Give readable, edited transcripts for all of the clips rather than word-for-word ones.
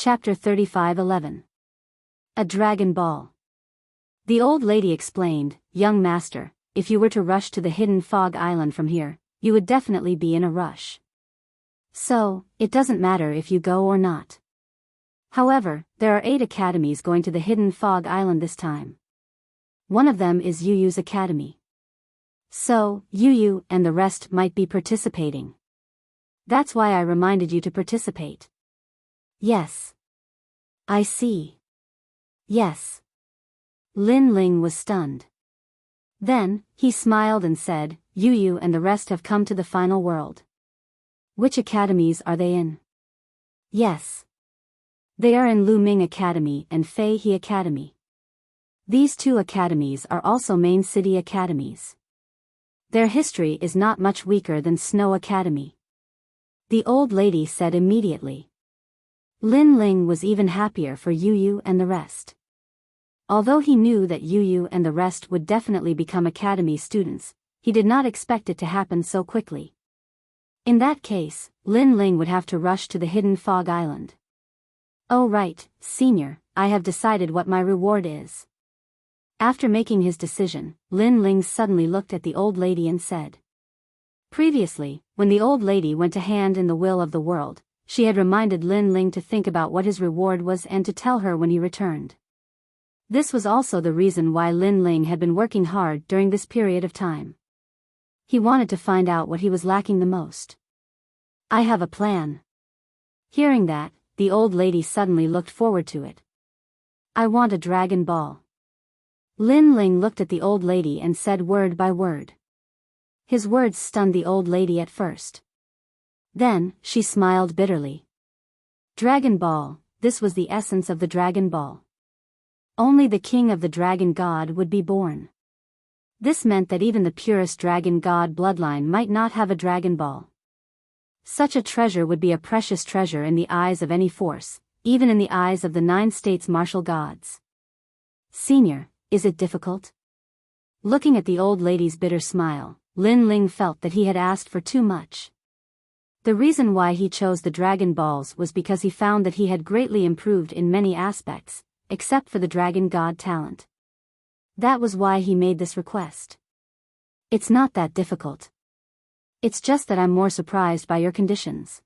Chapter 35:11. A Dragon Ball. The old lady explained, "Young master, if you were to rush to the hidden fog island from here, you would definitely be in a rush. So, it doesn't matter if you go or not. However, there are 8 academies going to the hidden fog island this time. One of them is Yu Yu's academy. So, Yu Yu and the rest might be participating. That's why I reminded you to participate." "Yes. I see. Yes." Lin Ling was stunned. Then, he smiled and said, "Yu Yu and the rest have come to the final world. Which academies are they in?" "Yes. They are in Lu Ming Academy and Fei He Academy. These 2 academies are also main city academies. Their history is not much weaker than Snow Academy," the old lady said immediately. Lin Ling was even happier for Yu Yu and the rest. Although he knew that Yu Yu and the rest would definitely become academy students, he did not expect it to happen so quickly. In that case, Lin Ling would have to rush to the hidden fog island. "Oh right, senior, I have decided what my reward is." After making his decision, Lin Ling suddenly looked at the old lady and said. Previously, when the old lady went to hand in the will of the world, she had reminded Lin Ling to think about what his reward was and to tell her when he returned. This was also the reason why Lin Ling had been working hard during this period of time. He wanted to find out what he was lacking the most. "I have a plan." Hearing that, the old lady suddenly looked forward to it. "I want a Dragon Ball." Lin Ling looked at the old lady and said word by word. His words stunned the old lady at first. Then, she smiled bitterly. Dragon Ball, this was the essence of the Dragon Ball. Only the king of the Dragon God would be born. This meant that even the purest Dragon God bloodline might not have a Dragon Ball. Such a treasure would be a precious treasure in the eyes of any force, even in the eyes of the 9 states martial gods. "Senior, is it difficult?" Looking at the old lady's bitter smile, Lin Ling felt that he had asked for too much. The reason why he chose the Dragon Balls was because he found that he had greatly improved in many aspects, except for the Dragon God talent. That was why he made this request. "It's not that difficult. It's just that I'm more surprised by your conditions.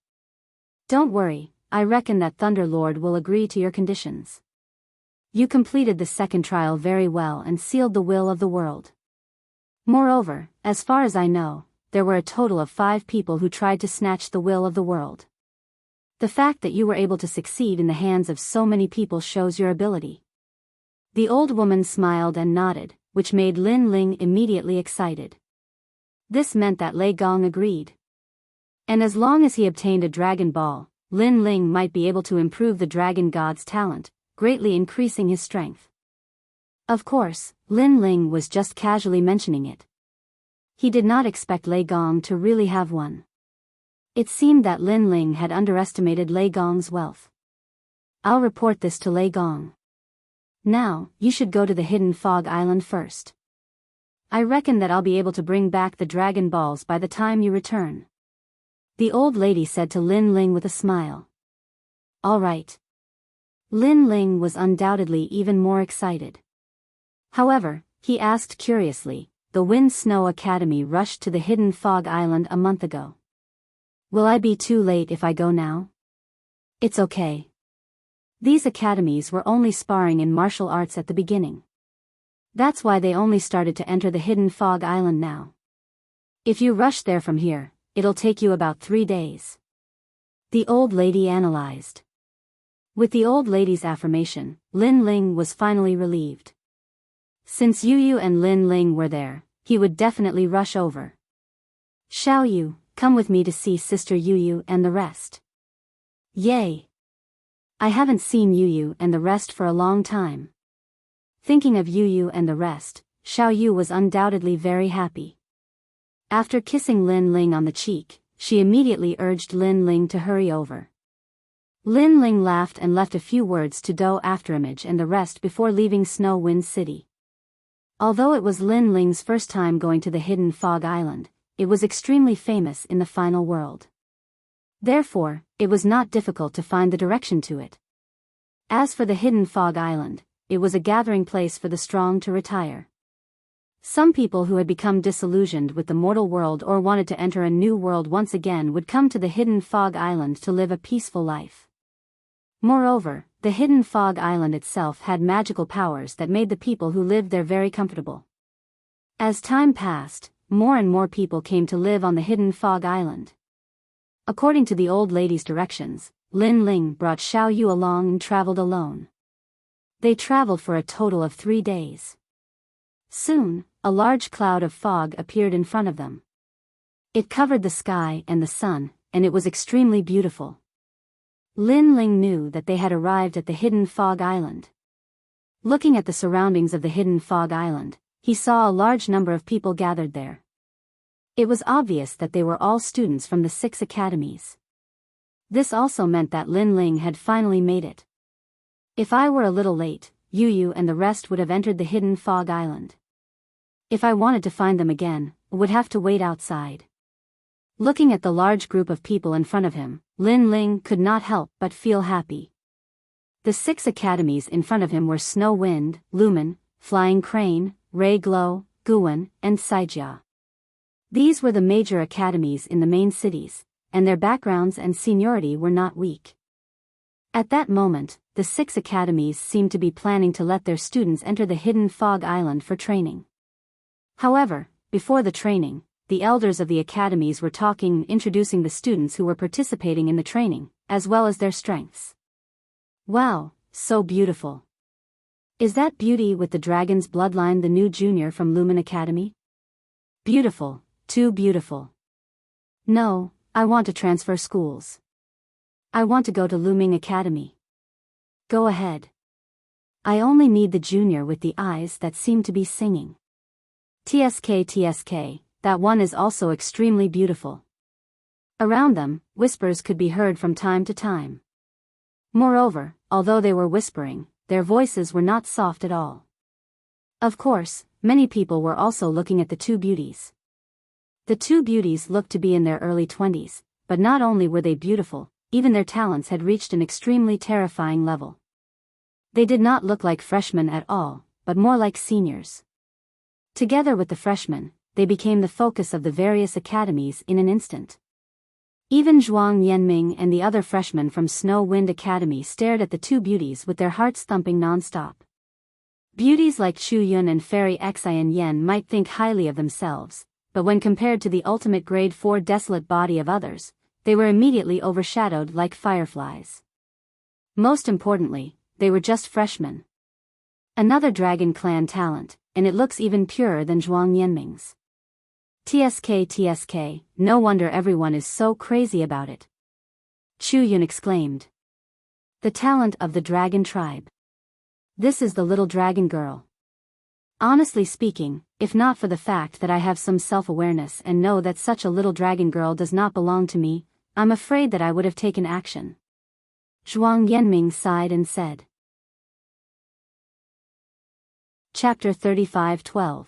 Don't worry, I reckon that Thunder Lord will agree to your conditions. You completed the second trial very well and sealed the will of the world. Moreover, as far as I know, there were a total of 5 people who tried to snatch the will of the world. The fact that you were able to succeed in the hands of so many people shows your ability." The old woman smiled and nodded, which made Lin Ling immediately excited. This meant that Lei Gong agreed. And as long as he obtained a Dragon Ball, Lin Ling might be able to improve the Dragon God's talent, greatly increasing his strength. Of course, Lin Ling was just casually mentioning it. He did not expect Lei Gong to really have one. It seemed that Lin Ling had underestimated Lei Gong's wealth. "I'll report this to Lei Gong. Now, you should go to the hidden fog island first. I reckon that I'll be able to bring back the Dragon Balls by the time you return," the old lady said to Lin Ling with a smile. "All right." Lin Ling was undoubtedly even more excited. However, he asked curiously, "The Wind Snow Academy rushed to the hidden fog island a month ago. Will I be too late if I go now?" "It's okay. These academies were only sparring in martial arts at the beginning. That's why they only started to enter the hidden fog island now. If you rush there from here, it'll take you about 3 days." The old lady analyzed. With the old lady's affirmation, Lin Ling was finally relieved. Since Yu Yu and Lin Ling were there, he would definitely rush over. "Xiao Yu, come with me to see Sister Yu Yu and the rest." "Yay! I haven't seen Yu Yu and the rest for a long time." Thinking of Yu Yu and the rest, Xiao Yu was undoubtedly very happy. After kissing Lin Ling on the cheek, she immediately urged Lin Ling to hurry over. Lin Ling laughed and left a few words to Do Afterimage and the rest before leaving Snow Wind City. Although it was Lin Ling's first time going to the hidden fog island, it was extremely famous in the final world. Therefore, it was not difficult to find the direction to it. As for the hidden fog island, it was a gathering place for the strong to retire. Some people who had become disillusioned with the mortal world or wanted to enter a new world once again would come to the hidden fog island to live a peaceful life. Moreover, the hidden fog island itself had magical powers that made the people who lived there very comfortable. As time passed, more and more people came to live on the hidden fog island. According to the old lady's directions, Lin Ling brought Xiao Yu along and traveled alone. They traveled for a total of 3 days. Soon, a large cloud of fog appeared in front of them. It covered the sky and the sun, and it was extremely beautiful. Lin Ling knew that they had arrived at the hidden fog island. Looking at the surroundings of the hidden fog island, he saw a large number of people gathered there. It was obvious that they were all students from the 6 academies. This also meant that Lin Ling had finally made it. If I were a little late, Yu Yu and the rest would have entered the hidden fog island. If I wanted to find them again, I would have to wait outside. Looking at the large group of people in front of him, Lin Ling could not help but feel happy. The 6 academies in front of him were Snow Wind, Lumen, Flying Crane, Ray Glow, Guwen, and Saijia. These were the major academies in the main cities, and their backgrounds and seniority were not weak. At that moment, the 6 academies seemed to be planning to let their students enter the hidden fog island for training. However, before the training, the elders of the academies were talking and introducing the students who were participating in the training, as well as their strengths. Wow, so beautiful. Is that Beauty with the Dragon's Bloodline the new junior from Lumen Academy? Beautiful, too beautiful. No, I want to transfer schools. I want to go to Luming Academy. Go ahead. I only need the junior with the eyes that seem to be singing. TSK, that one is also extremely beautiful. Around them, whispers could be heard from time to time. Moreover, although they were whispering, their voices were not soft at all. Of course, many people were also looking at the 2 beauties. The 2 beauties looked to be in their early 20s, but not only were they beautiful, even their talents had reached an extremely terrifying level. They did not look like freshmen at all, but more like seniors. Together with the freshmen, they became the focus of the various academies in an instant. Even Zhuang Yanming and the other freshmen from Snow Wind Academy stared at the 2 beauties with their hearts thumping non-stop. Beauties like Chu Yun and Fairy Xian Yen might think highly of themselves, but when compared to the ultimate grade 4 desolate body of others, they were immediately overshadowed like fireflies. Most importantly, they were just freshmen. Another Dragon Clan talent, and it looks even purer than Zhuang Yanming's. TSK, no wonder everyone is so crazy about it. Chu Yun exclaimed. The talent of the dragon tribe. This is the little dragon girl. Honestly speaking, if not for the fact that I have some self-awareness and know that such a little dragon girl does not belong to me, I'm afraid that I would have taken action. Zhuang Yanming sighed and said. Chapter 35:12.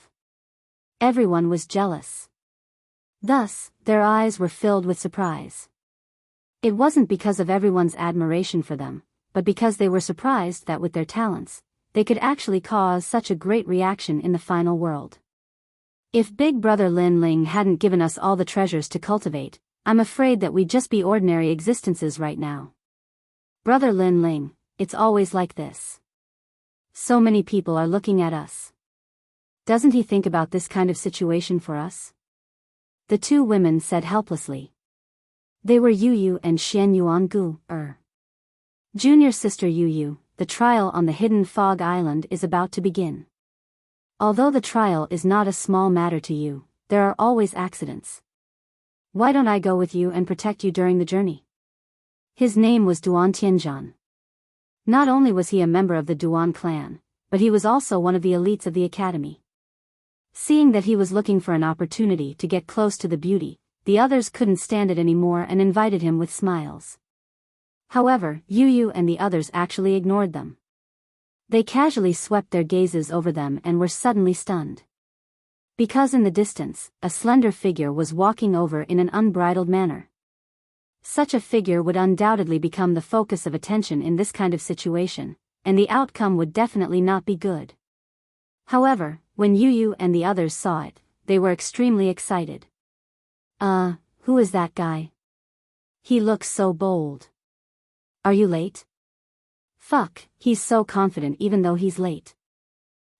Everyone was jealous. Thus, their eyes were filled with surprise. It wasn't because of everyone's admiration for them, but because they were surprised that with their talents, they could actually cause such a great reaction in the final world. If Big Brother Lin Ling hadn't given us all the treasures to cultivate, I'm afraid that we'd just be ordinary existences right now. Brother Lin Ling, it's always like this. So many people are looking at us. Doesn't he think about this kind of situation for us? The 2 women said helplessly. They were Yu Yu and Xian Yuangu. Junior sister Yu Yu, the trial on the hidden fog island is about to begin. Although the trial is not a small matter to you, there are always accidents. Why don't I go with you and protect you during the journey? His name was Duan Tianzhan. Not only was he a member of the Duan clan, but he was also one of the elites of the academy. Seeing that he was looking for an opportunity to get close to the beauty, the others couldn't stand it anymore and invited him with smiles. However, Yu Yu and the others actually ignored them. They casually swept their gazes over them and were suddenly stunned. Because in the distance, a slender figure was walking over in an unbridled manner. Such a figure would undoubtedly become the focus of attention in this kind of situation, and the outcome would definitely not be good. However, when Yu and the others saw it, they were extremely excited. Who is that guy? He looks so bold. Are you late? Fuck, he's so confident even though he's late.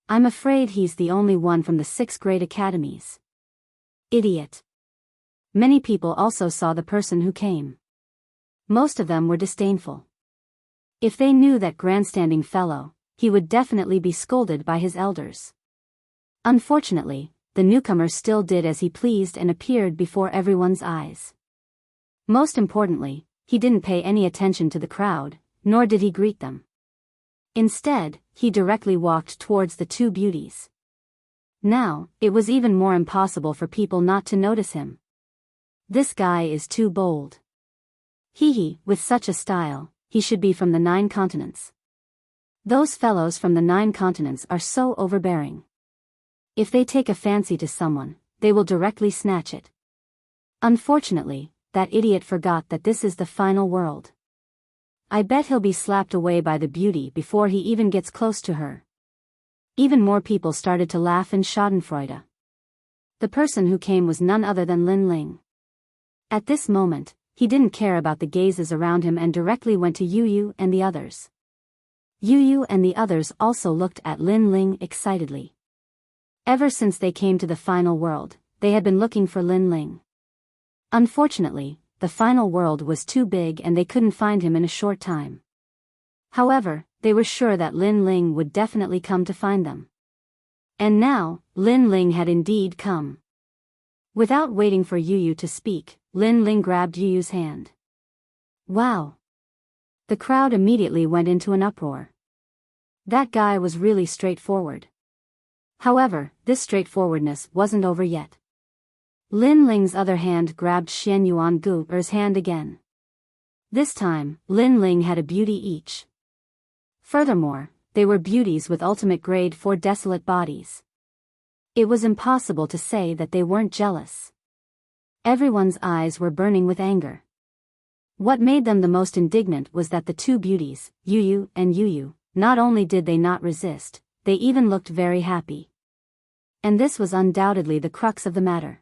I'm afraid he's the only one from the 6th grade academies. Idiot. Many people also saw the person who came. Most of them were disdainful. If they knew that grandstanding fellow, he would definitely be scolded by his elders. Unfortunately, the newcomer still did as he pleased and appeared before everyone's eyes. Most importantly, he didn't pay any attention to the crowd, nor did he greet them. Instead, he directly walked towards the two beauties. Now, it was even more impossible for people not to notice him. This guy is too bold. With such a style, he should be from the 9 continents. Those fellows from the 9 continents are so overbearing. If they take a fancy to someone, they will directly snatch it. Unfortunately, that idiot forgot that this is the final world. I bet he'll be slapped away by the beauty before he even gets close to her. Even more people started to laugh in schadenfreude. The person who came was none other than Lin Ling. At this moment, he didn't care about the gazes around him and directly went to Yu and the others. Yu and the others also looked at Lin Ling excitedly. Ever since they came to the final world, they had been looking for Lin Ling. Unfortunately, the final world was too big and they couldn't find him in a short time. However, they were sure that Lin Ling would definitely come to find them. And now, Lin Ling had indeed come. Without waiting for Yu to speak, Lin Ling grabbed Yu's hand. Wow! The crowd immediately went into an uproar. That guy was really straightforward. However, this straightforwardness wasn't over yet. Lin Ling's other hand grabbed Xian Yuangu's hand again. This time, Lin Ling had a beauty each. Furthermore, they were beauties with ultimate grade 4 desolate bodies. It was impossible to say that they weren't jealous. Everyone's eyes were burning with anger. What made them the most indignant was that the two beauties, Yu and Yu, not only did they not resist, they even looked very happy. And this was undoubtedly the crux of the matter.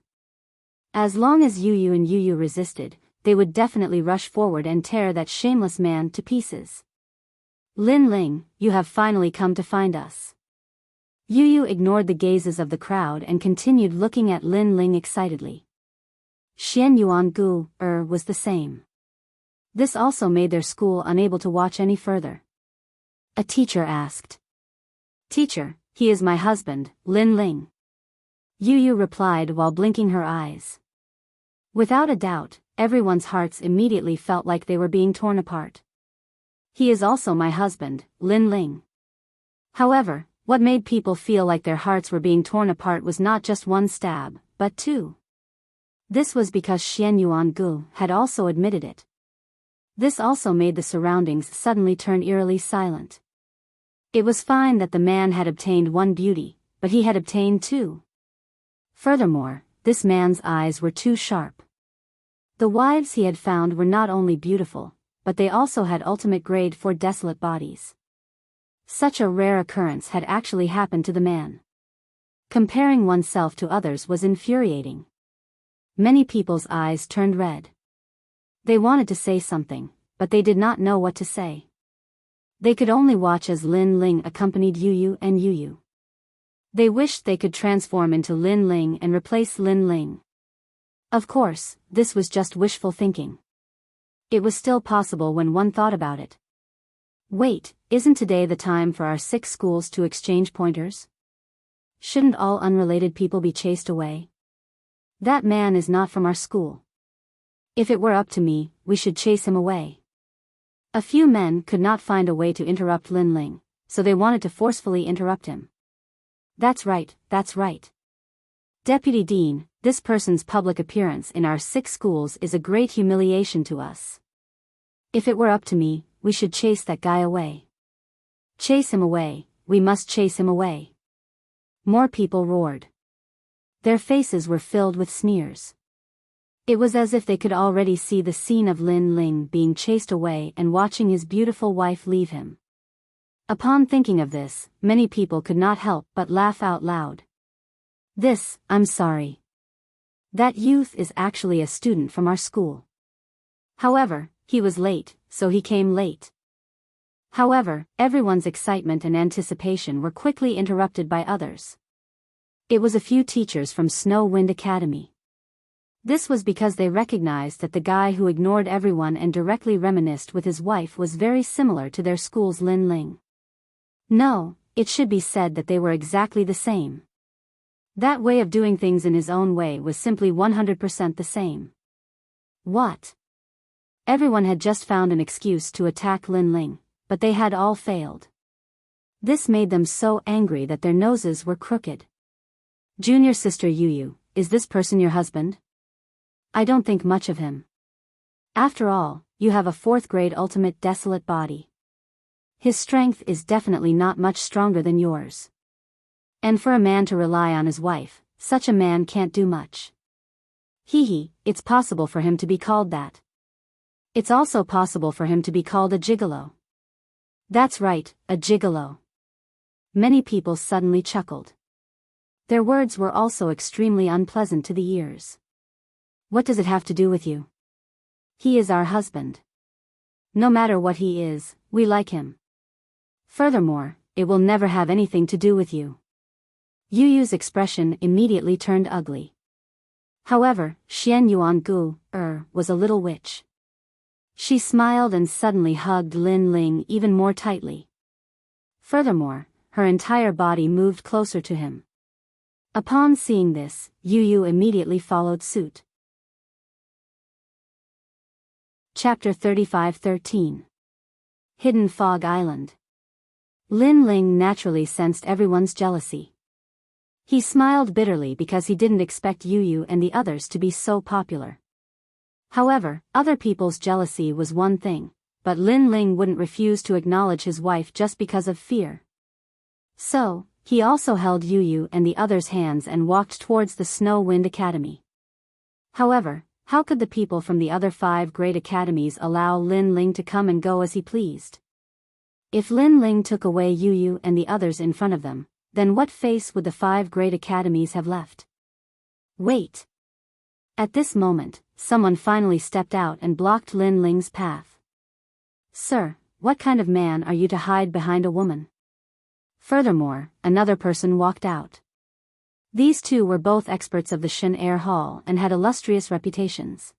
As long as Yu and Yu resisted, they would definitely rush forward and tear that shameless man to pieces. Lin Ling, you have finally come to find us. Yu ignored the gazes of the crowd and continued looking at Lin Ling excitedly. Xian Yuangu was the same. This also made their school unable to watch any further. A teacher asked. Teacher, he is my husband, Lin Ling. Yu replied while blinking her eyes. Without a doubt, everyone's hearts immediately felt like they were being torn apart. He is also my husband, Lin Ling. However, what made people feel like their hearts were being torn apart was not just one stab, but two. This was because Xian Yuangu had also admitted it. This also made the surroundings suddenly turn eerily silent. It was fine that the man had obtained one beauty, but he had obtained two. Furthermore, this man's eyes were too sharp. The wives he had found were not only beautiful, but they also had ultimate grade 4 desolate bodies. Such a rare occurrence had actually happened to the man. Comparing oneself to others was infuriating. Many people's eyes turned red. They wanted to say something, but they did not know what to say. They could only watch as Lin Ling accompanied Yu and Yu. They wished they could transform into Lin Ling and replace Lin Ling. Of course, this was just wishful thinking. It was still possible when one thought about it. Wait, isn't today the time for our 6 schools to exchange pointers? Shouldn't all unrelated people be chased away? That man is not from our school. If it were up to me, we should chase him away. A few men could not find a way to interrupt Lin Ling, so they wanted to forcefully interrupt him. That's right, that's right. Deputy Dean, this person's public appearance in our 6 schools is a great humiliation to us. If it were up to me, we should chase that guy away. Chase him away, we must chase him away. More people roared. Their faces were filled with sneers. It was as if they could already see the scene of Lin Ling being chased away and watching his beautiful wife leave him. Upon thinking of this, many people could not help but laugh out loud. I'm sorry. That youth is actually a student from our school. However, he was late, so he came late. However, everyone's excitement and anticipation were quickly interrupted by others. It was a few teachers from Snow Wind Academy. This was because they recognized that the guy who ignored everyone and directly reminisced with his wife was very similar to their school's Lin Ling. No, it should be said that they were exactly the same. That way of doing things in his own way was simply 100% the same. What? Everyone had just found an excuse to attack Lin Ling, but they had all failed. This made them so angry that their noses were crooked. Junior sister Yu, is this person your husband? I don't think much of him. After all, you have a 4th grade ultimate desolate body. His strength is definitely not much stronger than yours. And for a man to rely on his wife, such a man can't do much. It's possible for him to be called that. It's also possible for him to be called a gigolo. That's right, a gigolo. Many people suddenly chuckled. Their words were also extremely unpleasant to the ears. What does it have to do with you? He is our husband. No matter what he is, we like him. Furthermore, it will never have anything to do with you. Yu's expression immediately turned ugly. However, Xian Yuangu, was a little witch. She smiled and suddenly hugged Lin Ling even more tightly. Furthermore, her entire body moved closer to him. Upon seeing this, Yu immediately followed suit. Chapter 35-13. Hidden Fog Island. Lin Ling naturally sensed everyone's jealousy. He smiled bitterly because he didn't expect Yu and the others to be so popular. However, other people's jealousy was one thing, but Lin Ling wouldn't refuse to acknowledge his wife just because of fear. So, he also held Yu and the others' hands and walked towards the Snow Wind Academy. However, how could the people from the other 5 great academies allow Lin Ling to come and go as he pleased? If Lin Ling took away Yu and the others in front of them, then what face would the 5 great academies have left? Wait! At this moment, someone finally stepped out and blocked Lin Ling's path. Sir, what kind of man are you to hide behind a woman? Furthermore, another person walked out. These two were both experts of the Shin Air Hall and had illustrious reputations.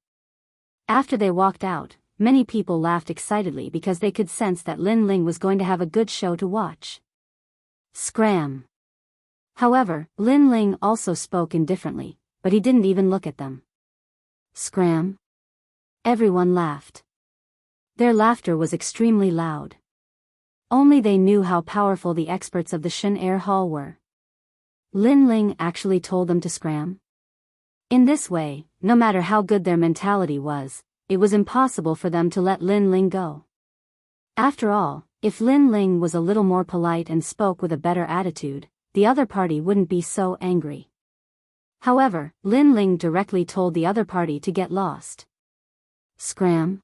After they walked out, many people laughed excitedly because they could sense that Lin Ling was going to have a good show to watch. Scram! However, Lin Ling also spoke indifferently, but he didn't even look at them. Scram! Everyone laughed. Their laughter was extremely loud. Only they knew how powerful the experts of the Shin Air Hall were. Lin Ling actually told them to scram. In this way, no matter how good their mentality was, it was impossible for them to let Lin Ling go. After all, if Lin Ling was a little more polite and spoke with a better attitude, the other party wouldn't be so angry. However, Lin Ling directly told the other party to get lost. Scram!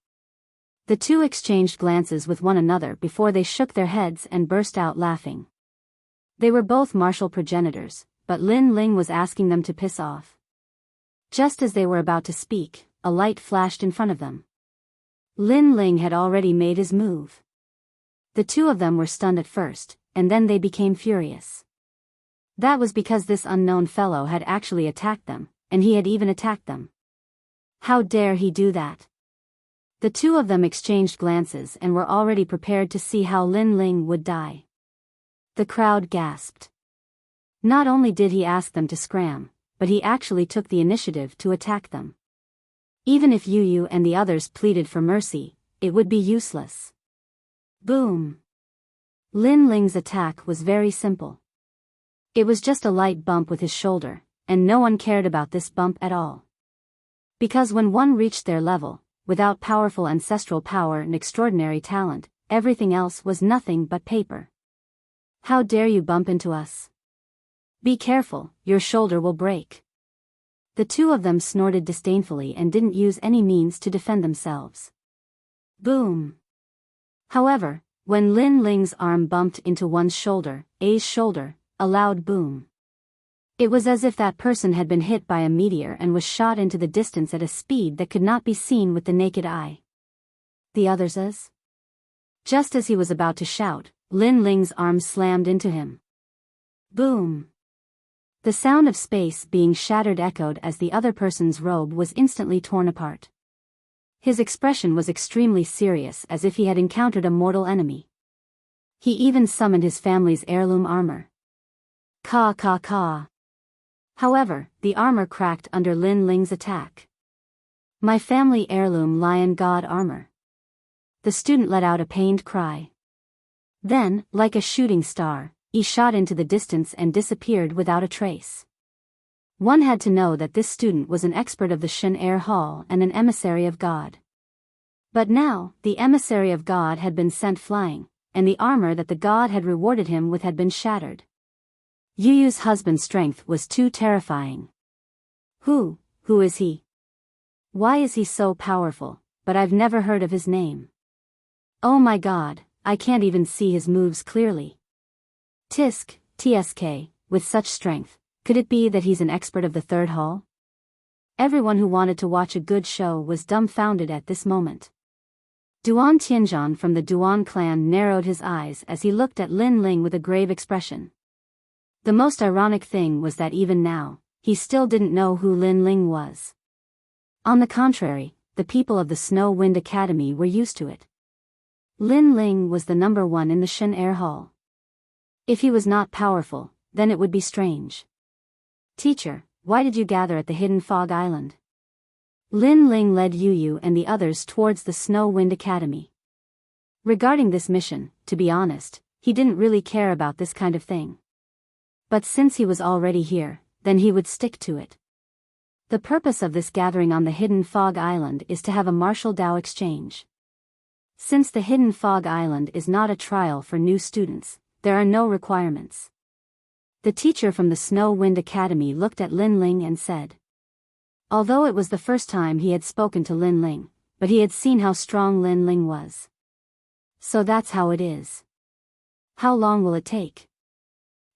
The two exchanged glances with one another before they shook their heads and burst out laughing. They were both martial progenitors, but Lin Ling was asking them to piss off. Just as they were about to speak, a light flashed in front of them. Lin Ling had already made his move. The two of them were stunned at first, and then they became furious. That was because this unknown fellow had actually attacked them, and he had even attacked them. How dare he do that? The two of them exchanged glances and were already prepared to see how Lin Ling would die. The crowd gasped. Not only did he ask them to scram, but he actually took the initiative to attack them. Even if Yu and the others pleaded for mercy, it would be useless. Boom! Lin Ling's attack was very simple. It was just a light bump with his shoulder, and no one cared about this bump at all. Because when one reached their level, without powerful ancestral power and extraordinary talent, everything else was nothing but paper. How dare you bump into us? Be careful, your shoulder will break. The two of them snorted disdainfully and didn't use any means to defend themselves. Boom! However, when Lin Ling's arm bumped into one's shoulder, A's shoulder, a loud boom. It was as if that person had been hit by a meteor and was shot into the distance at a speed that could not be seen with the naked eye. The others as? Just as he was about to shout, Lin Ling's arm slammed into him. Boom! The sound of space being shattered echoed as the other person's robe was instantly torn apart. His expression was extremely serious, as if he had encountered a mortal enemy. He even summoned his family's heirloom armor. Ka ka ka. However, the armor cracked under Lin Ling's attack. My family heirloom lion god armor. The student let out a pained cry. Then, like a shooting star, he shot into the distance and disappeared without a trace. One had to know that this student was an expert of the Shen Air Hall and an emissary of God. But now, the emissary of God had been sent flying, and the armor that the god had rewarded him with had been shattered. Yu Yu's husband's strength was too terrifying. Who is he? Why is he so powerful, but I've never heard of his name. Oh my god, I can't even see his moves clearly. TSK, with such strength, could it be that he's an expert of the third hall? Everyone who wanted to watch a good show was dumbfounded at this moment. Duan Tianzhan from the Duan clan narrowed his eyes as he looked at Lin Ling with a grave expression. The most ironic thing was that even now, he still didn't know who Lin Ling was. On the contrary, the people of the Snow Wind Academy were used to it. Lin Ling was the number one in the Shen Air Hall. If he was not powerful, then it would be strange. Teacher, why did you gather at the Hidden Fog Island? Lin Ling led Yu Yu and the others towards the Snow Wind Academy. Regarding this mission, to be honest, he didn't really care about this kind of thing. But since he was already here, then he would stick to it. The purpose of this gathering on the Hidden Fog Island is to have a martial Dao exchange. Since the Hidden Fog Island is not a trial for new students, there are no requirements. The teacher from the Snow Wind Academy looked at Lin Ling and said. Although it was the first time he had spoken to Lin Ling, but he had seen how strong Lin Ling was. So that's how it is. How long will it take?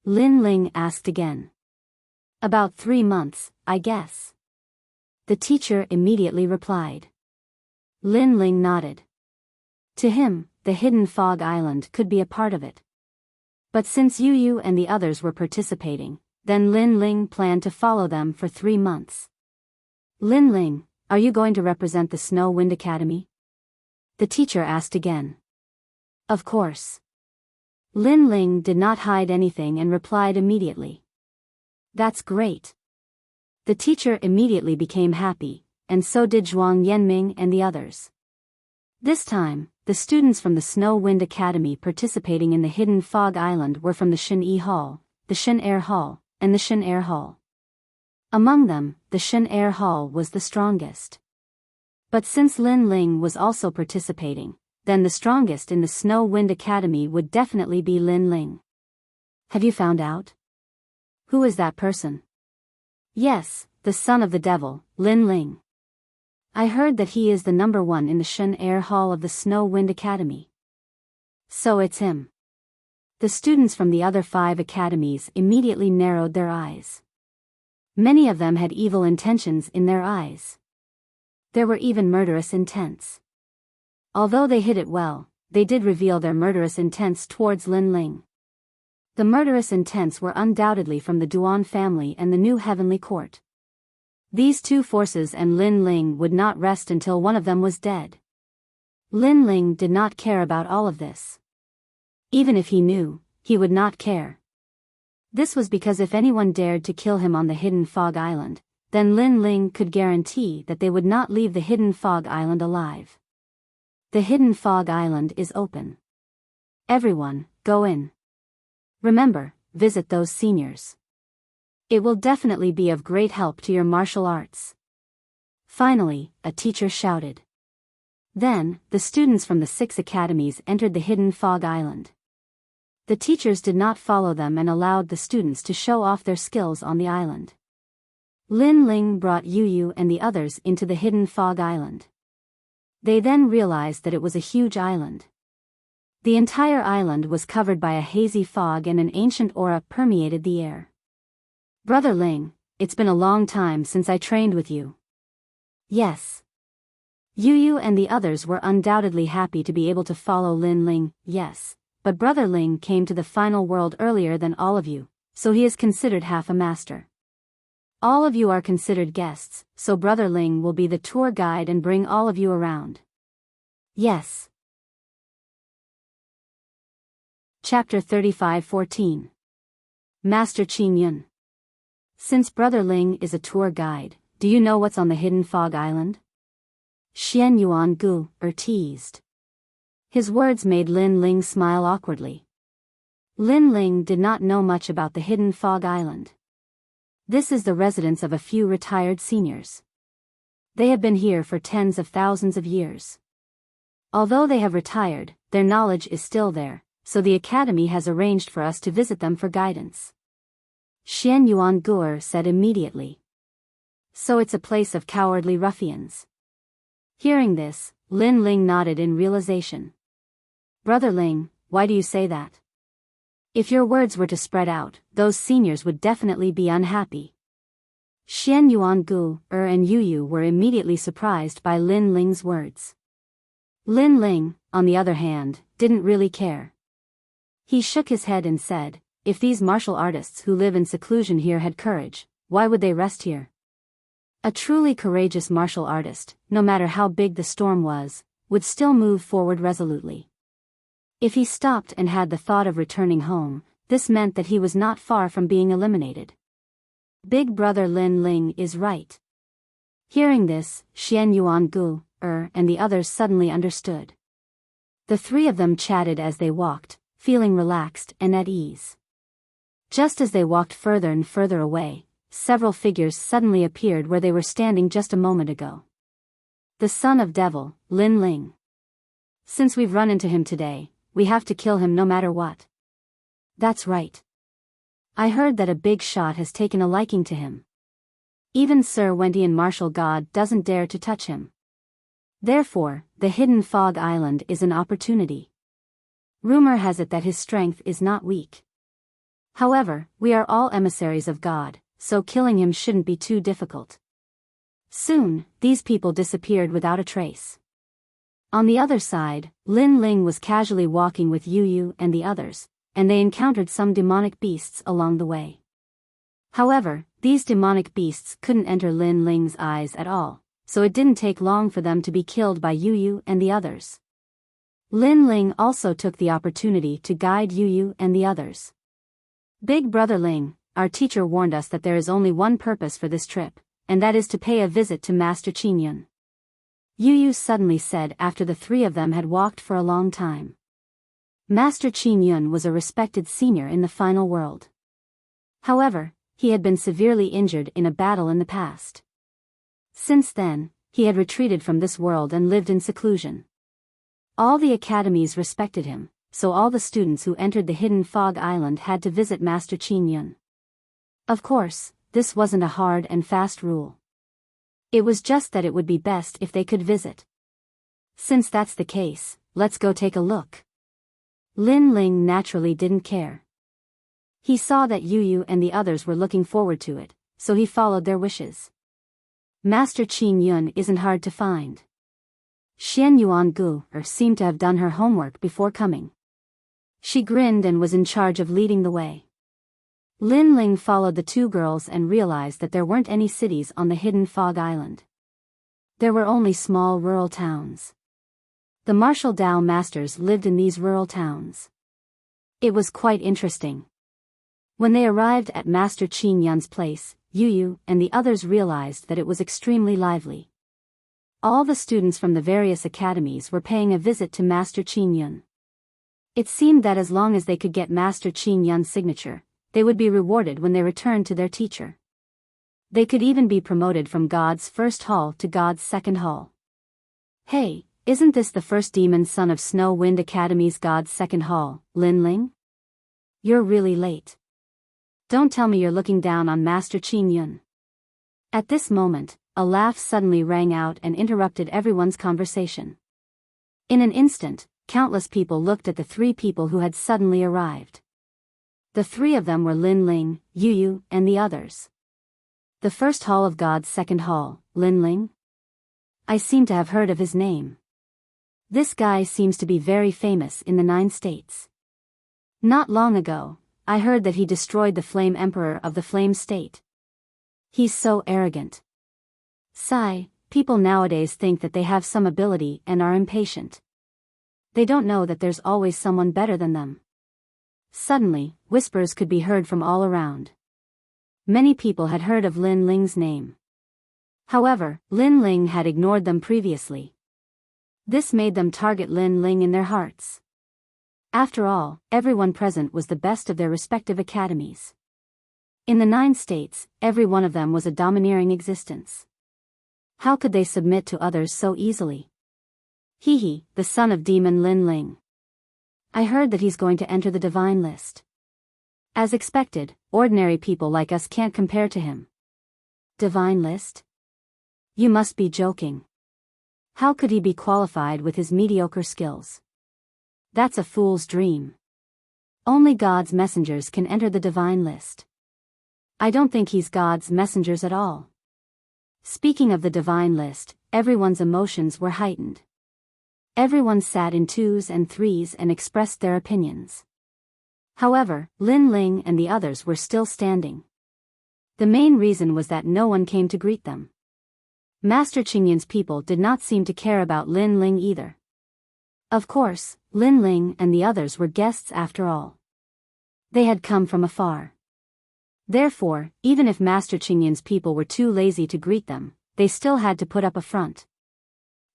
Lin Ling asked again. About 3 months, I guess. The teacher immediately replied. Lin Ling nodded. To him, the Hidden Fog Island could be a part of it. But since Yu Yu and the others were participating, then Lin Ling planned to follow them for 3 months. Lin Ling, are you going to represent the Snow Wind Academy? The teacher asked again. Of course. Lin Ling did not hide anything and replied immediately. That's great. The teacher immediately became happy, and so did Zhuang Yanming and the others. This time, the students from the Snow Wind Academy participating in the Hidden Fog Island were from the Shen Yi Hall, the Shen Air Hall, and the Shen Air Hall. Among them, the Shen Air Hall was the strongest. But since Lin Ling was also participating, then the strongest in the Snow Wind Academy would definitely be Lin Ling. Have you found out? Who is that person? Yes, the son of the devil, Lin Ling. I heard that he is the number one in the Shen Air Hall of the Snow Wind Academy. So it's him. The students from the other 5 academies immediately narrowed their eyes. Many of them had evil intentions in their eyes. There were even murderous intents. Although they hid it well, they did reveal their murderous intents towards Lin Ling. The murderous intents were undoubtedly from the Duan family and the new heavenly court. These two forces and Lin Ling would not rest until one of them was dead. Lin Ling did not care about all of this. Even if he knew, he would not care. This was because if anyone dared to kill him on the Hidden Fog Island, then Lin Ling could guarantee that they would not leave the Hidden Fog Island alive. The Hidden Fog Island is open. Everyone, go in. Remember, visit those seniors. It will definitely be of great help to your martial arts. Finally, a teacher shouted. Then, the students from the 6 academies entered the Hidden Fog Island. The teachers did not follow them and allowed the students to show off their skills on the island. Lin Ling brought Yu Yu and the others into the hidden fog island. They then realized that it was a huge island. The entire island was covered by a hazy fog and an ancient aura permeated the air. Brother Ling, it's been a long time since I trained with you. Yes. Yu Yu and the others were undoubtedly happy to be able to follow Lin Ling, yes, but Brother Ling came to the final world earlier than all of you, so he is considered half a master. All of you are considered guests, so Brother Ling will be the tour guide and bring all of you around. Yes. Chapter 35:14. Master Qin Yun. Since Brother Ling is a tour guide, do you know what's on the hidden fog island? Xian Yuan Gu teased. His words made Lin Ling smile awkwardly. Lin Ling did not know much about the hidden fog island. This is the residence of a few retired seniors. They have been here for tens of thousands of years. Although they have retired, their knowledge is still there, so the academy has arranged for us to visit them for guidance. Xian Yuan Gu said immediately. So it's a place of cowardly ruffians. Hearing this, Lin Ling nodded in realization. Brother Ling, why do you say that? If your words were to spread out, those seniors would definitely be unhappy. Xian Yuan Gu and Yu Yu were immediately surprised by Lin Ling's words. Lin Ling, on the other hand, didn't really care. He shook his head and said, if these martial artists who live in seclusion here had courage, why would they rest here? A truly courageous martial artist, no matter how big the storm was, would still move forward resolutely. If he stopped and had the thought of returning home, this meant that he was not far from being eliminated. Big brother Lin Ling is right. Hearing this, Xian Yuan Gu and the others suddenly understood. The three of them chatted as they walked, feeling relaxed and at ease. Just as they walked further and further away, several figures suddenly appeared where they were standing just a moment ago. The son of Devil, Lin Ling. Since we've run into him today, we have to kill him no matter what. That's right. I heard that a big shot has taken a liking to him. Even Sir Wentian Martial God doesn't dare to touch him. Therefore, the hidden fog island is an opportunity. Rumor has it that his strength is not weak. However, we are all emissaries of God, so killing him shouldn't be too difficult. Soon, these people disappeared without a trace. On the other side, Lin Ling was casually walking with Yu Yu and the others, and they encountered some demonic beasts along the way. However, these demonic beasts couldn't enter Lin Ling's eyes at all, so it didn't take long for them to be killed by Yu Yu and the others. Lin Ling also took the opportunity to guide Yu Yu and the others. Big brother Ling, our teacher warned us that there is only one purpose for this trip, and that is to pay a visit to Master Qin Yun. Yu Yu suddenly said after the three of them had walked for a long time. Master Qin Yun was a respected senior in the final world. However, he had been severely injured in a battle in the past. Since then, he had retreated from this world and lived in seclusion. All the academies respected him, so all the students who entered the hidden fog island had to visit Master Qin Yun. Of course, this wasn't a hard and fast rule. It was just that it would be best if they could visit. Since that's the case, let's go take a look. Lin Ling naturally didn't care. He saw that Yu Yu and the others were looking forward to it, so he followed their wishes. Master Qin Yun isn't hard to find. Xian Yuan Gu seemed to have done her homework before coming. She grinned and was in charge of leading the way. Lin Ling followed the two girls and realized that there weren't any cities on the hidden fog island. There were only small rural towns. The martial Dao masters lived in these rural towns. It was quite interesting. When they arrived at Master Qin Yun's place, Yu Yu and the others realized that it was extremely lively. All the students from the various academies were paying a visit to Master Qin Yun. It seemed that as long as they could get Master Qin Yun's signature, they would be rewarded when they returned to their teacher. They could even be promoted from God's first hall to God's second hall. Hey, isn't this the first demon son of Snow Wind Academy's God's second hall, Lin Ling? You're really late. Don't tell me you're looking down on Master Qin Yun. At this moment, a laugh suddenly rang out and interrupted everyone's conversation. In an instant, countless people looked at the three people who had suddenly arrived. The three of them were Lin Ling, Yu Yu, and the others. The first hall of God's second hall, Lin Ling? I seem to have heard of his name. This guy seems to be very famous in the 9 states. Not long ago, I heard that he destroyed the Flame Emperor of the Flame State. He's so arrogant. Sigh, people nowadays think that they have some ability and are impatient. They don't know that there's always someone better than them. Suddenly, whispers could be heard from all around. Many people had heard of Lin Ling's name. However, Lin Ling had ignored them previously. This made them target Lin Ling in their hearts. After all, everyone present was the best of their respective academies. In the 9 states, every one of them was a domineering existence. How could they submit to others so easily? He, the son of demon Lin Ling. I heard that he's going to enter the divine list. As expected, ordinary people like us can't compare to him. Divine list? You must be joking. How could he be qualified with his mediocre skills? That's a fool's dream. Only God's messengers can enter the divine list. I don't think he's God's messengers at all. Speaking of the divine list, everyone's emotions were heightened. Everyone sat in 2s and 3s and expressed their opinions. However, Lin Ling and the others were still standing. The main reason was that no one came to greet them. Master Qingyun's people did not seem to care about Lin Ling either. Of course, Lin Ling and the others were guests after all. They had come from afar. Therefore, even if Master Qingyun's people were too lazy to greet them, they still had to put up a front.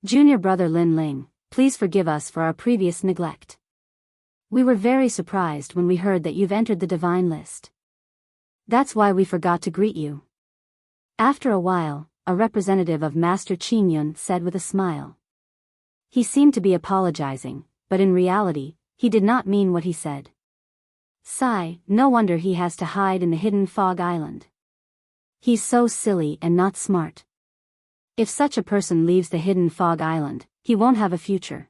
Junior brother Lin Ling, please forgive us for our previous neglect. We were very surprised when we heard that you've entered the divine list. That's why we forgot to greet you. After a while, a representative of Master Qingyun said with a smile. He seemed to be apologizing, but in reality, he did not mean what he said. Sigh, no wonder he has to hide in the hidden fog island. He's so silly and not smart. If such a person leaves the hidden fog island, he won't have a future.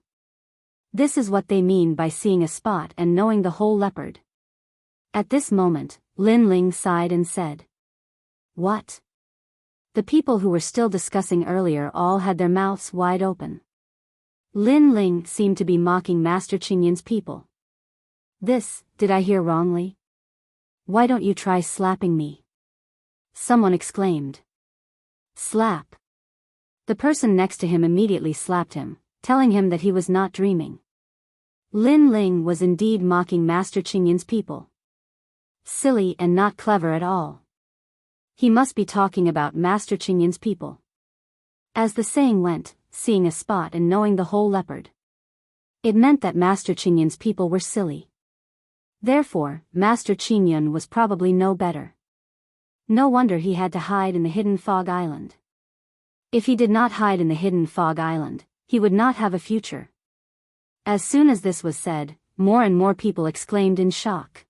This is what they mean by seeing a spot and knowing the whole leopard. At this moment, Lin Ling sighed and said. What? The people who were still discussing earlier all had their mouths wide open. Lin Ling seemed to be mocking Master Qingyun's people. Did I hear wrongly? Why don't you try slapping me? Someone exclaimed. Slap. The person next to him immediately slapped him, telling him that he was not dreaming. Lin Ling was indeed mocking Master Qingyun's people. Silly and not clever at all. He must be talking about Master Qingyun's people. As the saying went, seeing a spot and knowing the whole leopard. It meant that Master Qingyun's people were silly. Therefore, Master Qingyun was probably no better. No wonder he had to hide in the hidden fog island. If he did not hide in the hidden fog island, he would not have a future. As soon as this was said, more and more people exclaimed in shock.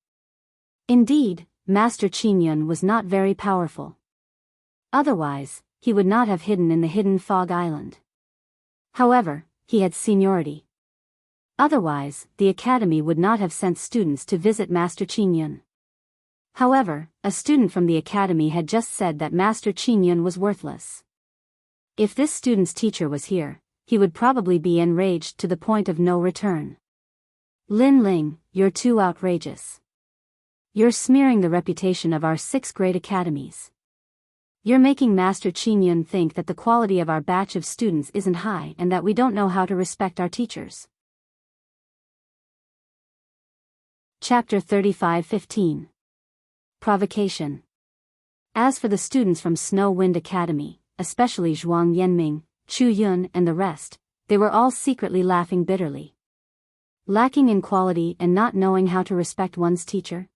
Indeed, Master Qingyun was not very powerful. Otherwise, he would not have hidden in the hidden fog island. However, he had seniority. Otherwise, the academy would not have sent students to visit Master Qingyun. However, a student from the academy had just said that Master Qingyun was worthless. If this student's teacher was here, he would probably be enraged to the point of no return. Lin Ling, you're too outrageous. You're smearing the reputation of our 6 great academies. You're making Master Qingyun think that the quality of our batch of students isn't high and that we don't know how to respect our teachers. Chapter 35:15. Provocation. As for the students from Snow Wind Academy, especially Zhuang Yanming, Chu Yun and the rest, they were all secretly laughing bitterly. Lacking in quality and not knowing how to respect one's teacher?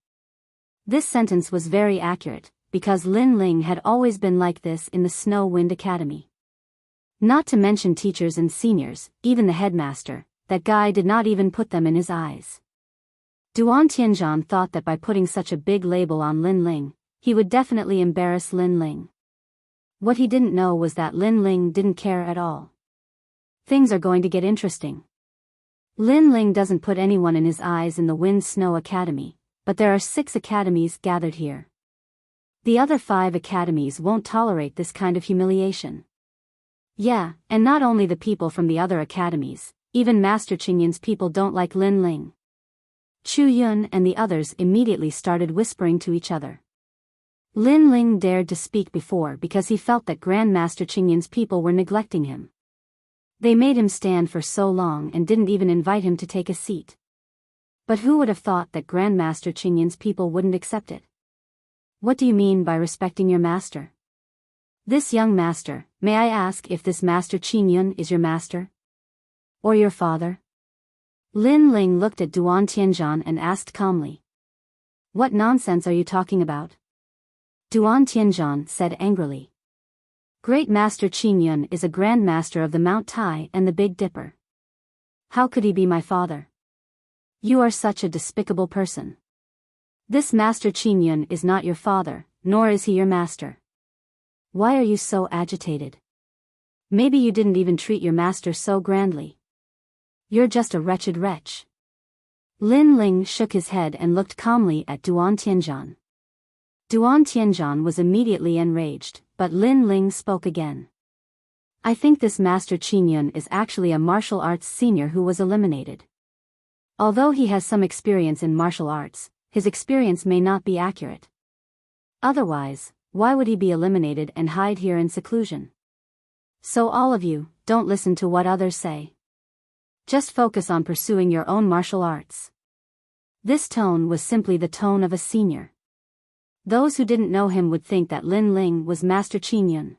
This sentence was very accurate, because Lin Ling had always been like this in the Snow Wind Academy. Not to mention teachers and seniors, even the headmaster, that guy did not even put them in his eyes. Duan Tianzhan thought that by putting such a big label on Lin Ling, he would definitely embarrass Lin Ling. What he didn't know was that Lin Ling didn't care at all. Things are going to get interesting. Lin Ling doesn't put anyone in his eyes in the Wind Snow Academy, but there are 6 academies gathered here. The other 5 academies won't tolerate this kind of humiliation. Yeah, and not only the people from the other academies, even Master Qingyun's people don't like Lin Ling. Chu Yun and the others immediately started whispering to each other. Lin Ling dared to speak before because he felt that Grandmaster Qingyun's people were neglecting him. They made him stand for so long and didn't even invite him to take a seat. But who would have thought that Grandmaster Qingyun's people wouldn't accept it? What do you mean by respecting your master? This young master, may I ask if this Master Qingyun is your master? Or your father? Lin Ling looked at Duan Tianzhan and asked calmly. What nonsense are you talking about? Duan Tianzhan said angrily. Great Master Qingyun is a Grand Master of the Mount Tai and the Big Dipper. How could he be my father? You are such a despicable person. This Master Qingyun is not your father, nor is he your master. Why are you so agitated? Maybe you didn't even treat your master so grandly. You're just a wretched wretch. Lin Ling shook his head and looked calmly at Duan Tianzhan. Duan Tianzhan was immediately enraged, but Lin Ling spoke again. I think this Master Qingyun is actually a martial arts senior who was eliminated. Although he has some experience in martial arts, his experience may not be accurate. Otherwise, why would he be eliminated and hide here in seclusion? So all of you, don't listen to what others say. Just focus on pursuing your own martial arts. This tone was simply the tone of a senior. Those who didn't know him would think that Lin Ling was Master Qingyun.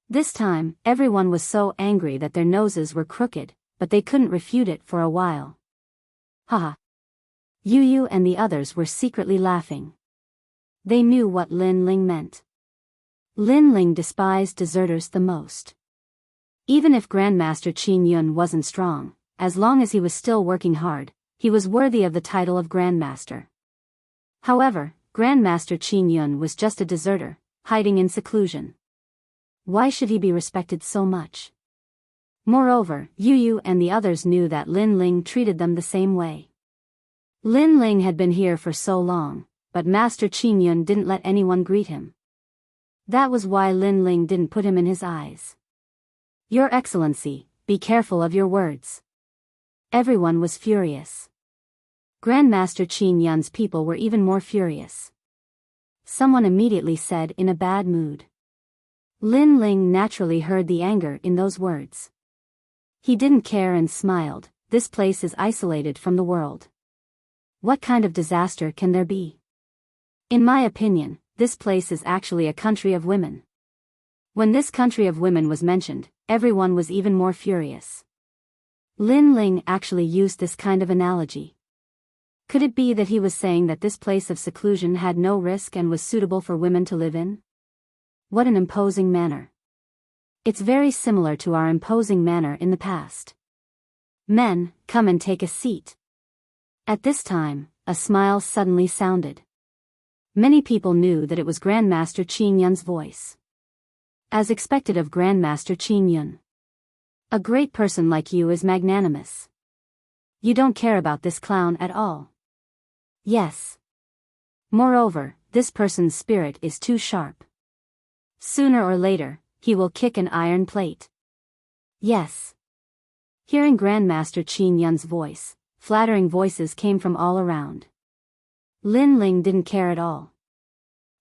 This time, everyone was so angry that their noses were crooked, but they couldn't refute it for a while. Haha. Yu and the others were secretly laughing. They knew what Lin Ling meant. Lin Ling despised deserters the most. Even if Grandmaster Qingyun wasn't strong, as long as he was still working hard, he was worthy of the title of Grandmaster. However, Grandmaster Qingyun was just a deserter, hiding in seclusion. Why should he be respected so much? Moreover, Yu and the others knew that Lin Ling treated them the same way. Lin Ling had been here for so long, but Master Qingyun didn't let anyone greet him. That was why Lin Ling didn't put him in his eyes. Your Excellency, be careful of your words. Everyone was furious. Grandmaster Qingyun's people were even more furious. Someone immediately said in a bad mood. Lin Ling naturally heard the anger in those words. He didn't care and smiled. This place is isolated from the world. What kind of disaster can there be? In my opinion, this place is actually a country of women. When this country of women was mentioned, everyone was even more furious. Lin Ling actually used this kind of analogy. Could it be that he was saying that this place of seclusion had no risk and was suitable for women to live in? What an imposing manner. It's very similar to our imposing manner in the past. Men, come and take a seat. At this time, a smile suddenly sounded. Many people knew that it was Grandmaster Qingyun's voice. As expected of Grandmaster Qingyun. A great person like you is magnanimous. You don't care about this clown at all. Yes. Moreover, this person's spirit is too sharp. Sooner or later, he will kick an iron plate. Yes. Hearing Grandmaster Qingyun's voice, flattering voices came from all around. Lin Ling didn't care at all.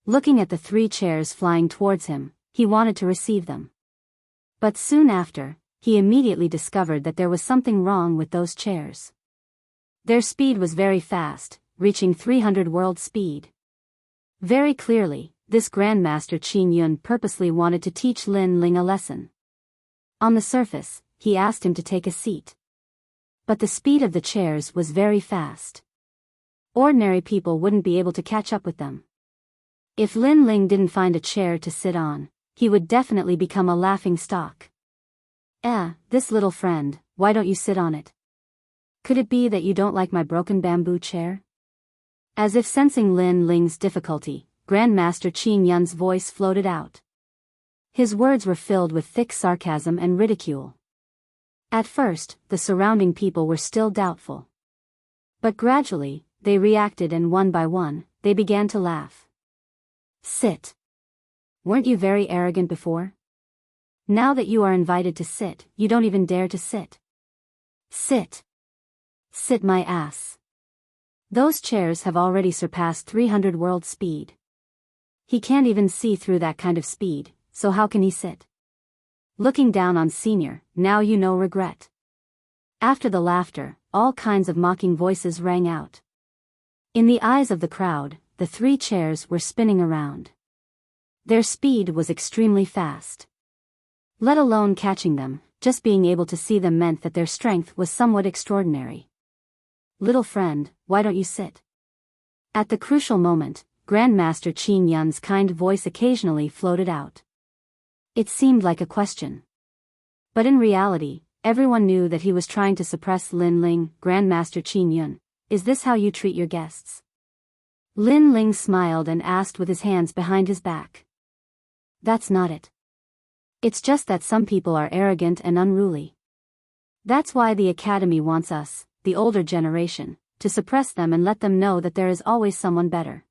Looking at the 3 chairs flying towards him, he wanted to receive them. But soon after, he immediately discovered that there was something wrong with those chairs. Their speed was very fast, reaching 300 world speed. Very clearly, this Grandmaster Qingyun purposely wanted to teach Lin Ling a lesson. On the surface, he asked him to take a seat. But the speed of the chairs was very fast. Ordinary people wouldn't be able to catch up with them. If Lin Ling didn't find a chair to sit on, he would definitely become a laughing stock. This little friend, why don't you sit on it? Could it be that you don't like my broken bamboo chair? As if sensing Lin Ling's difficulty, Grandmaster Qingyun's voice floated out. His words were filled with thick sarcasm and ridicule. At first, the surrounding people were still doubtful. But gradually, they reacted, and one by one, they began to laugh. Sit. Weren't you very arrogant before? Now that you are invited to sit, you don't even dare to sit. Sit. Sit my ass. Those chairs have already surpassed 300 world speed. He can't even see through that kind of speed, so how can he sit? Looking down on Senior, now you know regret. After the laughter, all kinds of mocking voices rang out. In the eyes of the crowd, the 3 chairs were spinning around. Their speed was extremely fast. Let alone catching them, just being able to see them meant that their strength was somewhat extraordinary. Little friend, why don't you sit? At the crucial moment, Grandmaster Qin Yun's kind voice occasionally floated out. It seemed like a question. But in reality, everyone knew that he was trying to suppress Lin Ling. Grandmaster Qin Yun, is this how you treat your guests? Lin Ling smiled and asked with his hands behind his back. That's not it. It's just that some people are arrogant and unruly. That's why the Academy wants us, the older generation, to suppress them and let them know that there is always someone better.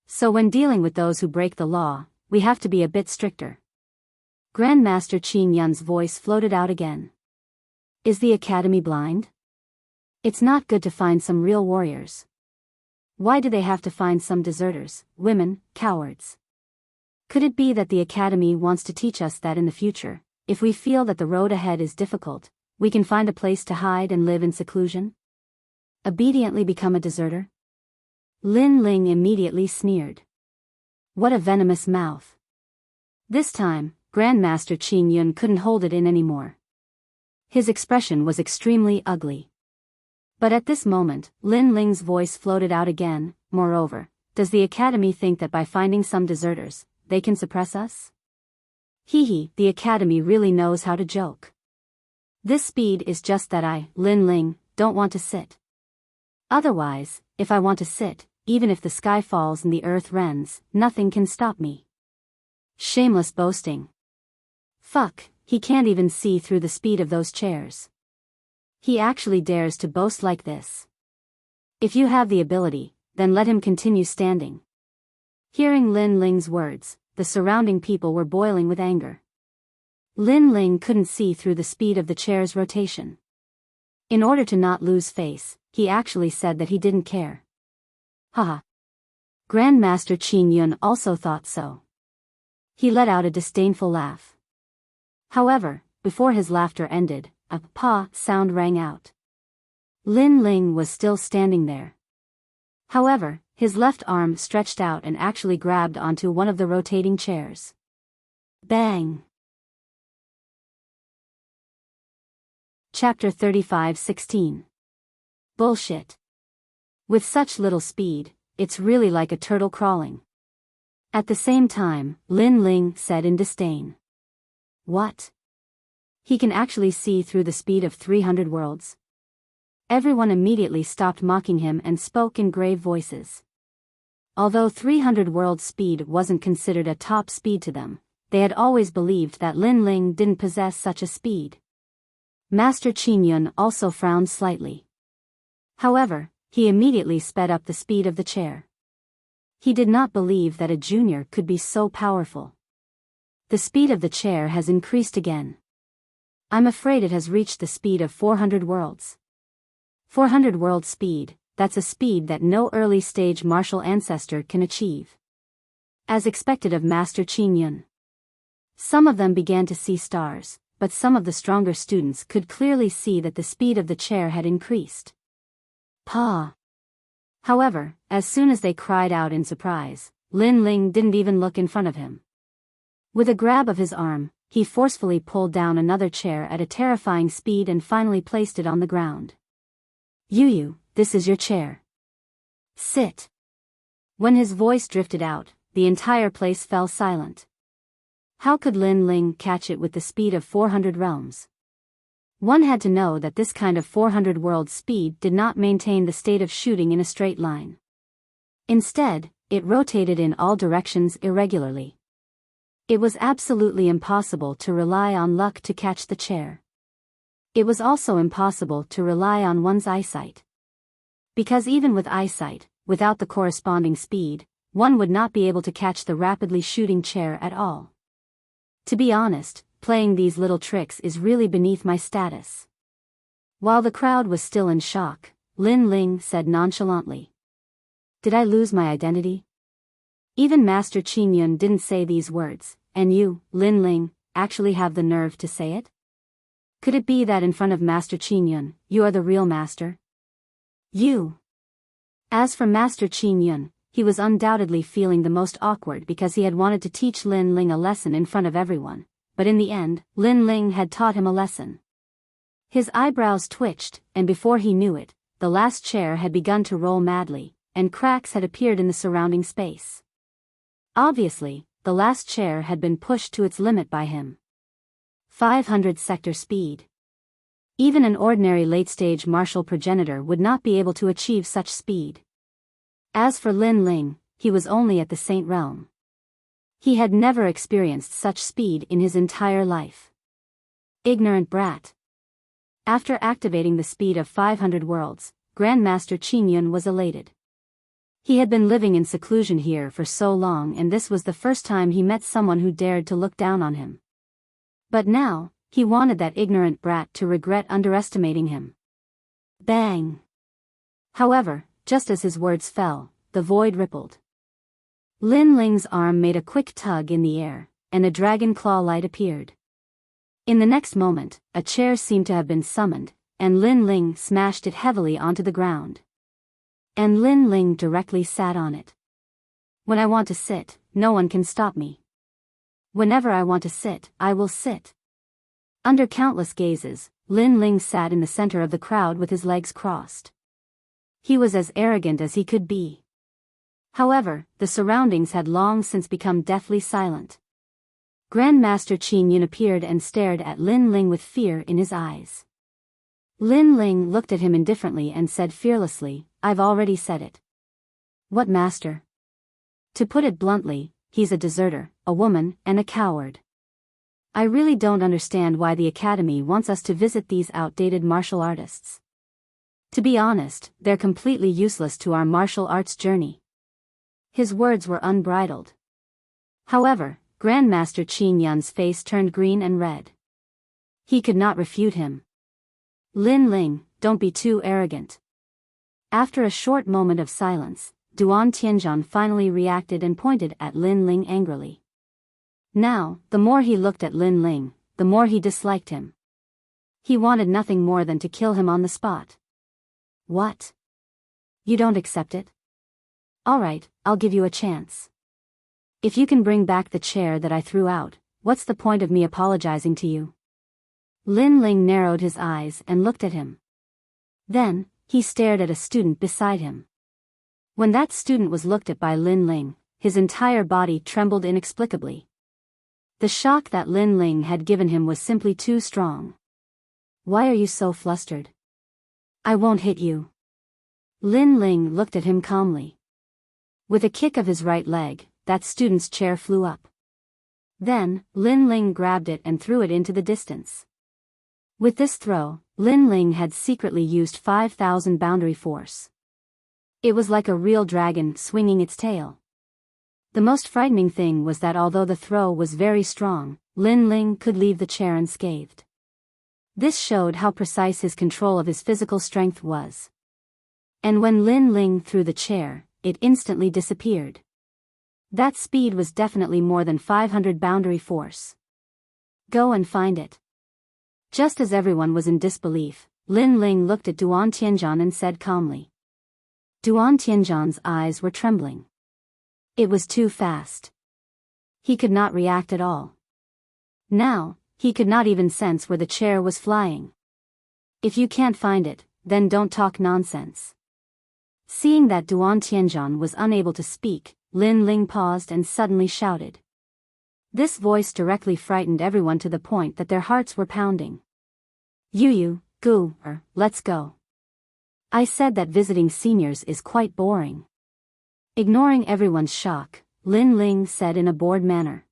So when dealing with those who break the law, we have to be a bit stricter. Grandmaster Qin Yun's voice floated out again. Is the Academy blind? It's not good to find some real warriors. Why do they have to find some deserters, women, cowards? Could it be that the Academy wants to teach us that in the future, if we feel that the road ahead is difficult, we can find a place to hide and live in seclusion? Obediently become a deserter? Lin Ling immediately sneered. What a venomous mouth. This time, Grandmaster Qin Yun couldn't hold it in anymore. His expression was extremely ugly. But at this moment, Lin Ling's voice floated out again. Moreover, does the Academy think that by finding some deserters, they can suppress us? Hee, the Academy really knows how to joke. This speed is just that I, Lin Ling, don't want to sit. Otherwise, if I want to sit, even if the sky falls and the earth rends, nothing can stop me. Shameless boasting. Fuck, he can't even see through the speed of those chairs. He actually dares to boast like this. If you have the ability, then let him continue standing. Hearing Lin Ling's words, the surrounding people were boiling with anger. Lin Ling couldn't see through the speed of the chair's rotation. In order to not lose face, he actually said that he didn't care. Haha. Grandmaster Qin Yun also thought so. He let out a disdainful laugh. However, before his laughter ended, a "pa" sound rang out. Lin Ling was still standing there. However, his left arm stretched out and actually grabbed onto one of the rotating chairs. Bang! Chapter 35:16. Bullshit. With such little speed, it's really like a turtle crawling. At the same time, Lin Ling said in disdain. What? He can actually see through the speed of 300 worlds? Everyone immediately stopped mocking him and spoke in grave voices. Although 300 world speed wasn't considered a top speed to them, they had always believed that Lin Ling didn't possess such a speed. Master Qin Yun also frowned slightly. However, he immediately sped up the speed of the chair. He did not believe that a junior could be so powerful. The speed of the chair has increased again. I'm afraid it has reached the speed of 400 worlds. 400 world speed, that's a speed that no early stage martial ancestor can achieve. As expected of Master Qin Yun. Some of them began to see stars, but some of the stronger students could clearly see that the speed of the chair had increased. Pa! However, as soon as they cried out in surprise, Lin Ling didn't even look in front of him. With a grab of his arm, he forcefully pulled down another chair at a terrifying speed and finally placed it on the ground. Yu, this is your chair. Sit. When his voice drifted out, the entire place fell silent. How could Lin Ling catch it with the speed of 400 realms? One had to know that this kind of 400 world speed did not maintain the state of shooting in a straight line. Instead, it rotated in all directions irregularly. It was absolutely impossible to rely on luck to catch the chair. It was also impossible to rely on one's eyesight. Because even with eyesight, without the corresponding speed, one would not be able to catch the rapidly shooting chair at all. To be honest, playing these little tricks is really beneath my status. While the crowd was still in shock, Lin Ling said nonchalantly. Did I lose my identity? Even Master Qin Yun didn't say these words, and you, Lin Ling, actually have the nerve to say it? Could it be that in front of Master Qin Yun, you are the real master? You. As for Master Qin Yun, he was undoubtedly feeling the most awkward because he had wanted to teach Lin Ling a lesson in front of everyone, but in the end, Lin Ling had taught him a lesson. His eyebrows twitched, and before he knew it, the last chair had begun to roll madly, and cracks had appeared in the surrounding space. Obviously, the last chair had been pushed to its limit by him. 500 sector speed. Even an ordinary late-stage martial progenitor would not be able to achieve such speed. As for Lin Ling, he was only at the Saint Realm. He had never experienced such speed in his entire life. Ignorant brat. After activating the speed of 500 worlds, Grandmaster Qin Yun was elated. He had been living in seclusion here for so long, and this was the first time he met someone who dared to look down on him. But now, he wanted that ignorant brat to regret underestimating him. Bang! However, just as his words fell, the void rippled. Lin Ling's arm made a quick tug in the air, and a dragon claw light appeared. In the next moment, a chair seemed to have been summoned, and Lin Ling smashed it heavily onto the ground. And Lin Ling directly sat on it. When I want to sit, no one can stop me. Whenever I want to sit, I will sit. Under countless gazes, Lin Ling sat in the center of the crowd with his legs crossed. He was as arrogant as he could be. However, the surroundings had long since become deathly silent. Grandmaster Qin Yun appeared and stared at Lin Ling with fear in his eyes. Lin Ling looked at him indifferently and said fearlessly, I've already said it. What master? To put it bluntly, he's a deserter, a woman, and a coward. I really don't understand why the Academy wants us to visit these outdated martial artists. To be honest, they're completely useless to our martial arts journey. His words were unbridled. However, Grandmaster Qin Yun's face turned green and red. He could not refute him. Lin Ling, don't be too arrogant. After a short moment of silence, Duan Tianzhan finally reacted and pointed at Lin Ling angrily. Now, the more he looked at Lin Ling, the more he disliked him. He wanted nothing more than to kill him on the spot. What? You don't accept it? All right, I'll give you a chance. If you can bring back the chair that I threw out, what's the point of me apologizing to you? Lin Ling narrowed his eyes and looked at him. Then, he stared at a student beside him. When that student was looked at by Lin Ling, his entire body trembled inexplicably. The shock that Lin Ling had given him was simply too strong. Why are you so flustered? I won't hit you. Lin Ling looked at him calmly. With a kick of his right leg, that student's chair flew up. Then, Lin Ling grabbed it and threw it into the distance. With this throw, Lin Ling had secretly used 5,000 boundary force. It was like a real dragon swinging its tail. The most frightening thing was that although the throw was very strong, Lin Ling could leave the chair unscathed. This showed how precise his control of his physical strength was. And when Lin Ling threw the chair, it instantly disappeared. That speed was definitely more than 500 boundary force. Go and find it. Just as everyone was in disbelief, Lin Ling looked at Duan Tianzhan and said calmly. Duan Tianzhan's eyes were trembling. It was too fast. He could not react at all. Now, he could not even sense where the chair was flying. If you can't find it, then don't talk nonsense. Seeing that Duan Tianzhan was unable to speak, Lin Ling paused and suddenly shouted. This voice directly frightened everyone to the point that their hearts were pounding. Yu, let's go. I said that visiting seniors is quite boring. Ignoring everyone's shock, Lin Ling said in a bored manner.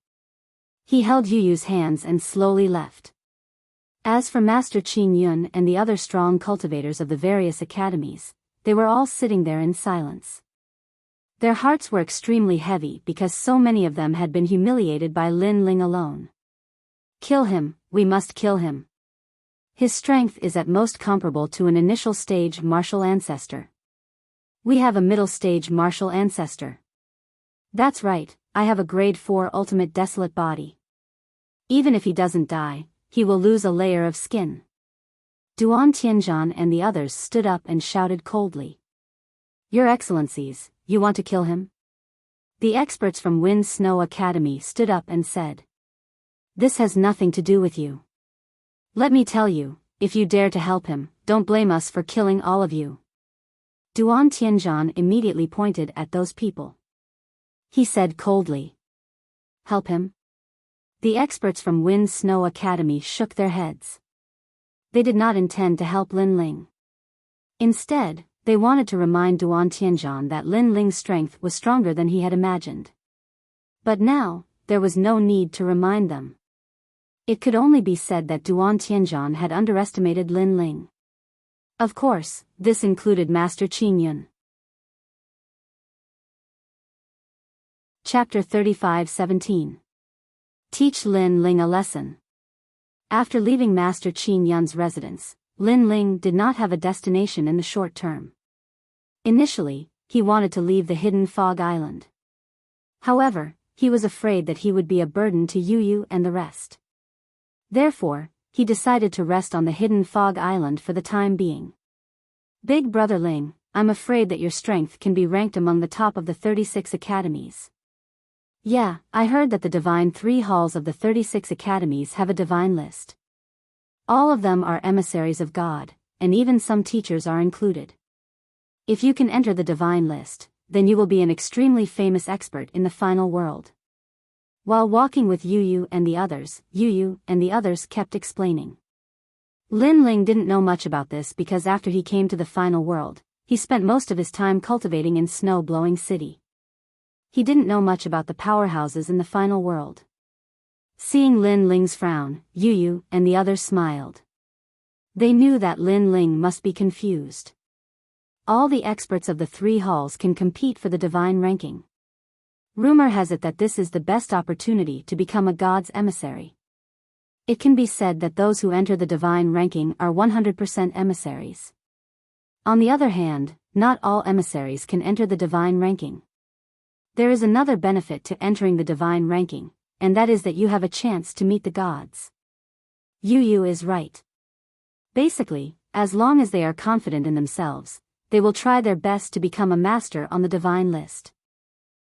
He held Yu Yu's hands and slowly left. As for Master Qin Yun and the other strong cultivators of the various academies, they were all sitting there in silence. Their hearts were extremely heavy because so many of them had been humiliated by Lin Ling alone. Kill him, we must kill him. His strength is at most comparable to an initial stage martial ancestor. We have a middle stage martial ancestor. That's right, I have a grade 4 ultimate desolate body. Even if he doesn't die, he will lose a layer of skin. Duan Tianzhan and the others stood up and shouted coldly. Your Excellencies, you want to kill him? The experts from Wind Snow Academy stood up and said. This has nothing to do with you. Let me tell you, if you dare to help him, don't blame us for killing all of you. Duan Tianzhan immediately pointed at those people. He said coldly. Help him? The experts from Wind Snow Academy shook their heads. They did not intend to help Lin Ling. Instead, they wanted to remind Duan Tianzhan that Lin Ling's strength was stronger than he had imagined. But now, there was no need to remind them. It could only be said that Duan Tianzhan had underestimated Lin Ling. Of course, this included Master Qin Yun. Chapter 35-17. Teach Lin Ling a lesson. After leaving Master Qin Yun's residence, Lin Ling did not have a destination in the short term. Initially, he wanted to leave the hidden fog island. However, he was afraid that he would be a burden to Yu Yu and the rest. Therefore, he decided to rest on the hidden fog island for the time being. Big Brother Ling, I'm afraid that your strength can be ranked among the top of the 36 academies. Yeah, I heard that the divine 3 halls of the 36 academies have a divine list. All of them are emissaries of God, and even some teachers are included. If you can enter the divine list, then you will be an extremely famous expert in the final world. While walking with Yu Yu and the others kept explaining. Lin Ling didn't know much about this because after he came to the final world, he spent most of his time cultivating in Snow-Blowing City. He didn't know much about the powerhouses in the final world. Seeing Lin Ling's frown, Yu Yu and the others smiled. They knew that Lin Ling must be confused. All the experts of the 3 halls can compete for the divine ranking. Rumor has it that this is the best opportunity to become a god's emissary. It can be said that those who enter the divine ranking are 100% emissaries. On the other hand, not all emissaries can enter the divine ranking. There is another benefit to entering the divine ranking, and that is that you have a chance to meet the gods. Yu Yu is right. Basically, as long as they are confident in themselves, they will try their best to become a master on the divine list.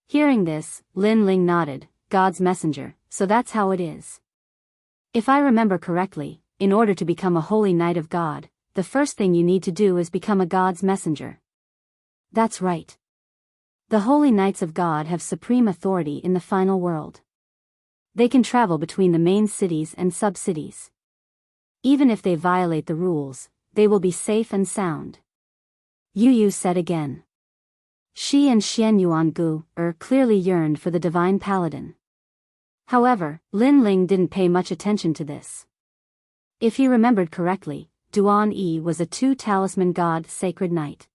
Hearing this, Lin Ling nodded, God's messenger, so that's how it is. If I remember correctly, in order to become a holy knight of God, the first thing you need to do is become a God's messenger. That's right. The holy knights of God have supreme authority in the final world. They can travel between the main cities and sub-cities. Even if they violate the rules, they will be safe and sound. Yu Yu said again. Shi and Xian Yuangu clearly yearned for the divine paladin. However, Lin Ling didn't pay much attention to this. If he remembered correctly, Duan Yi was a 2-talisman god sacred knight.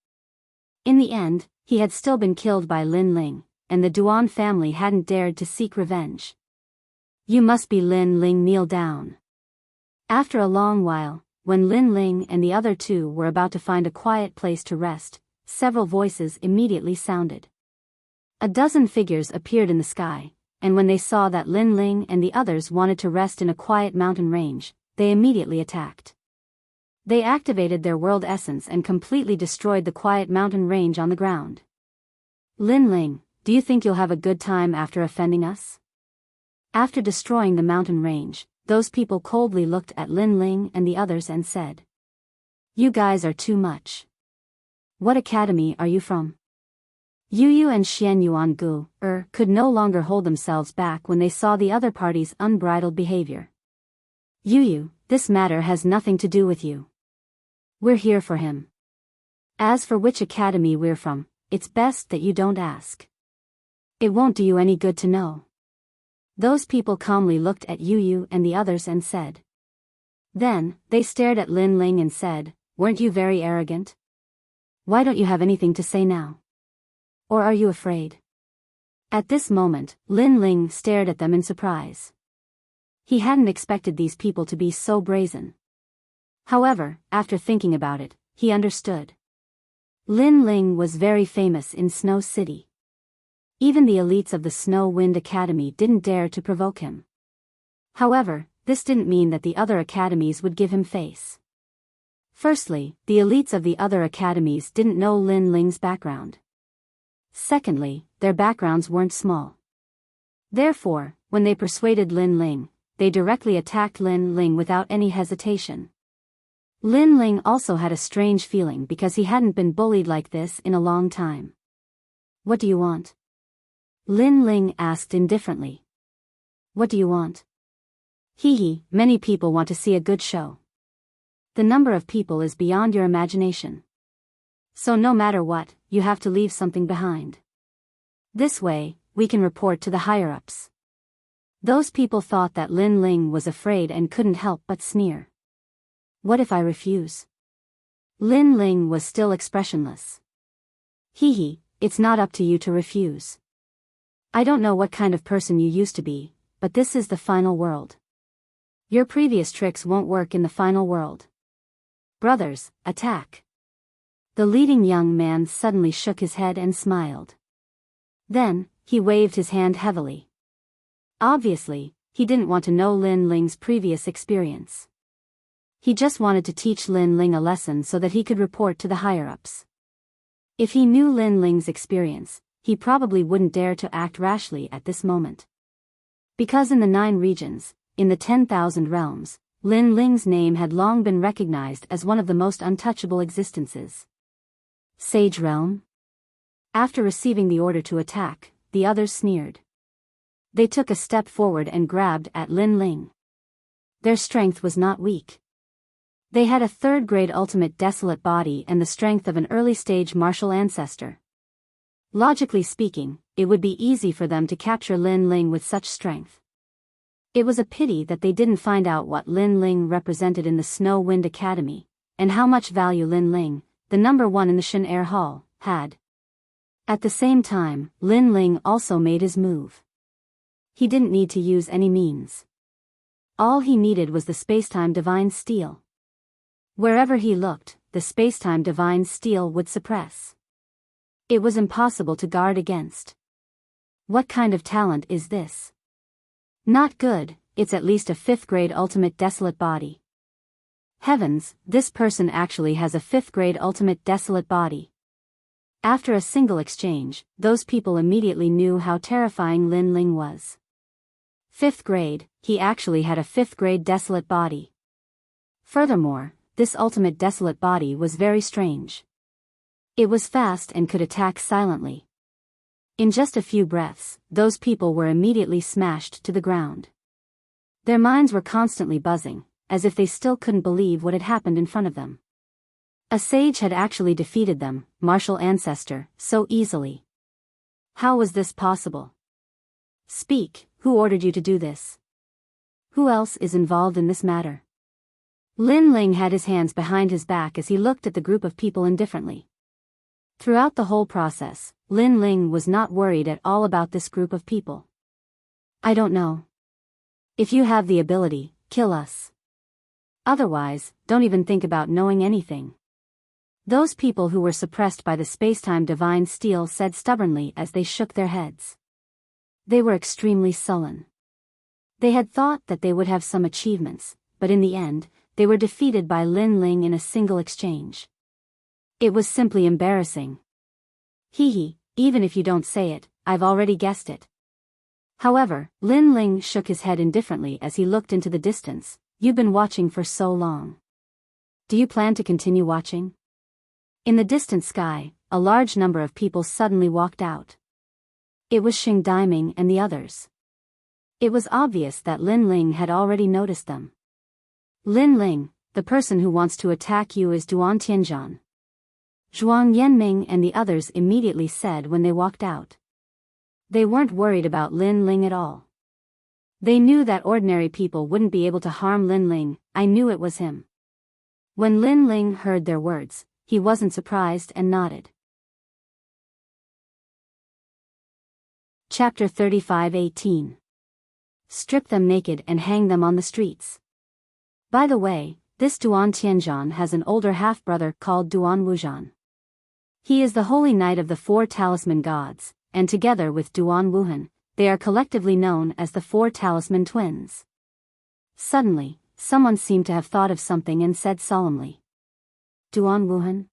In the end, he had still been killed by Lin Ling, and the Duan family hadn't dared to seek revenge. You must be Lin Ling, kneel down. After a long while, when Lin Ling and the other 2 were about to find a quiet place to rest, several voices immediately sounded. A dozen figures appeared in the sky, and when they saw that Lin Ling and the others wanted to rest in a quiet mountain range, they immediately attacked. They activated their world essence and completely destroyed the quiet mountain range on the ground. Lin Ling, do you think you'll have a good time after offending us? After destroying the mountain range, those people coldly looked at Lin Ling and the others and said. You guys are too much. What academy are you from? Yu Yu and Xian Yuangu could no longer hold themselves back when they saw the other party's unbridled behavior. Yu Yu, this matter has nothing to do with you. We're here for him. As for which academy we're from, it's best that you don't ask. It won't do you any good to know. Those people calmly looked at Yu Yu and the others and said. Then, they stared at Lin Ling and said, "Weren't you very arrogant? Why don't you have anything to say now? Or are you afraid?" At this moment, Lin Ling stared at them in surprise. He hadn't expected these people to be so brazen. However, after thinking about it, he understood. Lin Ling was very famous in Snow City. Even the elites of the Snow Wind Academy didn't dare to provoke him. However, this didn't mean that the other academies would give him face. Firstly, the elites of the other academies didn't know Lin Ling's background. Secondly, their backgrounds weren't small. Therefore, when they persuaded Lin Ling, they directly attacked Lin Ling without any hesitation. Lin Ling also had a strange feeling because he hadn't been bullied like this in a long time. "What do you want?" Lin Ling asked indifferently. "What do you want?" "Hee, many people want to see a good show. The number of people is beyond your imagination. So no matter what, you have to leave something behind. This way, we can report to the higher-ups." Those people thought that Lin Ling was afraid and couldn't help but sneer. "What if I refuse?" Lin Ling was still expressionless. "Hee, it's not up to you to refuse. I don't know what kind of person you used to be, but this is the final world. Your previous tricks won't work in the final world. Brothers, attack." The leading young man suddenly shook his head and smiled. Then, he waved his hand heavily. Obviously, he didn't want to know Lin Ling's previous experience. He just wanted to teach Lin Ling a lesson so that he could report to the higher-ups. If he knew Lin Ling's experience, he probably wouldn't dare to act rashly at this moment. Because in the 9 regions, in the 10,000 realms, Lin Ling's name had long been recognized as one of the most untouchable existences. Sage Realm? After receiving the order to attack, the others sneered. They took a step forward and grabbed at Lin Ling. Their strength was not weak. They had a 3rd-grade ultimate desolate body and the strength of an early-stage martial ancestor. Logically speaking, it would be easy for them to capture Lin Ling with such strength. It was a pity that they didn't find out what Lin Ling represented in the Snow Wind Academy, and how much value Lin Ling, the number 1 in the Shin Air Hall, had. At the same time, Lin Ling also made his move. He didn't need to use any means. All he needed was the Spacetime Divine Steel. Wherever he looked, the Spacetime Divine Steel would suppress. It was impossible to guard against. What kind of talent is this? Not good, it's at least a 5th-grade ultimate desolate body. Heavens, this person actually has a 5th-grade ultimate desolate body. After a single exchange, those people immediately knew how terrifying Lin Ling was. 5th grade, he actually had a 5th-grade desolate body. Furthermore, this ultimate desolate body was very strange. It was fast and could attack silently. In just a few breaths, those people were immediately smashed to the ground. Their minds were constantly buzzing, as if they still couldn't believe what had happened in front of them. A sage had actually defeated them, martial ancestor, so easily. How was this possible? Speak, who ordered you to do this? Who else is involved in this matter? Lin Ling had his hands behind his back as he looked at the group of people indifferently. Throughout the whole process, Lin Ling was not worried at all about this group of people. "I don't know. If you have the ability, kill us. Otherwise, don't even think about knowing anything." Those people who were suppressed by the Spacetime Divine Steel said stubbornly as they shook their heads. They were extremely sullen. They had thought that they would have some achievements, but in the end, they were defeated by Lin Ling in a single exchange. It was simply embarrassing. Hee, even if you don't say it, I've already guessed it. However, Lin Ling shook his head indifferently as he looked into the distance. "You've been watching for so long. Do you plan to continue watching?" In the distant sky, a large number of people suddenly walked out. It was Xing Daiming and the others. It was obvious that Lin Ling had already noticed them. "Lin Ling, the person who wants to attack you is Duan Tianzhan," Zhuang Yanming and the others immediately said when they walked out. They weren't worried about Lin Ling at all. They knew that ordinary people wouldn't be able to harm Lin Ling. I knew it was him. When Lin Ling heard their words, he wasn't surprised and nodded. Chapter 35:18. Strip them naked and hang them on the streets. By the way, this Duan Tianzhan has an older half-brother called Duan Wuzhan. He is the holy knight of the four talisman gods, and together with Duan Wuhan, they are collectively known as the four talisman twins. Suddenly, someone seemed to have thought of something and said solemnly, "Duan Wuhan?"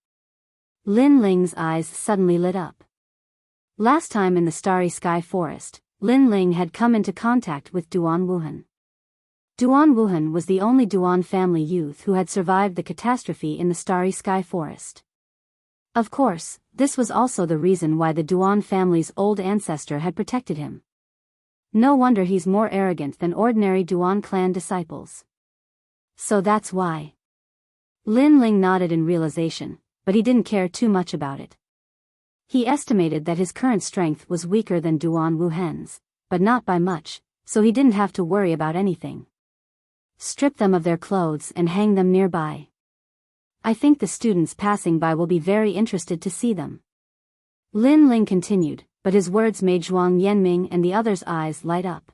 Lin Ling's eyes suddenly lit up. Last time in the Starry Sky Forest, Lin Ling had come into contact with Duan Wuhan. Duan Wuhan was the only Duan family youth who had survived the catastrophe in the Starry Sky Forest. Of course, this was also the reason why the Duan family's old ancestor had protected him. No wonder he's more arrogant than ordinary Duan clan disciples. So that's why. Lin Ling nodded in realization, but he didn't care too much about it. He estimated that his current strength was weaker than Duan Wuhan's, but not by much, so he didn't have to worry about anything. Strip them of their clothes and hang them nearby. I think the students passing by will be very interested to see them. Lin Ling continued, but his words made Zhuang Yanming and the others' eyes light up.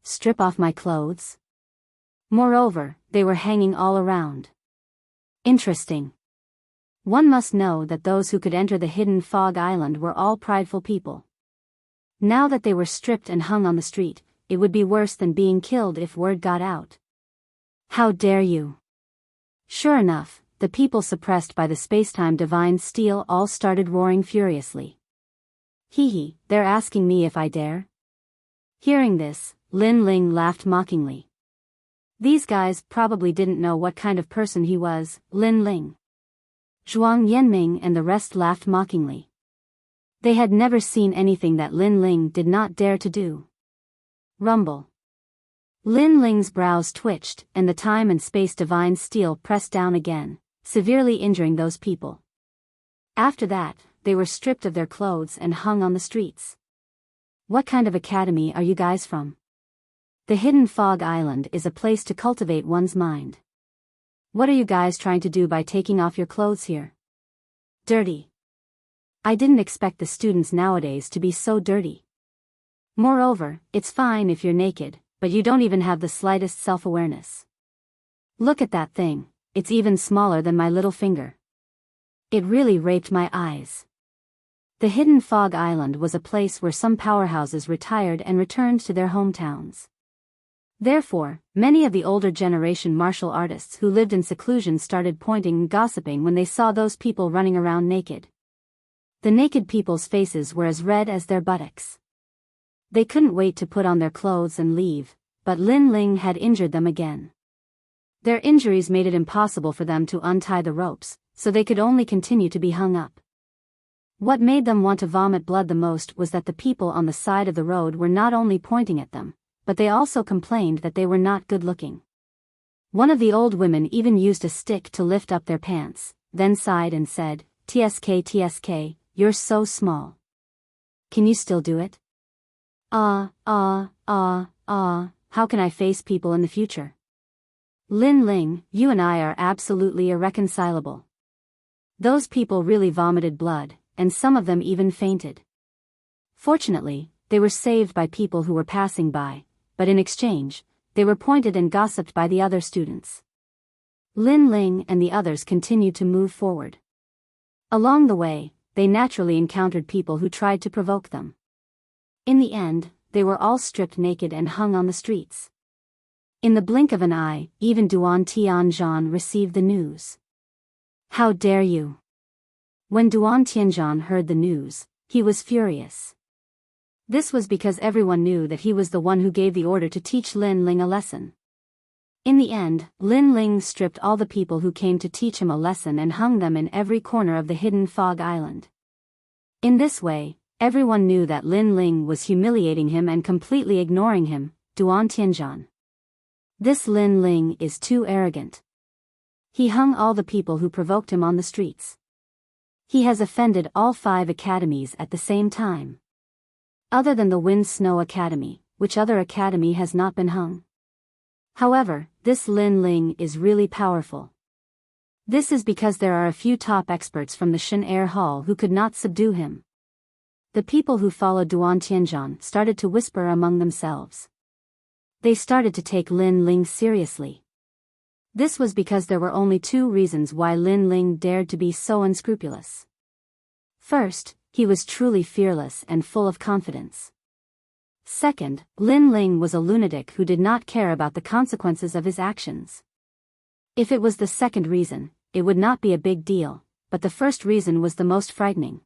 Strip off my clothes? Moreover, they were hanging all around. Interesting. One must know that those who could enter the hidden fog island were all prideful people. Now that they were stripped and hung on the street, it would be worse than being killed if word got out. How dare you? Sure enough, the people suppressed by the spacetime divine steel all started roaring furiously. Hee, they're asking me if I dare? Hearing this, Lin Ling laughed mockingly. These guys probably didn't know what kind of person he was, Lin Ling. Zhuang Yanming and the rest laughed mockingly. They had never seen anything that Lin Ling did not dare to do. Rumble. Lin Ling's brows twitched, and the time and space divine steel pressed down again, severely injuring those people. After that, they were stripped of their clothes and hung on the streets. What kind of academy are you guys from? The Hidden Fog Island is a place to cultivate one's mind. What are you guys trying to do by taking off your clothes here? Dirty. I didn't expect the students nowadays to be so dirty. Moreover, it's fine if you're naked, but you don't even have the slightest self-awareness. Look at that thing, it's even smaller than my little finger. It really raped my eyes. The Hidden Fog Island was a place where some powerhouses retired and returned to their hometowns. Therefore, many of the older generation martial artists who lived in seclusion started pointing and gossiping when they saw those people running around naked. The naked people's faces were as red as their buttocks. They couldn't wait to put on their clothes and leave, but Lin Ling had injured them again. Their injuries made it impossible for them to untie the ropes, so they could only continue to be hung up. What made them want to vomit blood the most was that the people on the side of the road were not only pointing at them, but they also complained that they were not good-looking. One of the old women even used a stick to lift up their pants, then sighed and said, "TSK, you're so small. Can you still do it? How can I face people in the future? Lin Ling, you and I are absolutely irreconcilable." Those people really vomited blood, and some of them even fainted. Fortunately, they were saved by people who were passing by, but in exchange, they were pointed and gossiped by the other students. Lin Ling and the others continued to move forward. Along the way, they naturally encountered people who tried to provoke them. In the end, they were all stripped naked and hung on the streets. In the blink of an eye, even Duan Tianzhan received the news. How dare you? When Duan Tianzhan heard the news, he was furious. This was because everyone knew that he was the one who gave the order to teach Lin Ling a lesson. In the end, Lin Ling stripped all the people who came to teach him a lesson and hung them in every corner of the Hidden Fog Island. In this way, everyone knew that Lin Ling was humiliating him and completely ignoring him, Duan Tianzhan. This Lin Ling is too arrogant. He hung all the people who provoked him on the streets. He has offended all 5 academies at the same time. Other than the Wind Snow Academy, which other academy has not been hung? However, this Lin Ling is really powerful. This is because there are a few top experts from the Shen Air Hall who could not subdue him. The people who followed Duan Tianzhan started to whisper among themselves. They started to take Lin Ling seriously. This was because there were only two reasons why Lin Ling dared to be so unscrupulous. First, he was truly fearless and full of confidence. Second, Lin Ling was a lunatic who did not care about the consequences of his actions. If it was the second reason, it would not be a big deal, but the first reason was the most frightening.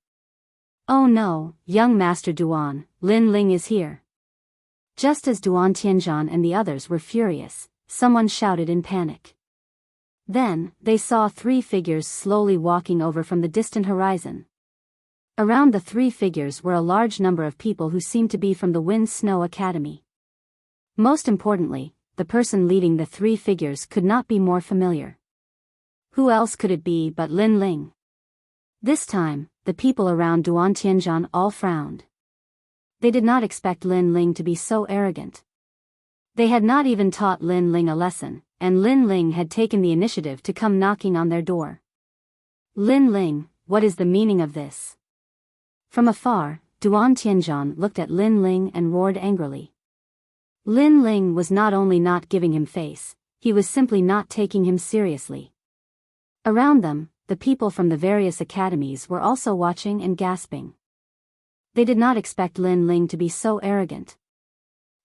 Oh no, young Master Duan, Lin Ling is here. Just as Duan Tianzhan and the others were furious, someone shouted in panic. Then, they saw three figures slowly walking over from the distant horizon. Around the three figures were a large number of people who seemed to be from the Wind Snow Academy. Most importantly, the person leading the three figures could not be more familiar. Who else could it be but Lin Ling? This time, the people around Duan Tianzhan all frowned. They did not expect Lin Ling to be so arrogant. They had not even taught Lin Ling a lesson, and Lin Ling had taken the initiative to come knocking on their door. Lin Ling, what is the meaning of this? From afar, Duan Tianzhan looked at Lin Ling and roared angrily. Lin Ling was not only not giving him face, he was simply not taking him seriously. Around them, the people from the various academies were also watching and gasping. They did not expect Lin Ling to be so arrogant.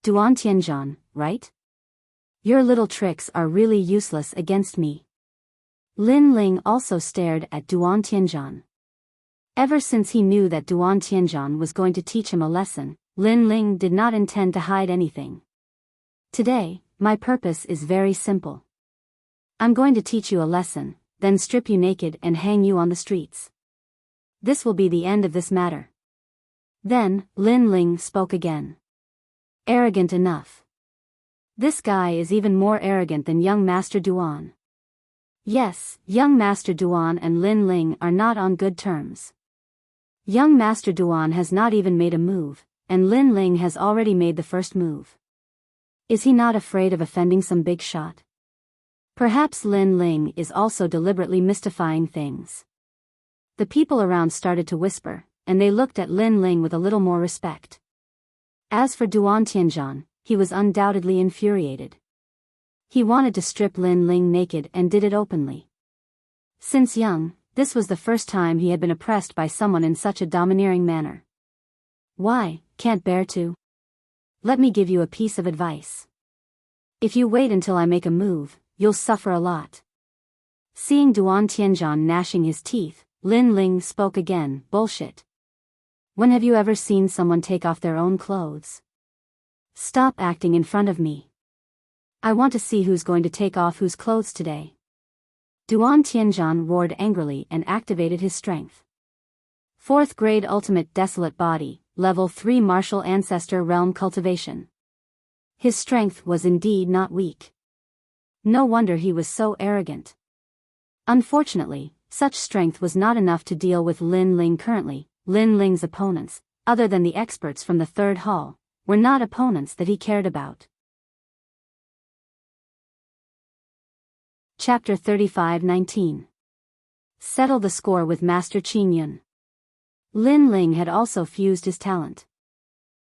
Duan Tianzhan, right? Your little tricks are really useless against me. Lin Ling also stared at Duan Tianzhan. Ever since he knew that Duan Tianzhan was going to teach him a lesson, Lin Ling did not intend to hide anything. Today, my purpose is very simple. I'm going to teach you a lesson, then strip you naked and hang you on the streets. This will be the end of this matter. Then, Lin Ling spoke again. Arrogant enough. This guy is even more arrogant than young Master Duan. Yes, young Master Duan and Lin Ling are not on good terms. Young Master Duan has not even made a move, and Lin Ling has already made the first move. Is he not afraid of offending some big shot? Perhaps Lin Ling is also deliberately mystifying things. The people around started to whisper, and they looked at Lin Ling with a little more respect. As for Duan Tianzhan, he was undoubtedly infuriated. He wanted to strip Lin Ling naked and did it openly. Since young, this was the first time he had been oppressed by someone in such a domineering manner. Why, can't bear to? Let me give you a piece of advice. If you wait until I make a move, you'll suffer a lot. Seeing Duan Tianzhan gnashing his teeth, Lin Ling spoke again, bullshit. When have you ever seen someone take off their own clothes? Stop acting in front of me. I want to see who's going to take off whose clothes today. Duan Tianzhan roared angrily and activated his strength. 4th grade Ultimate Desolate Body, Level 3 Martial Ancestor Realm Cultivation. His strength was indeed not weak. No wonder he was so arrogant. Unfortunately, such strength was not enough to deal with Lin Ling currently. Lin Ling's opponents, other than the experts from the 3rd hall, were not opponents that he cared about. Chapter 35-19. Settle the score with Master Qin Yun. Lin Ling had also fused his talent.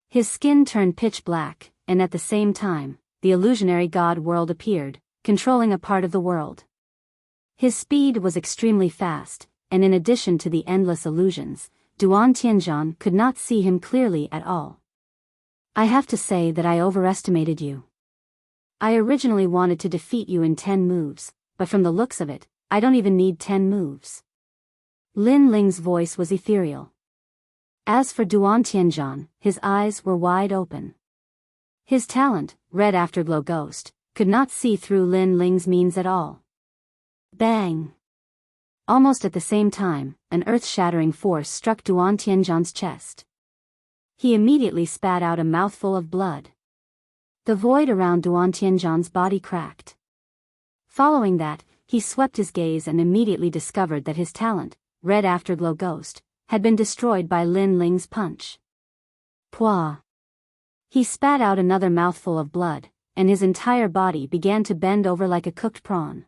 His skin turned pitch black, and at the same time, the illusionary god world appeared, controlling a part of the world. His speed was extremely fast, and in addition to the endless illusions, Duan Tianzhan could not see him clearly at all. I have to say that I overestimated you. I originally wanted to defeat you in 10 moves, but from the looks of it, I don't even need 10 moves. Lin Ling's voice was ethereal. As for Duan Tianzhan, his eyes were wide open. His talent, Red Afterglow Ghost, could not see through Lin Ling's means at all. Bang! Almost at the same time, an earth-shattering force struck Duan Tianzhan's chest. He immediately spat out a mouthful of blood. The void around Duan Tianzhan's body cracked. Following that, he swept his gaze and immediately discovered that his talent, Red Afterglow Ghost, had been destroyed by Lin Ling's punch. Pwah! He spat out another mouthful of blood, and his entire body began to bend over like a cooked prawn.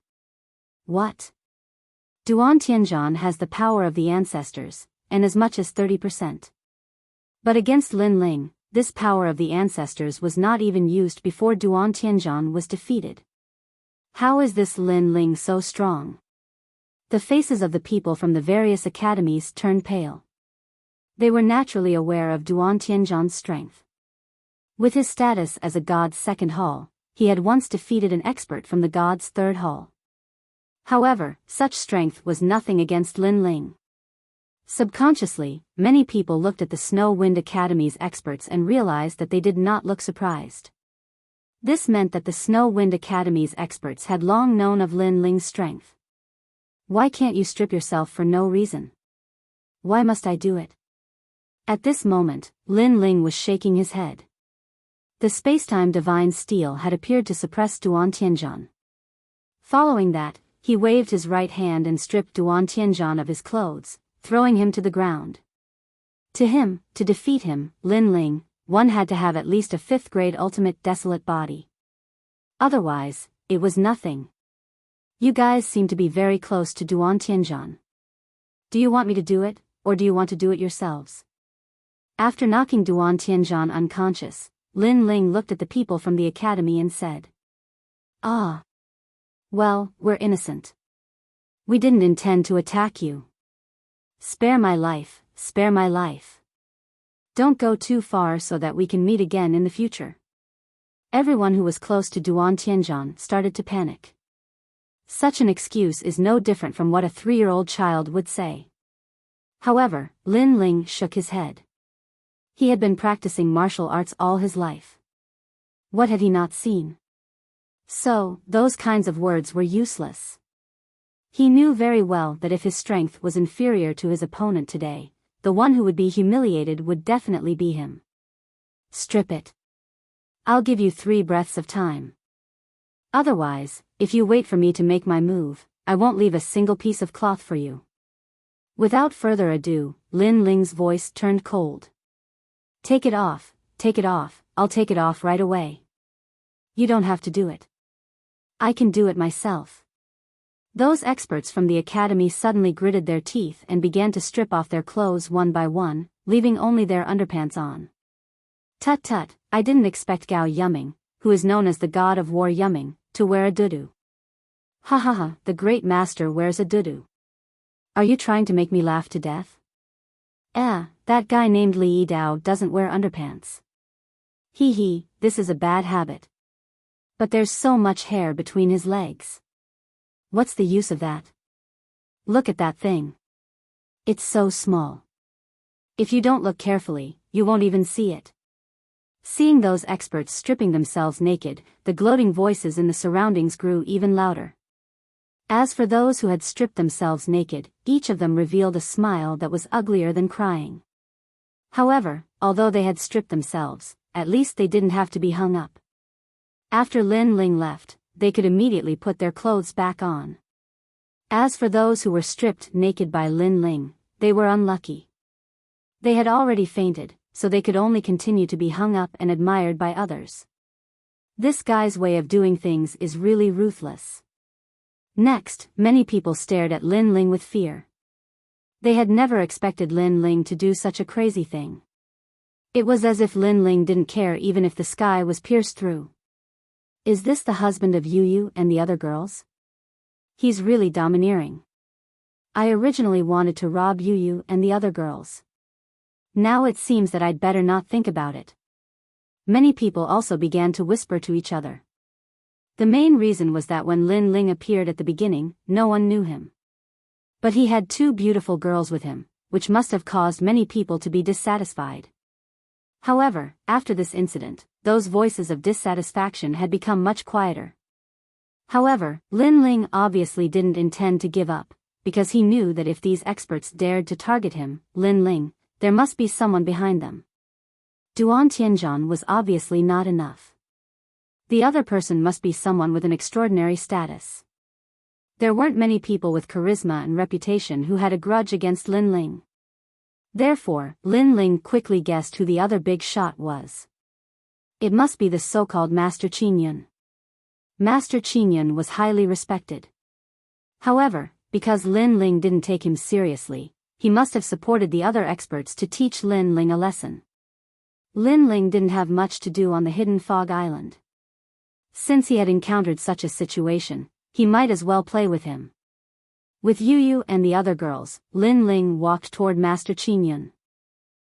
What? Duan Tianzhan has the power of the ancestors, and as much as 30%. But against Lin Ling, this power of the ancestors was not even used before Duan Tianzhan was defeated. How is this Lin Ling so strong? The faces of the people from the various academies turned pale. They were naturally aware of Duan Tianzhan's strength. With his status as a god's second hall, he had once defeated an expert from the god's third hall. However, such strength was nothing against Lin Ling. Subconsciously, many people looked at the Snow Wind Academy's experts and realized that they did not look surprised. This meant that the Snow Wind Academy's experts had long known of Lin Ling's strength. Why can't you strip yourself for no reason? Why must I do it? At this moment, Lin Ling was shaking his head. The spacetime divine steel had appeared to suppress Duan Tianzhan. Following that, he waved his right hand and stripped Duan Tianzhan of his clothes, throwing him to the ground. To him, to defeat him, Lin Ling, one had to have at least a 5th grade ultimate desolate body. Otherwise, it was nothing. You guys seem to be very close to Duan Tianzhan. Do you want me to do it, or do you want to do it yourselves? After knocking Duan Tianzhan unconscious, Lin Ling looked at the people from the academy and said, "Ah. Well, we're innocent. We didn't intend to attack you. Spare my life, spare my life. Don't go too far so that we can meet again in the future." Everyone who was close to Duan Tianzhan started to panic. Such an excuse is no different from what a 3-year-old child would say. However, Lin Ling shook his head. He had been practicing martial arts all his life. What had he not seen? So, those kinds of words were useless. He knew very well that if his strength was inferior to his opponent today, the one who would be humiliated would definitely be him. Strip it. I'll give you 3 breaths of time. Otherwise, if you wait for me to make my move, I won't leave a single piece of cloth for you. Without further ado, Lin Ling's voice turned cold. Take it off, I'll take it off right away. You don't have to do it. I can do it myself. Those experts from the academy suddenly gritted their teeth and began to strip off their clothes one by one, leaving only their underpants on. Tut tut, I didn't expect Gao Yuming, who is known as the god of war Yuming, to wear a dudu. Ha ha ha, the great master wears a dudu. Are you trying to make me laugh to death? That guy named Li Dao doesn't wear underpants. Hee, this is a bad habit. But there's so much hair between his legs. What's the use of that? Look at that thing. It's so small. If you don't look carefully, you won't even see it. Seeing those experts stripping themselves naked, the gloating voices in the surroundings grew even louder. As for those who had stripped themselves naked, each of them revealed a smile that was uglier than crying. However, although they had stripped themselves, at least they didn't have to be hung up. After Lin Ling left, they could immediately put their clothes back on. As for those who were stripped naked by Lin Ling, they were unlucky. They had already fainted, so they could only continue to be hung up and admired by others. This guy's way of doing things is really ruthless. Next, many people stared at Lin Ling with fear. They had never expected Lin Ling to do such a crazy thing. It was as if Lin Ling didn't care even if the sky was pierced through. Is this the husband of Yu and the other girls? He's really domineering. I originally wanted to rob Yu and the other girls. Now it seems that I'd better not think about it. Many people also began to whisper to each other. The main reason was that when Lin Ling appeared at the beginning, no one knew him. But he had 2 beautiful girls with him, which must have caused many people to be dissatisfied. However, after this incident, those voices of dissatisfaction had become much quieter. However, Lin Ling obviously didn't intend to give up, because he knew that if these experts dared to target him, Lin Ling, there must be someone behind them. Duan Tianzhan was obviously not enough. The other person must be someone with an extraordinary status. There weren't many people with charisma and reputation who had a grudge against Lin Ling. Therefore, Lin Ling quickly guessed who the other big shot was. It must be the so-called Master Qingyun. Master Qingyun was highly respected. However, because Lin Ling didn't take him seriously, he must have supported the other experts to teach Lin Ling a lesson. Lin Ling didn't have much to do on the hidden fog island. Since he had encountered such a situation, he might as well play with him. With Yu Yu and the other girls, Lin Ling walked toward Master Qingyun.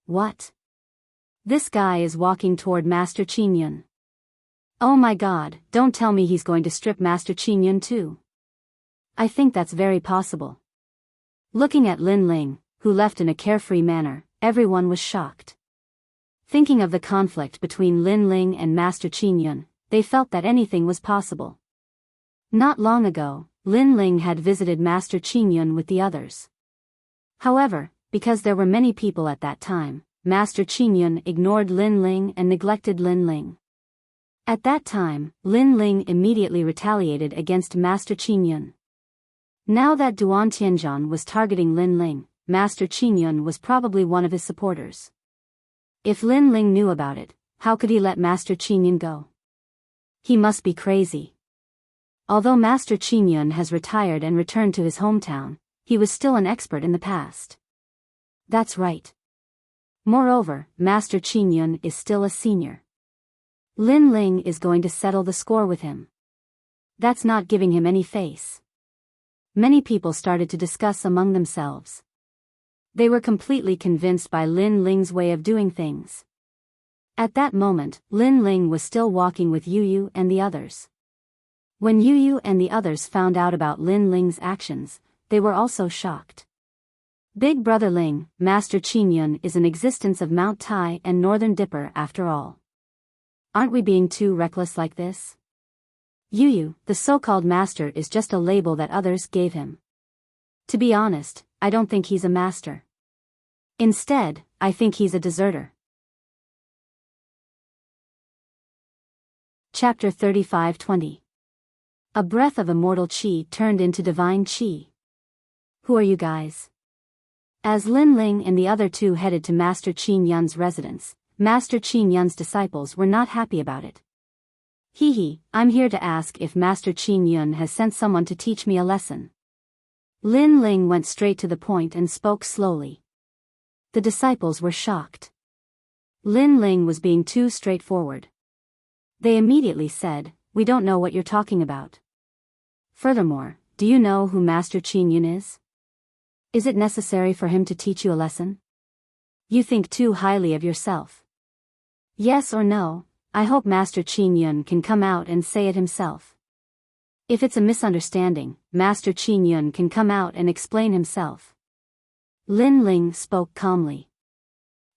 What? This guy is walking toward Master Qingyun. Oh my god, don't tell me he's going to strip Master Qingyun too. I think that's very possible. Looking at Lin Ling, who left in a carefree manner, everyone was shocked. Thinking of the conflict between Lin Ling and Master Qingyun, they felt that anything was possible. Not long ago, Lin Ling had visited Master Qingyun with the others. However, because there were many people at that time, Master Qingyun ignored Lin Ling and neglected Lin Ling. At that time, Lin Ling immediately retaliated against Master Qingyun. Now that Duan Tianzhan was targeting Lin Ling, Master Qingyun was probably one of his supporters. If Lin Ling knew about it, how could he let Master Qingyun go? He must be crazy. Although Master Qingyun has retired and returned to his hometown, he was still an expert in the past. That's right. Moreover, Master Qingyun is still a senior. Lin Ling is going to settle the score with him. That's not giving him any face. Many people started to discuss among themselves. They were completely convinced by Lin Ling's way of doing things. At that moment, Lin Ling was still walking with Yu Yu and the others. When Yu Yu and the others found out about Lin Ling's actions, they were also shocked. Big Brother Ling, Master Qingyun is an existence of Mount Tai and Northern Dipper after all. Aren't we being too reckless like this? Yu Yu, the so-called master, is just a label that others gave him. To be honest, I don't think he's a master. Instead, I think he's a deserter. Chapter 35-20. A breath of immortal qi turned into divine qi. Who are you guys? As Lin Ling and the other two headed to Master Qingyun's residence, Master Qingyun's disciples were not happy about it. Hee, I'm here to ask if Master Qingyun has sent someone to teach me a lesson. Lin Ling went straight to the point and spoke slowly. The disciples were shocked. Lin Ling was being too straightforward. They immediately said, "We don't know what you're talking about. Furthermore, do you know who Master Qingyun is? Is it necessary for him to teach you a lesson? You think too highly of yourself. Yes or no? I hope Master Qingyun can come out and say it himself. If it's a misunderstanding, Master Qingyun can come out and explain himself." Lin Ling spoke calmly.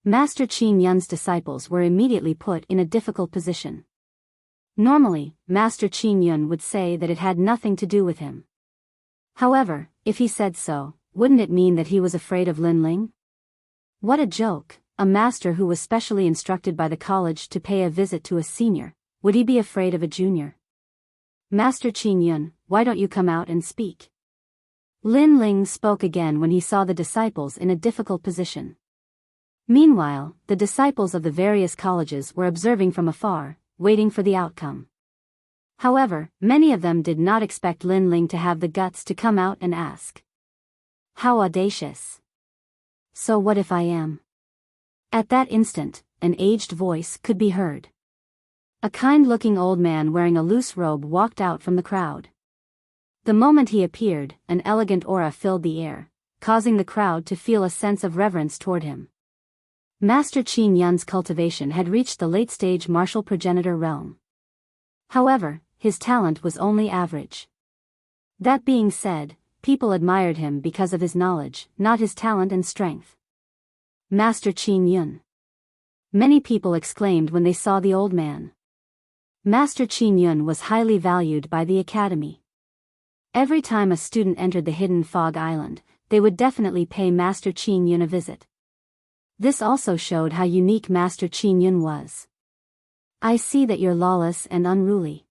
Master Qingyun's disciples were immediately put in a difficult position. Normally, Master Qingyun would say that it had nothing to do with him. However, if he said so, wouldn't it mean that he was afraid of Lin Ling? What a joke! A master who was specially instructed by the college to pay a visit to a senior, would he be afraid of a junior? Master Qingyun, why don't you come out and speak? Lin Ling spoke again when he saw the disciples in a difficult position. Meanwhile, the disciples of the various colleges were observing from afar, waiting for the outcome. However, many of them did not expect Lin Ling to have the guts to come out and ask. How audacious! So what if I am? At that instant, an aged voice could be heard. A kind-looking old man wearing a loose robe walked out from the crowd. The moment he appeared, an elegant aura filled the air, causing the crowd to feel a sense of reverence toward him. Master Qingyun's cultivation had reached the late-stage martial progenitor realm. However, his talent was only average. That being said, people admired him because of his knowledge, not his talent and strength. Master Qingyun. Many people exclaimed when they saw the old man. Master Qingyun was highly valued by the academy. Every time a student entered the hidden fog island, they would definitely pay Master Qingyun a visit. This also showed how unique Master Qingyun was. I see that you're lawless and unruly.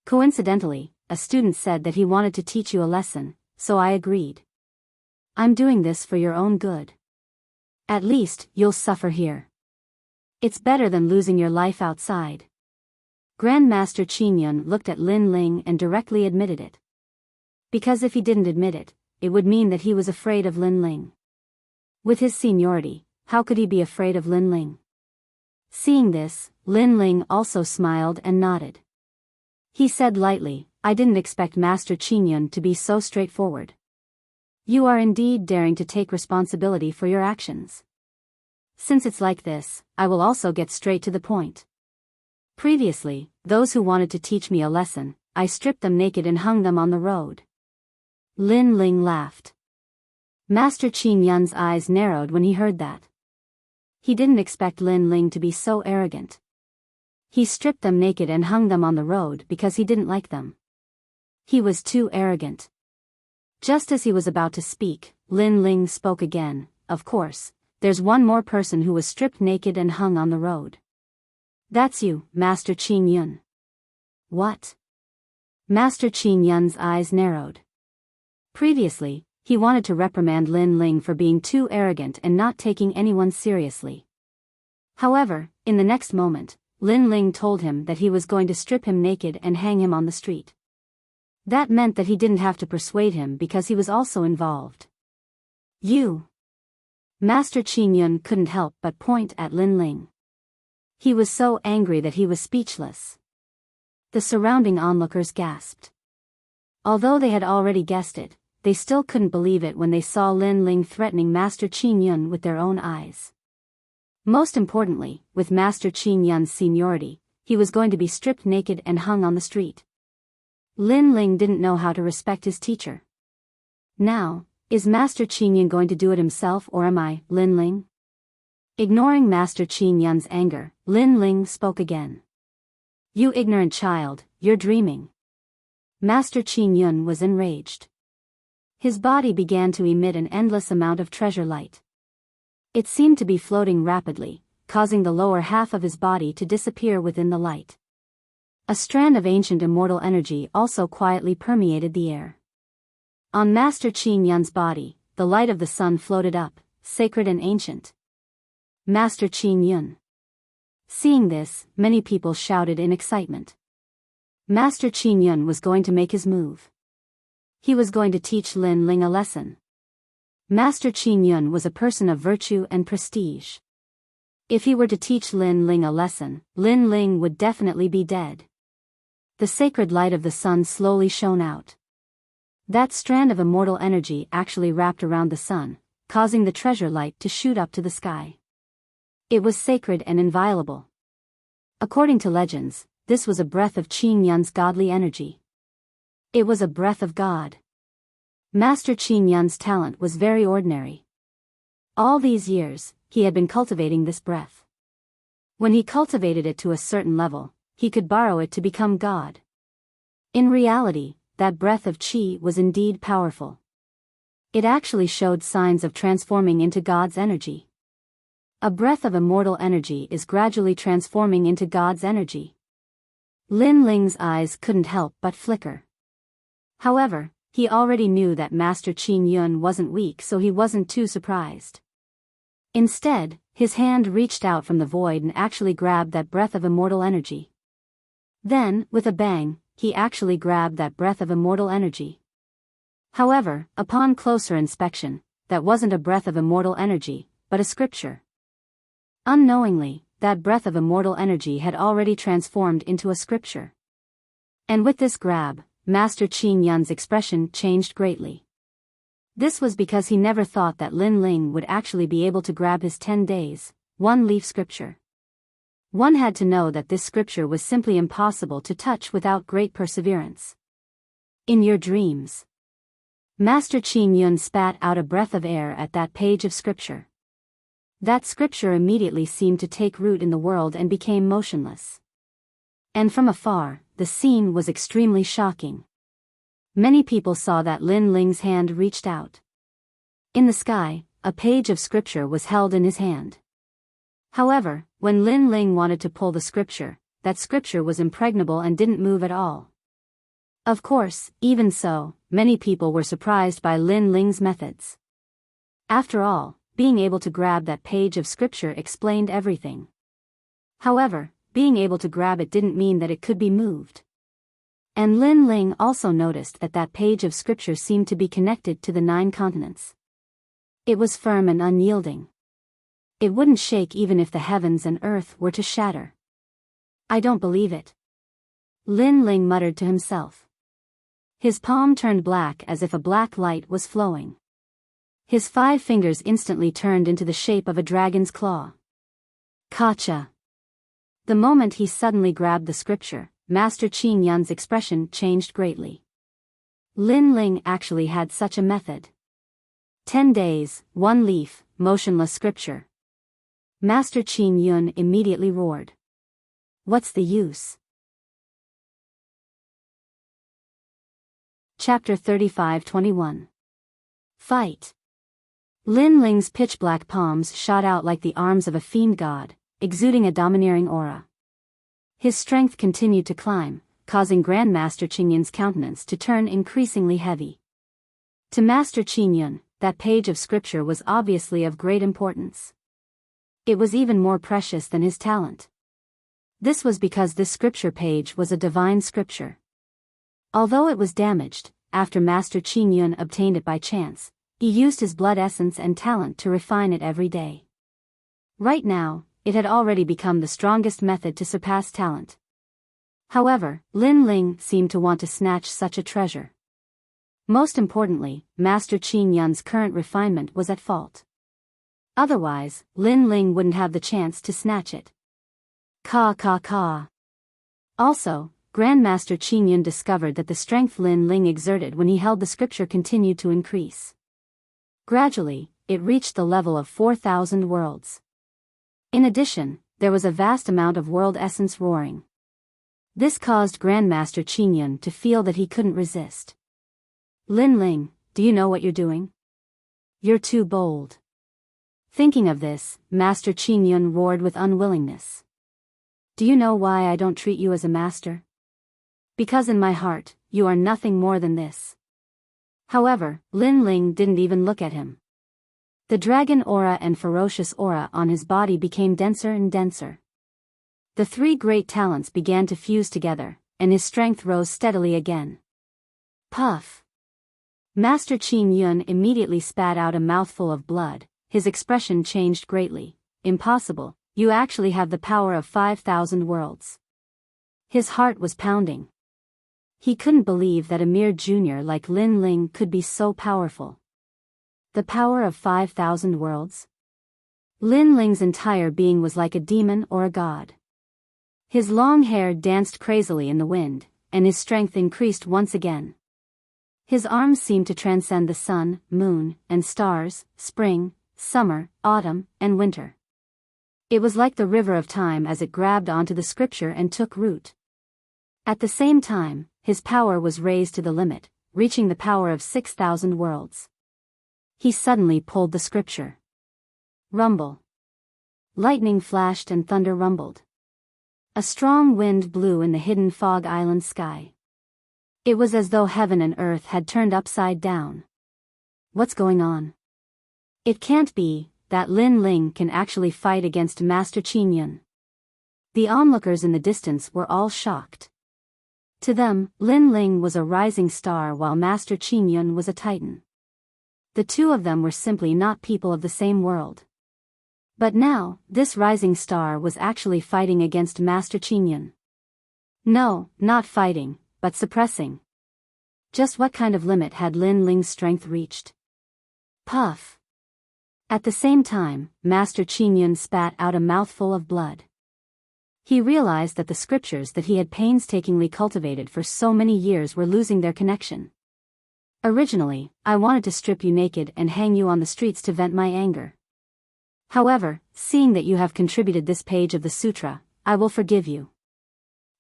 Coincidentally, a student said that he wanted to teach you a lesson, so I agreed. I'm doing this for your own good. At least, you'll suffer here. It's better than losing your life outside. Grandmaster Qin looked at Lin Ling and directly admitted it. Because if he didn't admit it, it would mean that he was afraid of Lin Ling. With his seniority, how could he be afraid of Lin Ling? Seeing this, Lin Ling also smiled and nodded. He said lightly, I didn't expect Master Qin to be so straightforward. You are indeed daring to take responsibility for your actions. Since it's like this, I will also get straight to the point. Previously, those who wanted to teach me a lesson, I stripped them naked and hung them on the road. Lin Ling laughed. Master Qin's eyes narrowed when he heard that. He didn't expect Lin Ling to be so arrogant. He stripped them naked and hung them on the road because he didn't like them. He was too arrogant. Just as he was about to speak, Lin Ling spoke again. Of course, there's one more person who was stripped naked and hung on the road. That's you, Master Qin. What? Master Qin's eyes narrowed. Previously, he wanted to reprimand Lin Ling for being too arrogant and not taking anyone seriously. However, in the next moment, Lin Ling told him that he was going to strip him naked and hang him on the street. That meant that he didn't have to persuade him because he was also involved. You. Master Qin couldn't help but point at Lin Ling. He was so angry that he was speechless. The surrounding onlookers gasped. Although they had already guessed it, they still couldn't believe it when they saw Lin Ling threatening Master Qin with their own eyes. Most importantly, with Master Qin's seniority, he was going to be stripped naked and hung on the street. Lin Ling didn't know how to respect his teacher. Now, is Master Qin going to do it himself or am I, Lin Ling? Ignoring Master Qin's anger, Lin Ling spoke again. You ignorant child, you're dreaming. Master Qin was enraged. His body began to emit an endless amount of treasure light. It seemed to be floating rapidly, causing the lower half of his body to disappear within the light. A strand of ancient immortal energy also quietly permeated the air. On Master Qin's body, the light of the sun floated up, sacred and ancient. Master Qin. Seeing this, many people shouted in excitement. Master Qin was going to make his move. He was going to teach Lin Ling a lesson. Master Qin was a person of virtue and prestige. If he were to teach Lin Ling a lesson, Lin Ling would definitely be dead. The sacred light of the sun slowly shone out. That strand of immortal energy actually wrapped around the sun, causing the treasure light to shoot up to the sky. It was sacred and inviolable. According to legends, this was a breath of Qin's godly energy. It was a breath of God. Master Qin's talent was very ordinary. All these years, he had been cultivating this breath. When he cultivated it to a certain level, he could borrow it to become God. In reality, that breath of Qi was indeed powerful. It actually showed signs of transforming into God's energy. A breath of immortal energy is gradually transforming into God's energy. Lin Ling's eyes couldn't help but flicker. However, he already knew that Master Qin wasn't weak, so he wasn't too surprised. Instead, his hand reached out from the void and actually grabbed that breath of immortal energy. Then, with a bang, he actually grabbed that breath of immortal energy. However, upon closer inspection, that wasn't a breath of immortal energy, but a scripture. Unknowingly, that breath of immortal energy had already transformed into a scripture. And with this grab, Master Qin's expression changed greatly. This was because he never thought that Lin Ling would actually be able to grab his 10 days, 1 leaf scripture. One had to know that this scripture was simply impossible to touch without great perseverance. In your dreams. Master Qin spat out a breath of air at that page of scripture. That scripture immediately seemed to take root in the world and became motionless. And from afar, the scene was extremely shocking. Many people saw that Lin Ling's hand reached out. In the sky, a page of scripture was held in his hand. However, when Lin Ling wanted to pull the scripture, that scripture was impregnable and didn't move at all. Of course, even so, many people were surprised by Lin Ling's methods. After all, being able to grab that page of scripture explained everything. However, being able to grab it didn't mean that it could be moved. And Lin Ling also noticed that that page of scripture seemed to be connected to the 9 continents. It was firm and unyielding. It wouldn't shake even if the heavens and earth were to shatter. I don't believe it. Lin Ling muttered to himself. His palm turned black as if a black light was flowing. His 5 fingers instantly turned into the shape of a dragon's claw. Gotcha! The moment he suddenly grabbed the scripture, Master Qin Yun's expression changed greatly. Lin Ling actually had such a method. 10 days, 1 leaf, motionless scripture. Master Qin Yun immediately roared. What's the use? Chapter 35-21. Fight. Lin Ling's pitch-black palms shot out like the arms of a fiend god, exuding a domineering aura. His strength continued to climb, causing Grandmaster Qin Yun's countenance to turn increasingly heavy. To Master Qin Yun, that page of scripture was obviously of great importance. It was even more precious than his talent. This was because this scripture page was a divine scripture. Although it was damaged, after Master Qin Yun obtained it by chance, he used his blood essence and talent to refine it every day. Right now, it had already become the strongest method to surpass talent. However, Lin Ling seemed to want to snatch such a treasure. Most importantly, Master Qin Yun's current refinement was at fault. Otherwise, Lin Ling wouldn't have the chance to snatch it. Ka. Also, Grandmaster Qin Yun discovered that the strength Lin Ling exerted when he held the scripture continued to increase. Gradually, it reached the level of 4,000 worlds. In addition, there was a vast amount of world essence roaring. This caused Grandmaster Qin Yun to feel that he couldn't resist. Lin Ling, do you know what you're doing? You're too bold. Thinking of this, Master Qin Yun roared with unwillingness. Do you know why I don't treat you as a master? Because in my heart, you are nothing more than this. However, Lin Ling didn't even look at him. The dragon aura and ferocious aura on his body became denser and denser. The 3 great talents began to fuse together, and his strength rose steadily again. Puff! Master Qin Yun immediately spat out a mouthful of blood. His expression changed greatly. Impossible, you actually have the power of 5,000 worlds. His heart was pounding. He couldn't believe that a mere junior like Lin Ling could be so powerful. The power of 5,000 worlds? Lin Ling's entire being was like a demon or a god. His long hair danced crazily in the wind, and his strength increased once again. His arms seemed to transcend the sun, moon, and stars, spring, summer, autumn, and winter. It was like the river of time as it grabbed onto the scripture and took root. At the same time, his power was raised to the limit, reaching the power of 6,000 worlds. He suddenly pulled the scripture. Rumble. Lightning flashed and thunder rumbled. A strong wind blew in the hidden fog island sky. It was as though heaven and earth had turned upside down. What's going on? It can't be that Lin Ling can actually fight against Master Qin Yun. The onlookers in the distance were all shocked. To them, Lin Ling was a rising star while Master Qin Yun was a titan. The two of them were simply not people of the same world. But now, this rising star was actually fighting against Master Qin Yun. No, not fighting, but suppressing. Just what kind of limit had Lin Ling's strength reached? Puff. At the same time, Master Qin Yun spat out a mouthful of blood. He realized that the scriptures that he had painstakingly cultivated for so many years were losing their connection. Originally, I wanted to strip you naked and hang you on the streets to vent my anger. However, seeing that you have contributed this page of the sutra, I will forgive you.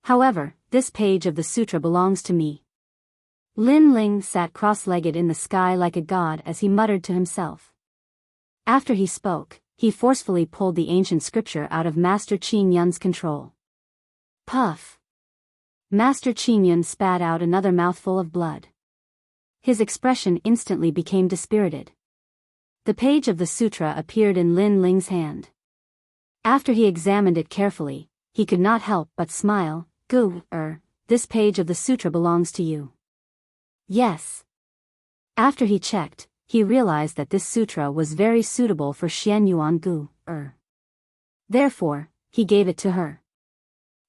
However, this page of the sutra belongs to me. Lin Ling sat cross-legged in the sky like a god as he muttered to himself. After he spoke, he forcefully pulled the ancient scripture out of Master Qin Yun's control. Puff! Master Qin Yun spat out another mouthful of blood. His expression instantly became dispirited. The page of the sutra appeared in Lin Ling's hand. After he examined it carefully, he could not help but smile. Gu, this page of the sutra belongs to you. Yes. After he checked, he realized that this sutra was very suitable for Xian Yuan Gu, Therefore, he gave it to her.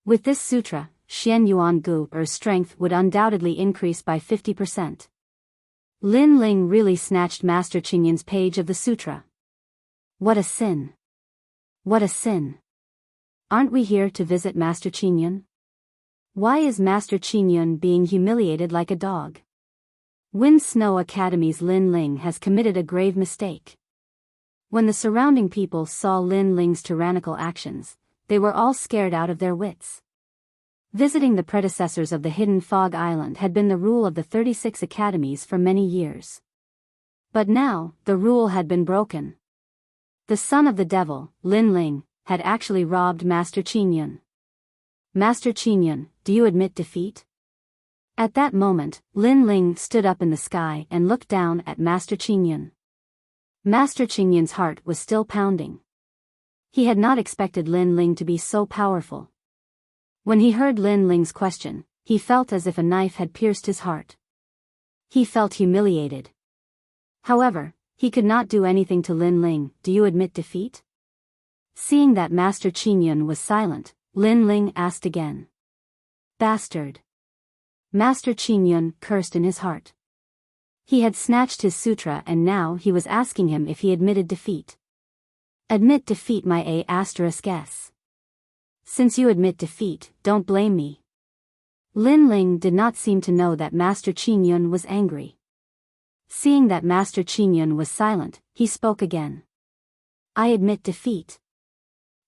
With this sutra, Xian Yuan Gu's strength would undoubtedly increase by 50%. Lin Ling really snatched Master Qingyun's page of the sutra. What a sin! What a sin! Aren't we here to visit Master Qingyun? Why is Master Qingyun being humiliated like a dog? Wind Snow Academy's Lin Ling has committed a grave mistake. When the surrounding people saw Lin Ling's tyrannical actions, they were all scared out of their wits. Visiting the predecessors of the Hidden Fog Island had been the rule of the 36 academies for many years. But now, the rule had been broken. The son of the devil, Lin Ling, had actually robbed Master Qingyun. Master Qingyun, do you admit defeat? At that moment, Lin Ling stood up in the sky and looked down at Master Qingyun. Master Qingyun's heart was still pounding. He had not expected Lin Ling to be so powerful. When he heard Lin Ling's question, he felt as if a knife had pierced his heart. He felt humiliated. However, he could not do anything to Lin Ling. Do you admit defeat? Seeing that Master Qingyun was silent, Lin Ling asked again. Bastard! Master Qingyun cursed in his heart. He had snatched his sutra and now he was asking him if he admitted defeat. Admit defeat, my A**s. Since you admit defeat, don't blame me. Lin Ling did not seem to know that Master Qingyun was angry. Seeing that Master Qingyun was silent, he spoke again. I admit defeat.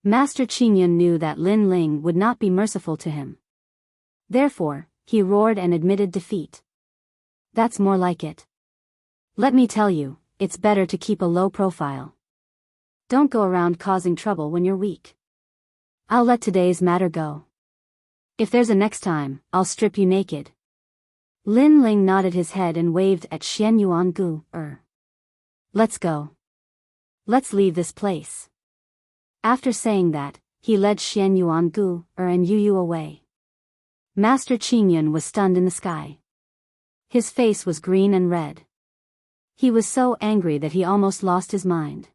Master Qingyun knew that Lin Ling would not be merciful to him. Therefore, he roared and admitted defeat. That's more like it. Let me tell you, it's better to keep a low profile. Don't go around causing trouble when you're weak. I'll let today's matter go. If there's a next time, I'll strip you naked. Lin Ling nodded his head and waved at Xian Yuan Gu. Let's go. Let's leave this place. After saying that, he led Xian Yuan Gu and Yu away. Master Qingyun was stunned in the sky. His face was green and red. He was so angry that he almost lost his mind.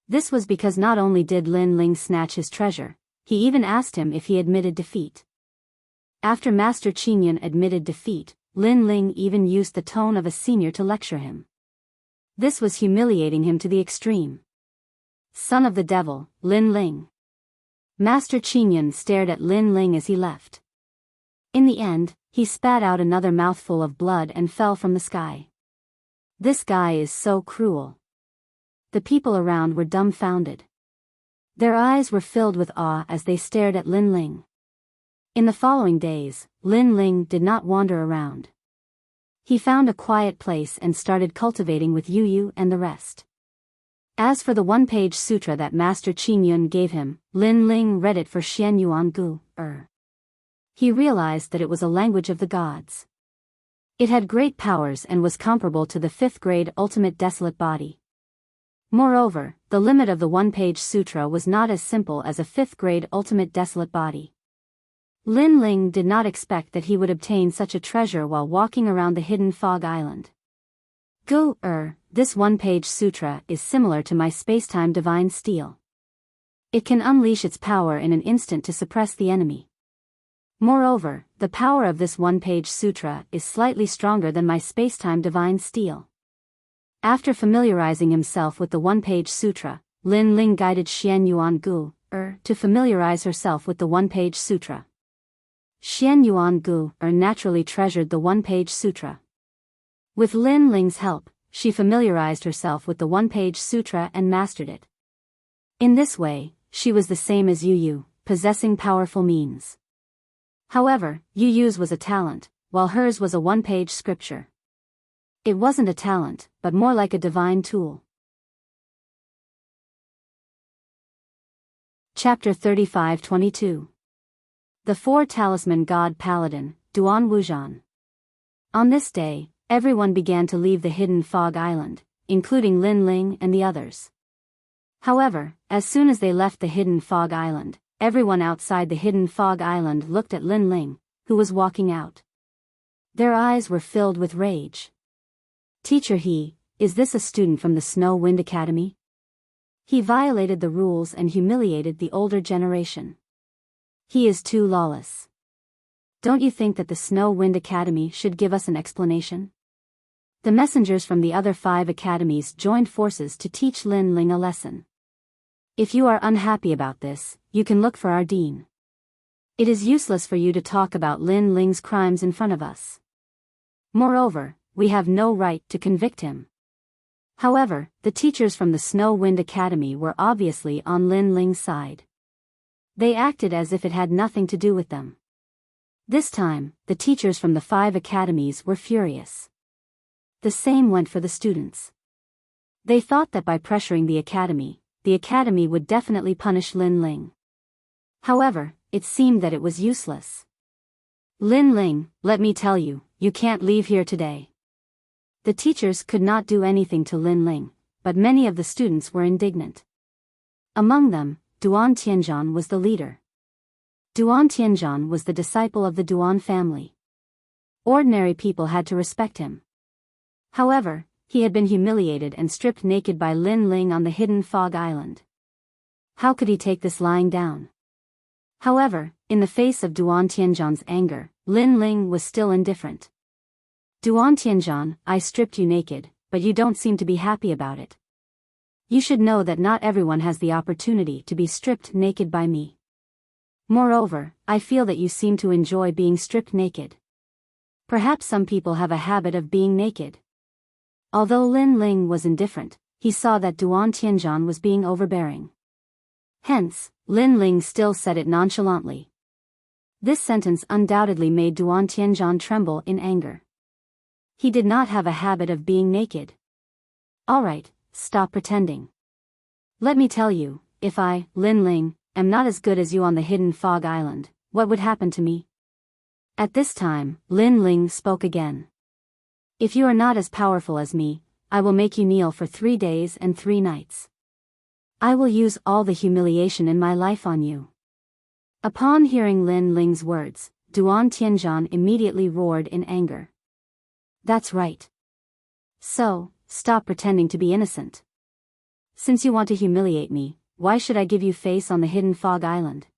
This was because not only did Lin Ling snatch his treasure, he even asked him if he admitted defeat. After Master Qingyun admitted defeat, Lin Ling even used the tone of a senior to lecture him. This was humiliating him to the extreme. Son of the devil, Lin Ling. Master Qingyun stared at Lin Ling as he left. In the end, he spat out another mouthful of blood and fell from the sky. This guy is so cruel. The people around were dumbfounded. Their eyes were filled with awe as they stared at Lin Ling. In the following days, Lin Ling did not wander around. He found a quiet place and started cultivating with Yu and the rest. As for the one-page sutra that Master Qingyun gave him, Lin Ling read it for Xian Yuan Gu. He realized that it was a language of the gods. It had great powers and was comparable to the 5th grade ultimate desolate body. Moreover, the limit of the one-page sutra was not as simple as a 5th grade ultimate desolate body. Lin Ling did not expect that he would obtain such a treasure while walking around the Hidden Fog Island. Gu, this one-page sutra is similar to my spacetime divine steel. It can unleash its power in an instant to suppress the enemy. Moreover, the power of this one-page sutra is slightly stronger than my spacetime divine steel. After familiarizing himself with the one-page sutra, Lin Ling guided Xian Yuan Gu to familiarize herself with the one-page sutra. Xian Yuan Gu naturally treasured the one-page sutra. With Lin Ling's help, she familiarized herself with the one-page sutra and mastered it. In this way, she was the same as Yu, possessing powerful means. However, Yu's was a talent, while hers was a one-page scripture. It wasn't a talent, but more like a divine tool. Chapter 35-22. The 4 Talisman God Paladin, Duan Wuzhan. On this day, everyone began to leave the Hidden Fog Island, including Lin Ling and the others. However, as soon as they left the Hidden Fog Island, everyone outside the hidden fog island looked at Lin Ling, who was walking out. Their eyes were filled with rage. Teacher, is this a student from the Snow Wind Academy? He violated the rules and humiliated the older generation. He is too lawless. Don't you think that the Snow Wind Academy should give us an explanation? The messengers from the other 5 academies joined forces to teach Lin Ling a lesson. If you are unhappy about this, you can look for our dean. It is useless for you to talk about Lin Ling's crimes in front of us. Moreover, we have no right to convict him. However, the teachers from the Snow Wind Academy were obviously on Lin Ling's side. They acted as if it had nothing to do with them. This time, the teachers from the 5 academies were furious. The same went for the students. They thought that by pressuring the academy would definitely punish Lin Ling. However, it seemed that it was useless. Lin Ling, let me tell you, you can't leave here today. The teachers could not do anything to Lin Ling, but many of the students were indignant. Among them, Duan Tianzhan was the leader. Duan Tianzhan was the disciple of the Duan family. Ordinary people had to respect him. However, he had been humiliated and stripped naked by Lin Ling on the hidden fog island. How could he take this lying down? However, in the face of Duan Tianzhan's anger, Lin Ling was still indifferent. Duan Tianzhan, I stripped you naked, but you don't seem to be happy about it. You should know that not everyone has the opportunity to be stripped naked by me. Moreover, I feel that you seem to enjoy being stripped naked. Perhaps some people have a habit of being naked. Although Lin Ling was indifferent, he saw that Duan Tianzhan was being overbearing. Hence, Lin Ling still said it nonchalantly. This sentence undoubtedly made Duan Tianzhan tremble in anger. He did not have a habit of being naked. Alright, stop pretending. Let me tell you, if I, Lin Ling, am not as good as you on the hidden fog island, what would happen to me? At this time, Lin Ling spoke again. If you are not as powerful as me, I will make you kneel for 3 days and 3 nights. I will use all the humiliation in my life on you. Upon hearing Lin Ling's words, Duan Tianzhan immediately roared in anger. That's right. So, stop pretending to be innocent. Since you want to humiliate me, why should I give you face on the hidden fog island?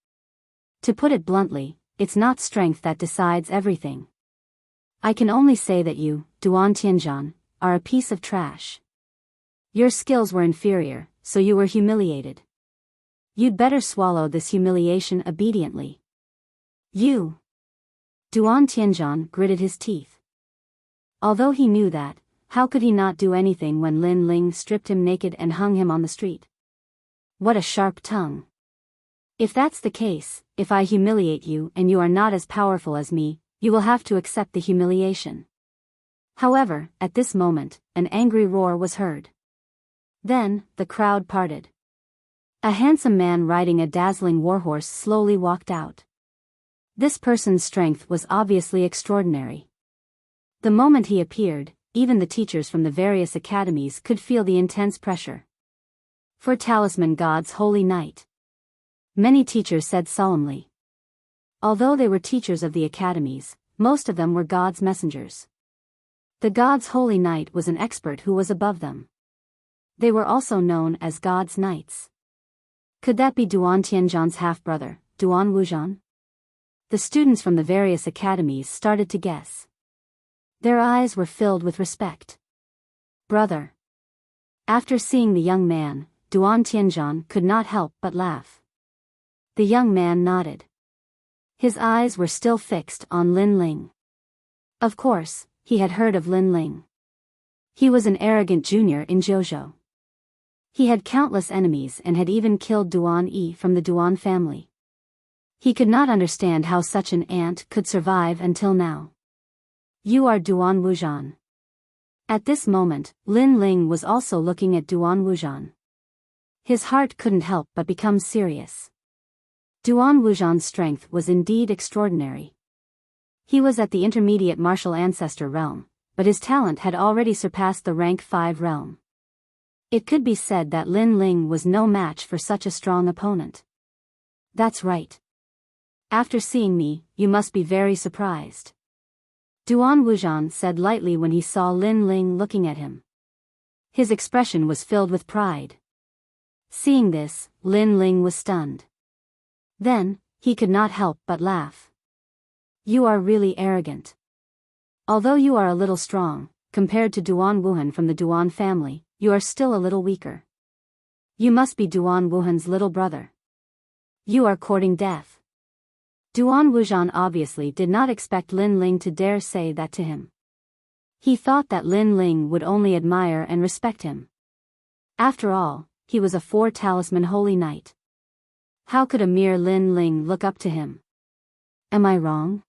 To put it bluntly, it's not strength that decides everything. I can only say that you, Duan Tianzhan, are a piece of trash. Your skills were inferior, so you were humiliated. You'd better swallow this humiliation obediently. You. Duan Tianzhan gritted his teeth. Although he knew that, how could he not do anything when Lin Ling stripped him naked and hung him on the street? What a sharp tongue. If that's the case, if I humiliate you and you are not as powerful as me, you will have to accept the humiliation. However, at this moment, an angry roar was heard. Then, the crowd parted. A handsome man riding a dazzling warhorse slowly walked out. This person's strength was obviously extraordinary. The moment he appeared, even the teachers from the various academies could feel the intense pressure. For Talisman God's holy night. Many teachers said solemnly. Although they were teachers of the academies, most of them were God's messengers. The God's holy knight was an expert who was above them. They were also known as God's knights. Could that be Duan Tianzhan's half-brother, Duan Wuxian? The students from the various academies started to guess. Their eyes were filled with respect. Brother. After seeing the young man, Duan Tianzhan could not help but laugh. The young man nodded. His eyes were still fixed on Lin Ling. Of course, he had heard of Lin Ling. He was an arrogant junior in Zhou. He had countless enemies and had even killed Duan Yi from the Duan family. He could not understand how such an ant could survive until now. You are Duan Wuxian. At this moment, Lin Ling was also looking at Duan Wuxian. His heart couldn't help but become serious. Duan Wuxian's strength was indeed extraordinary. He was at the intermediate martial ancestor realm, but his talent had already surpassed the rank 5 realm. It could be said that Lin Ling was no match for such a strong opponent. That's right. After seeing me, you must be very surprised. Duan Wuxian said lightly when he saw Lin Ling looking at him. His expression was filled with pride. Seeing this, Lin Ling was stunned. Then, he could not help but laugh. You are really arrogant. Although you are a little strong, compared to Duan Wuhan from the Duan family, you are still a little weaker. You must be Duan Wuhan's little brother. You are courting death. Duan Wuxian obviously did not expect Lin Ling to dare say that to him. He thought that Lin Ling would only admire and respect him. After all, he was a 4-talisman holy knight. How could a mere Lin Ling look up to him? Am I wrong?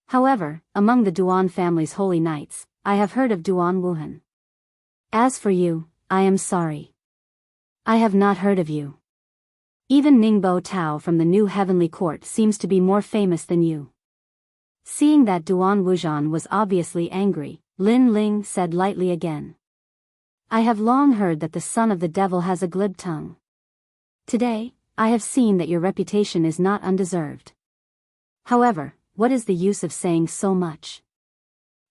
However, among the Duan family's holy knights, I have heard of Duan Wuhan. As for you, I am sorry. I have not heard of you. Even Ningbo Tao from the New Heavenly Court seems to be more famous than you. Seeing that Duan Wuxian was obviously angry, Lin Ling said lightly again. I have long heard that the son of the devil has a glib tongue. Today, I have seen that your reputation is not undeserved. However, what is the use of saying so much?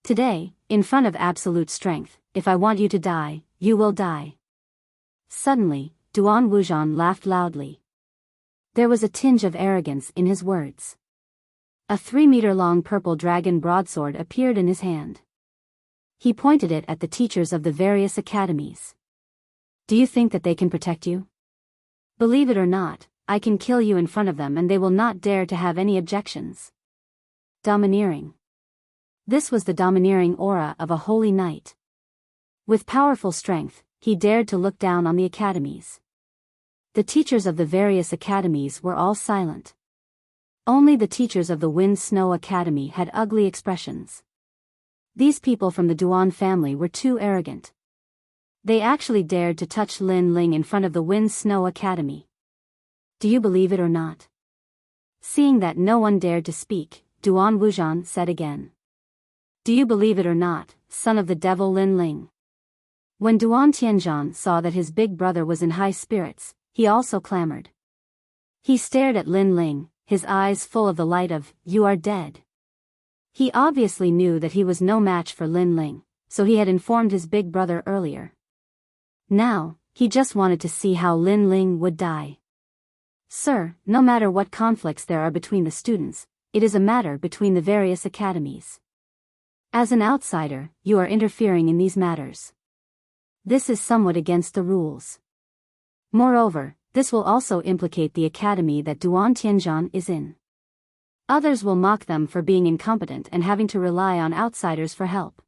Today, in front of absolute strength, if I want you to die, you will die. Suddenly, Duan Wuxian laughed loudly. There was a tinge of arrogance in his words. A 3-meter-long purple dragon broadsword appeared in his hand. He pointed it at the teachers of the various academies. Do you think that they can protect you? Believe it or not, I can kill you in front of them and they will not dare to have any objections. Domineering. This was the domineering aura of a holy knight. With powerful strength, he dared to look down on the academies. The teachers of the various academies were all silent. Only the teachers of the Wind Snow Academy had ugly expressions. These people from the Duan family were too arrogant. They actually dared to touch Lin Ling in front of the Wind Snow Academy. Do you believe it or not? Seeing that no one dared to speak, Duan Wuxian said again. Do you believe it or not, son of the devil Lin Ling? When Duan Tianzhan saw that his big brother was in high spirits, he also clamored. He stared at Lin Ling, his eyes full of the light of, you are dead. He obviously knew that he was no match for Lin Ling, so he had informed his big brother earlier. Now, he just wanted to see how Lin Ling would die. Sir, no matter what conflicts there are between the students, it is a matter between the various academies. As an outsider, you are interfering in these matters. This is somewhat against the rules. Moreover, this will also implicate the academy that Duan Tianzhan is in. Others will mock them for being incompetent and having to rely on outsiders for help.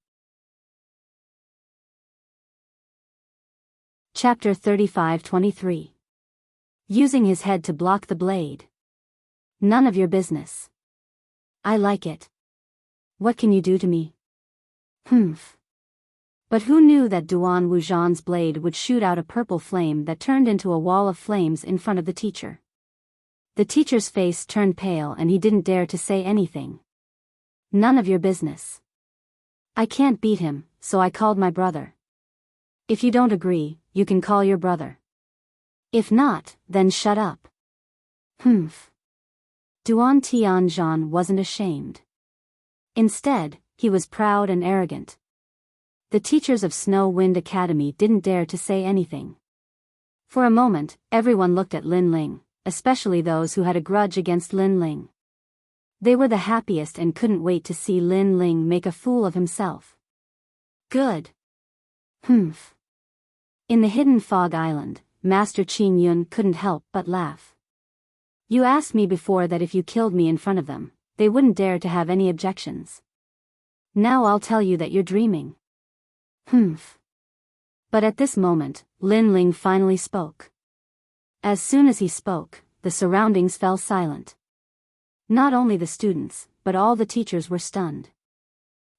Chapter 35-23. Using his head to block the blade. None of your business. I like it. What can you do to me? Humph. But who knew that Duan Wuxian's blade would shoot out a purple flame that turned into a wall of flames in front of the teacher? The teacher's face turned pale and he didn't dare to say anything. None of your business. I can't beat him, so I called my brother. If you don't agree, you can call your brother. If not, then shut up. Humph. Duan Tianzhan wasn't ashamed. Instead, he was proud and arrogant. The teachers of Snow Wind Academy didn't dare to say anything. For a moment, everyone looked at Lin Ling, especially those who had a grudge against Lin Ling. They were the happiest and couldn't wait to see Lin Ling make a fool of himself. Good. Humph. In the hidden fog island, Master Qing Yun couldn't help but laugh. You asked me before that if you killed me in front of them, they wouldn't dare to have any objections. Now I'll tell you that you're dreaming. Humph. But at this moment, Lin Ling finally spoke. As soon as he spoke, the surroundings fell silent. Not only the students, but all the teachers were stunned.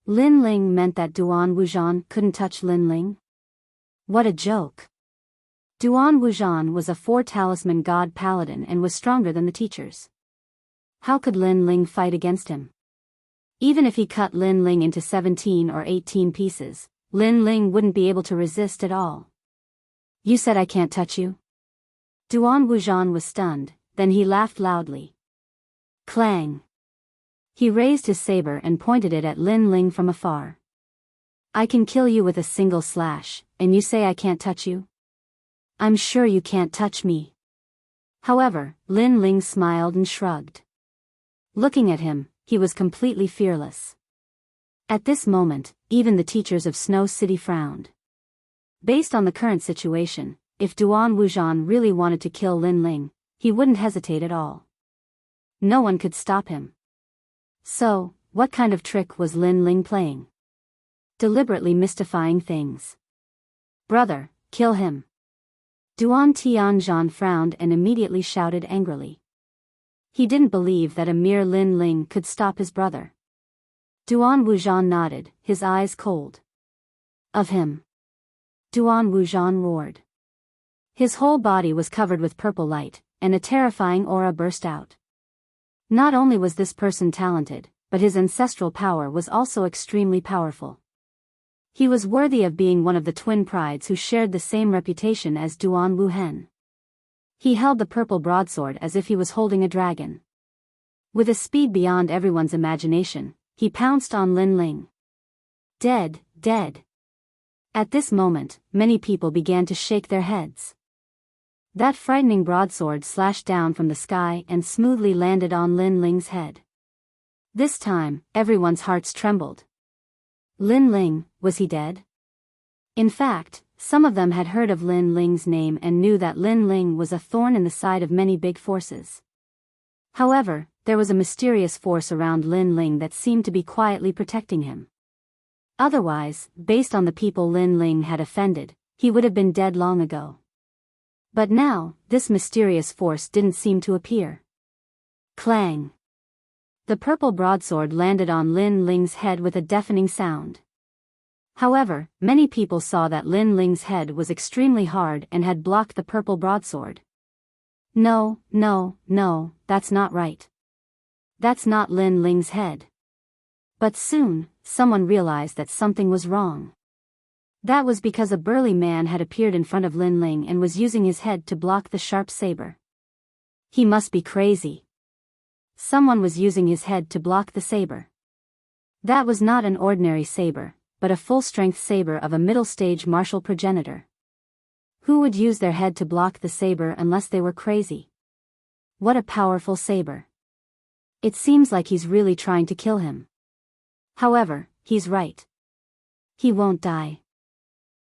Lin Ling meant that Duan Wuxian couldn't touch Lin Ling? What a joke. Duan Wuxian was a 4-talisman god paladin and was stronger than the teachers. How could Lin Ling fight against him? Even if he cut Lin Ling into 17 or 18 pieces, Lin Ling wouldn't be able to resist at all. You said I can't touch you? Duan Wuxian was stunned, then he laughed loudly. Clang! He raised his saber and pointed it at Lin Ling from afar. I can kill you with a single slash, and you say I can't touch you? I'm sure you can't touch me. However, Lin Ling smiled and shrugged. Looking at him, he was completely fearless. At this moment, even the teachers of Snow City frowned. Based on the current situation, if Duan Wuxian really wanted to kill Lin Ling, he wouldn't hesitate at all. No one could stop him. So, what kind of trick was Lin Ling playing? Deliberately mystifying things. Brother, kill him. Duan Tianzhan frowned and immediately shouted angrily. He didn't believe that a mere Lin Ling could stop his brother. Duan Wuxian nodded, his eyes cold. Of him. Duan Wuxian roared. His whole body was covered with purple light, and a terrifying aura burst out. Not only was this person talented, but his ancestral power was also extremely powerful. He was worthy of being one of the twin prides who shared the same reputation as Duan Wuhen. He held the purple broadsword as if he was holding a dragon. With a speed beyond everyone's imagination, he pounced on Lin Ling. Dead, dead. At this moment, many people began to shake their heads. That frightening broadsword slashed down from the sky and smoothly landed on Lin Ling's head. This time, everyone's hearts trembled. Lin Ling, was he dead? In fact, some of them had heard of Lin Ling's name and knew that Lin Ling was a thorn in the side of many big forces. However, there was a mysterious force around Lin Ling that seemed to be quietly protecting him. Otherwise, based on the people Lin Ling had offended, he would have been dead long ago. But now, this mysterious force didn't seem to appear. Clang! The purple broadsword landed on Lin Ling's head with a deafening sound. However, many people saw that Lin Ling's head was extremely hard and had blocked the purple broadsword. No, no, no, that's not right. That's not Lin Ling's head. But soon, someone realized that something was wrong. That was because a burly man had appeared in front of Lin Ling and was using his head to block the sharp saber. He must be crazy. Someone was using his head to block the saber. That was not an ordinary saber, but a full-strength saber of a middle-stage martial progenitor. Who would use their head to block the saber unless they were crazy? What a powerful saber. It seems like he's really trying to kill him. However, he's right. He won't die.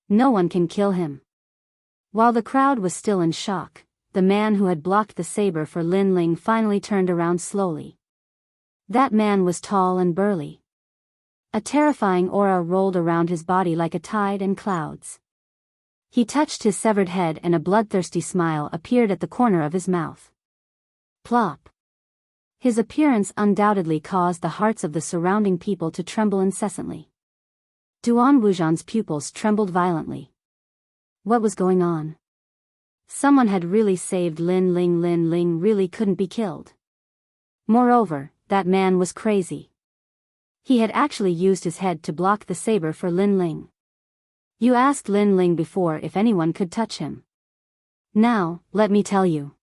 No one can kill him. While the crowd was still in shock, the man who had blocked the saber for Lin Ling finally turned around slowly. That man was tall and burly. A terrifying aura rolled around his body like a tide and clouds. He touched his severed head and a bloodthirsty smile appeared at the corner of his mouth. Plop. His appearance undoubtedly caused the hearts of the surrounding people to tremble incessantly. Duan Wuxian's pupils trembled violently. What was going on? Someone had really saved Lin Ling. Lin Ling really couldn't be killed. Moreover, that man was crazy. He had actually used his head to block the saber for Lin Ling. You asked Lin Ling before if anyone could touch him. Now, let me tell you.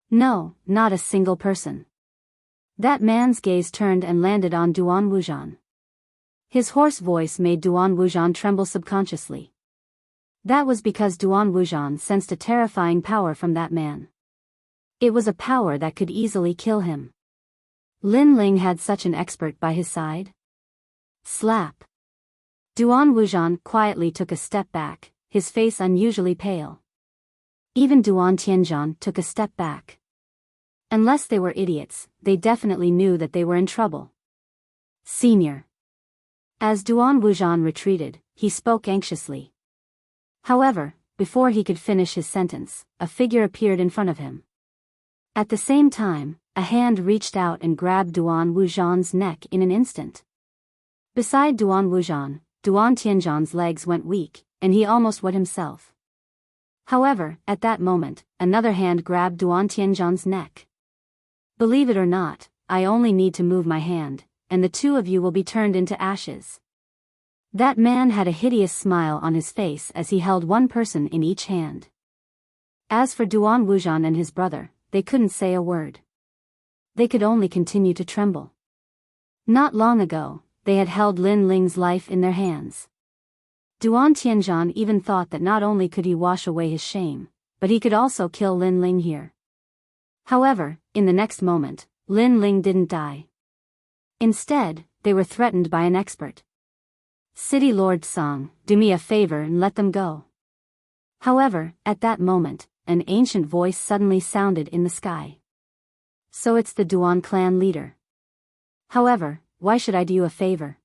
No, not a single person. That man's gaze turned and landed on Duan Wuxian. His hoarse voice made Duan Wuxian tremble subconsciously. That was because Duan Wuxian sensed a terrifying power from that man. It was a power that could easily kill him. Lin Ling had such an expert by his side. Slap. Duan Wuxian quietly took a step back, his face unusually pale. Even Duan Tianzhan took a step back. Unless they were idiots, they definitely knew that they were in trouble. Senior. As Duan Wuxian retreated, he spoke anxiously. However, before he could finish his sentence, a figure appeared in front of him. At the same time, a hand reached out and grabbed Duan Wuxian's neck in an instant. Beside Duan Wuxian, Duan Tianzhan's legs went weak, and he almost wet himself. However, at that moment, another hand grabbed Duan Tianzhan's neck. Believe it or not, I only need to move my hand, and the two of you will be turned into ashes. That man had a hideous smile on his face as he held one person in each hand. As for Duan Wuxian and his brother, they couldn't say a word. They could only continue to tremble. Not long ago, they had held Lin Ling's life in their hands. Duan Tianzhan even thought that not only could he wash away his shame, but he could also kill Lin Ling here. However, in the next moment, Lin Ling didn't die. Instead, they were threatened by an expert. City Lord Song, do me a favor and let them go. However, at that moment, an ancient voice suddenly sounded in the sky. So it's the Duan clan leader. However, why should I do you a favor?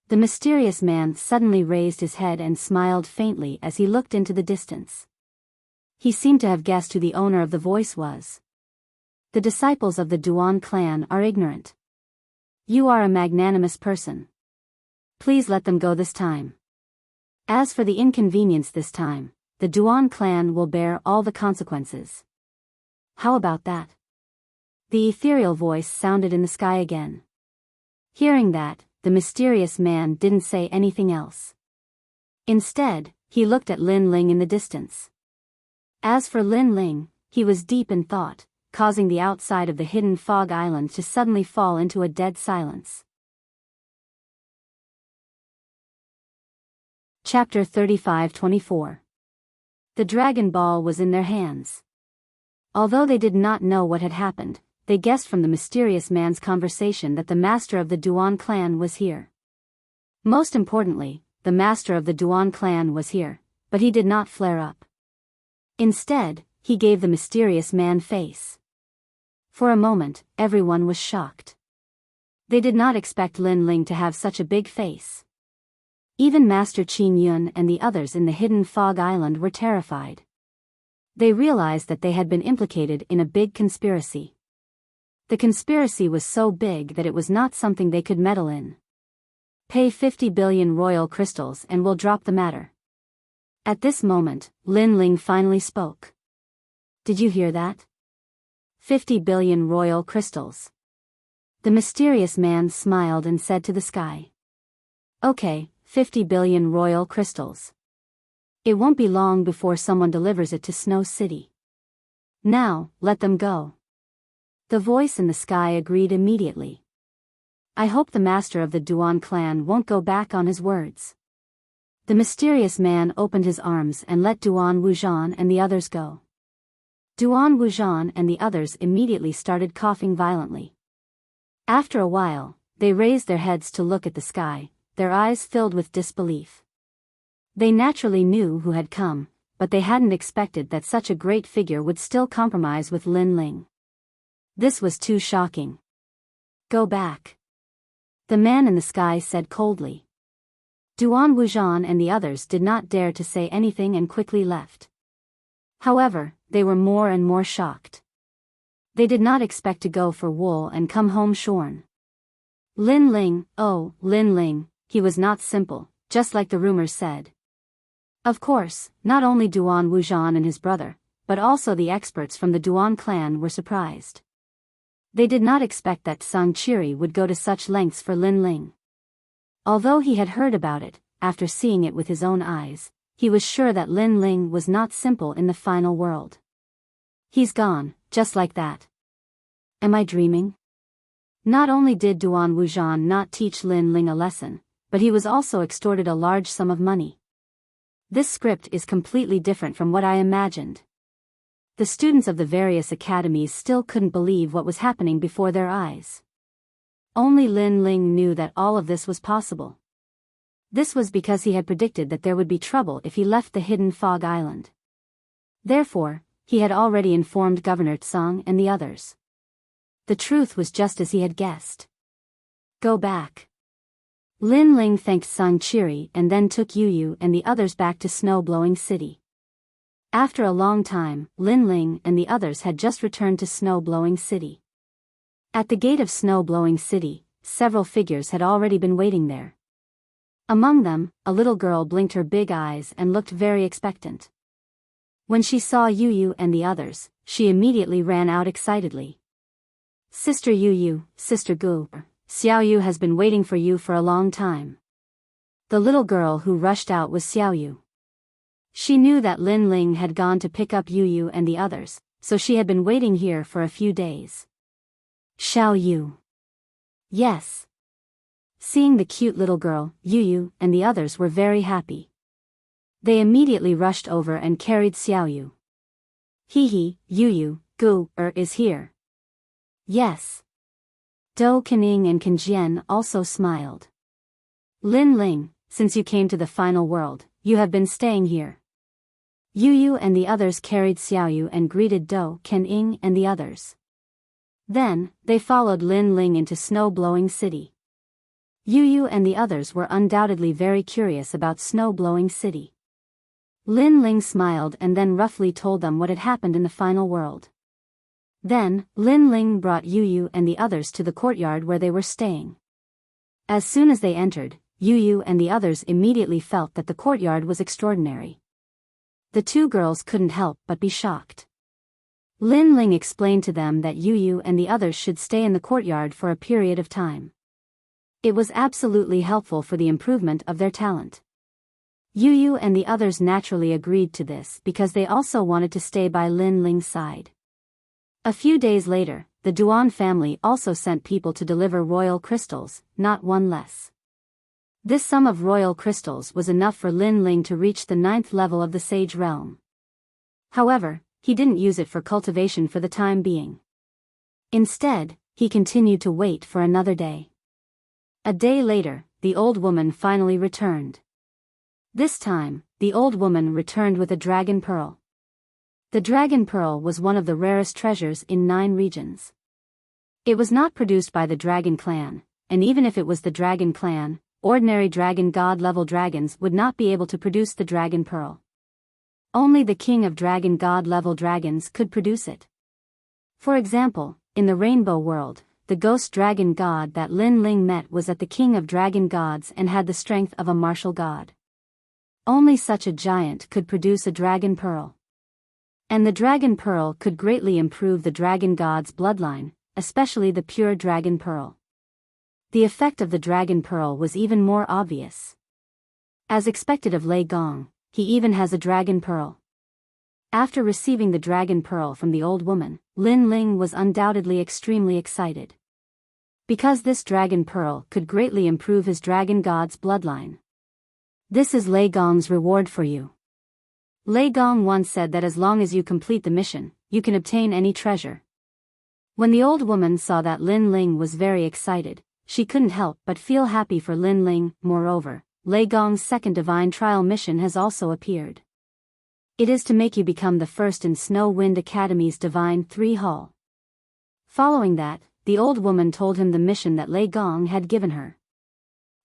The mysterious man suddenly raised his head and smiled faintly as he looked into the distance. He seemed to have guessed who the owner of the voice was. The disciples of the Duan clan are ignorant. You are a magnanimous person. Please let them go this time. As for the inconvenience this time, the Duan clan will bear all the consequences. How about that? The ethereal voice sounded in the sky again. Hearing that, the mysterious man didn't say anything else. Instead, he looked at Lin Ling in the distance. As for Lin Ling, he was deep in thought, causing the outside of the hidden fog island to suddenly fall into a dead silence. Chapter 35-24. The Dragon Ball was in their hands. Although they did not know what had happened, they guessed from the mysterious man's conversation that the master of the Duan clan was here. Most importantly, the master of the Duan clan was here, but he did not flare up. Instead, he gave the mysterious man face. For a moment, everyone was shocked. They did not expect Lin Ling to have such a big face. Even Master Qin Yun and the others in the hidden fog island were terrified. They realized that they had been implicated in a big conspiracy. The conspiracy was so big that it was not something they could meddle in. Pay 50 billion royal crystals and we'll drop the matter. At this moment, Lin Ling finally spoke. Did you hear that? 50 billion royal crystals. The mysterious man smiled and said to the sky. Okay, 50 billion royal crystals. It won't be long before someone delivers it to Snow City. Now, let them go. The voice in the sky agreed immediately. I hope the master of the Duan clan won't go back on his words. The mysterious man opened his arms and let Duan Wuzhan and the others go. Duan Wuzhan and the others immediately started coughing violently. After a while, they raised their heads to look at the sky, their eyes filled with disbelief. They naturally knew who had come, but they hadn't expected that such a great figure would still compromise with Lin Ling. This was too shocking. Go back. The man in the sky said coldly. Duan Wuzhan and the others did not dare to say anything and quickly left. However, they were more and more shocked. They did not expect to go for wool and come home shorn. Lin Ling, oh, Lin Ling, he was not simple, just like the rumors said. Of course, not only Duan Wuzhan and his brother, but also the experts from the Duan clan were surprised. They did not expect that Sang Chiri would go to such lengths for Lin Ling. Although he had heard about it, after seeing it with his own eyes, he was sure that Lin Ling was not simple in the final world. He's gone, just like that. Am I dreaming? Not only did Duan Wuzhan not teach Lin Ling a lesson, but he was also extorted a large sum of money. This script is completely different from what I imagined. The students of the various academies still couldn't believe what was happening before their eyes. Only Lin Ling knew that all of this was possible. This was because he had predicted that there would be trouble if he left the hidden fog island. Therefore, he had already informed Governor Tsang and the others. The truth was just as he had guessed. Go back. Lin Ling thanked Sang Chiri and then took Yu Yu and the others back to Snow-Blowing City. After a long time, Lin Ling and the others had just returned to Snow-Blowing City. At the gate of Snow-Blowing City, several figures had already been waiting there. Among them, a little girl blinked her big eyes and looked very expectant. When she saw Yu Yu and the others, she immediately ran out excitedly. Sister Yu Yu, Sister Gu, Xiao Yu has been waiting for you for a long time. The little girl who rushed out was Xiao Yu. She knew that Lin Ling had gone to pick up Yu Yu and the others, so she had been waiting here for a few days. Xiao Yu. Yes. Seeing the cute little girl, Yu and the others were very happy. They immediately rushed over and carried Xiao Yu. Hee, Yu, is here. Yes. Dou Kening and Kenjian also smiled. Lin Ling, since you came to the final world, you have been staying here. Yu and the others carried Xiao Yu and greeted Dou Kening and the others. Then, they followed Lin Ling into Snow-Blowing City. Yu and the others were undoubtedly very curious about Snow-Blowing City. Lin Ling smiled and then roughly told them what had happened in the final world. Then, Lin Ling brought Yu and the others to the courtyard where they were staying. As soon as they entered, Yu and the others immediately felt that the courtyard was extraordinary. The two girls couldn't help but be shocked. Lin Ling explained to them that Yu and the others should stay in the courtyard for a period of time. It was absolutely helpful for the improvement of their talent. Yu and the others naturally agreed to this because they also wanted to stay by Lin Ling's side. A few days later, the Duan family also sent people to deliver royal crystals, not one less. This sum of royal crystals was enough for Lin Ling to reach the 9th level of the Sage Realm. However, he didn't use it for cultivation for the time being. Instead, he continued to wait for another day. A day later, the old woman finally returned. This time, the old woman returned with a dragon pearl. The dragon pearl was one of the rarest treasures in 9 regions. It was not produced by the dragon clan, and even if it was the dragon clan, ordinary dragon god level dragons would not be able to produce the dragon pearl. Only the king of dragon god level dragons could produce it. For example, in the rainbow world, the ghost dragon god that Lin Ling met was at the king of dragon gods and had the strength of a martial god. Only such a giant could produce a dragon pearl. And the dragon pearl could greatly improve the dragon god's bloodline, especially the pure dragon pearl. The effect of the dragon pearl was even more obvious. As expected of Lei Gong, he even has a dragon pearl. After receiving the dragon pearl from the old woman, Lin Ling was undoubtedly extremely excited. Because this dragon pearl could greatly improve his dragon god's bloodline. This is Lei Gong's reward for you. Lei Gong once said that as long as you complete the mission, you can obtain any treasure. When the old woman saw that Lin Ling was very excited, she couldn't help but feel happy for Lin Ling. Moreover, Lei Gong's second divine trial mission has also appeared. It is to make you become the first in Snow Wind Academy's Divine 3 Hall. Following that, the old woman told him the mission that Lei Gong had given her.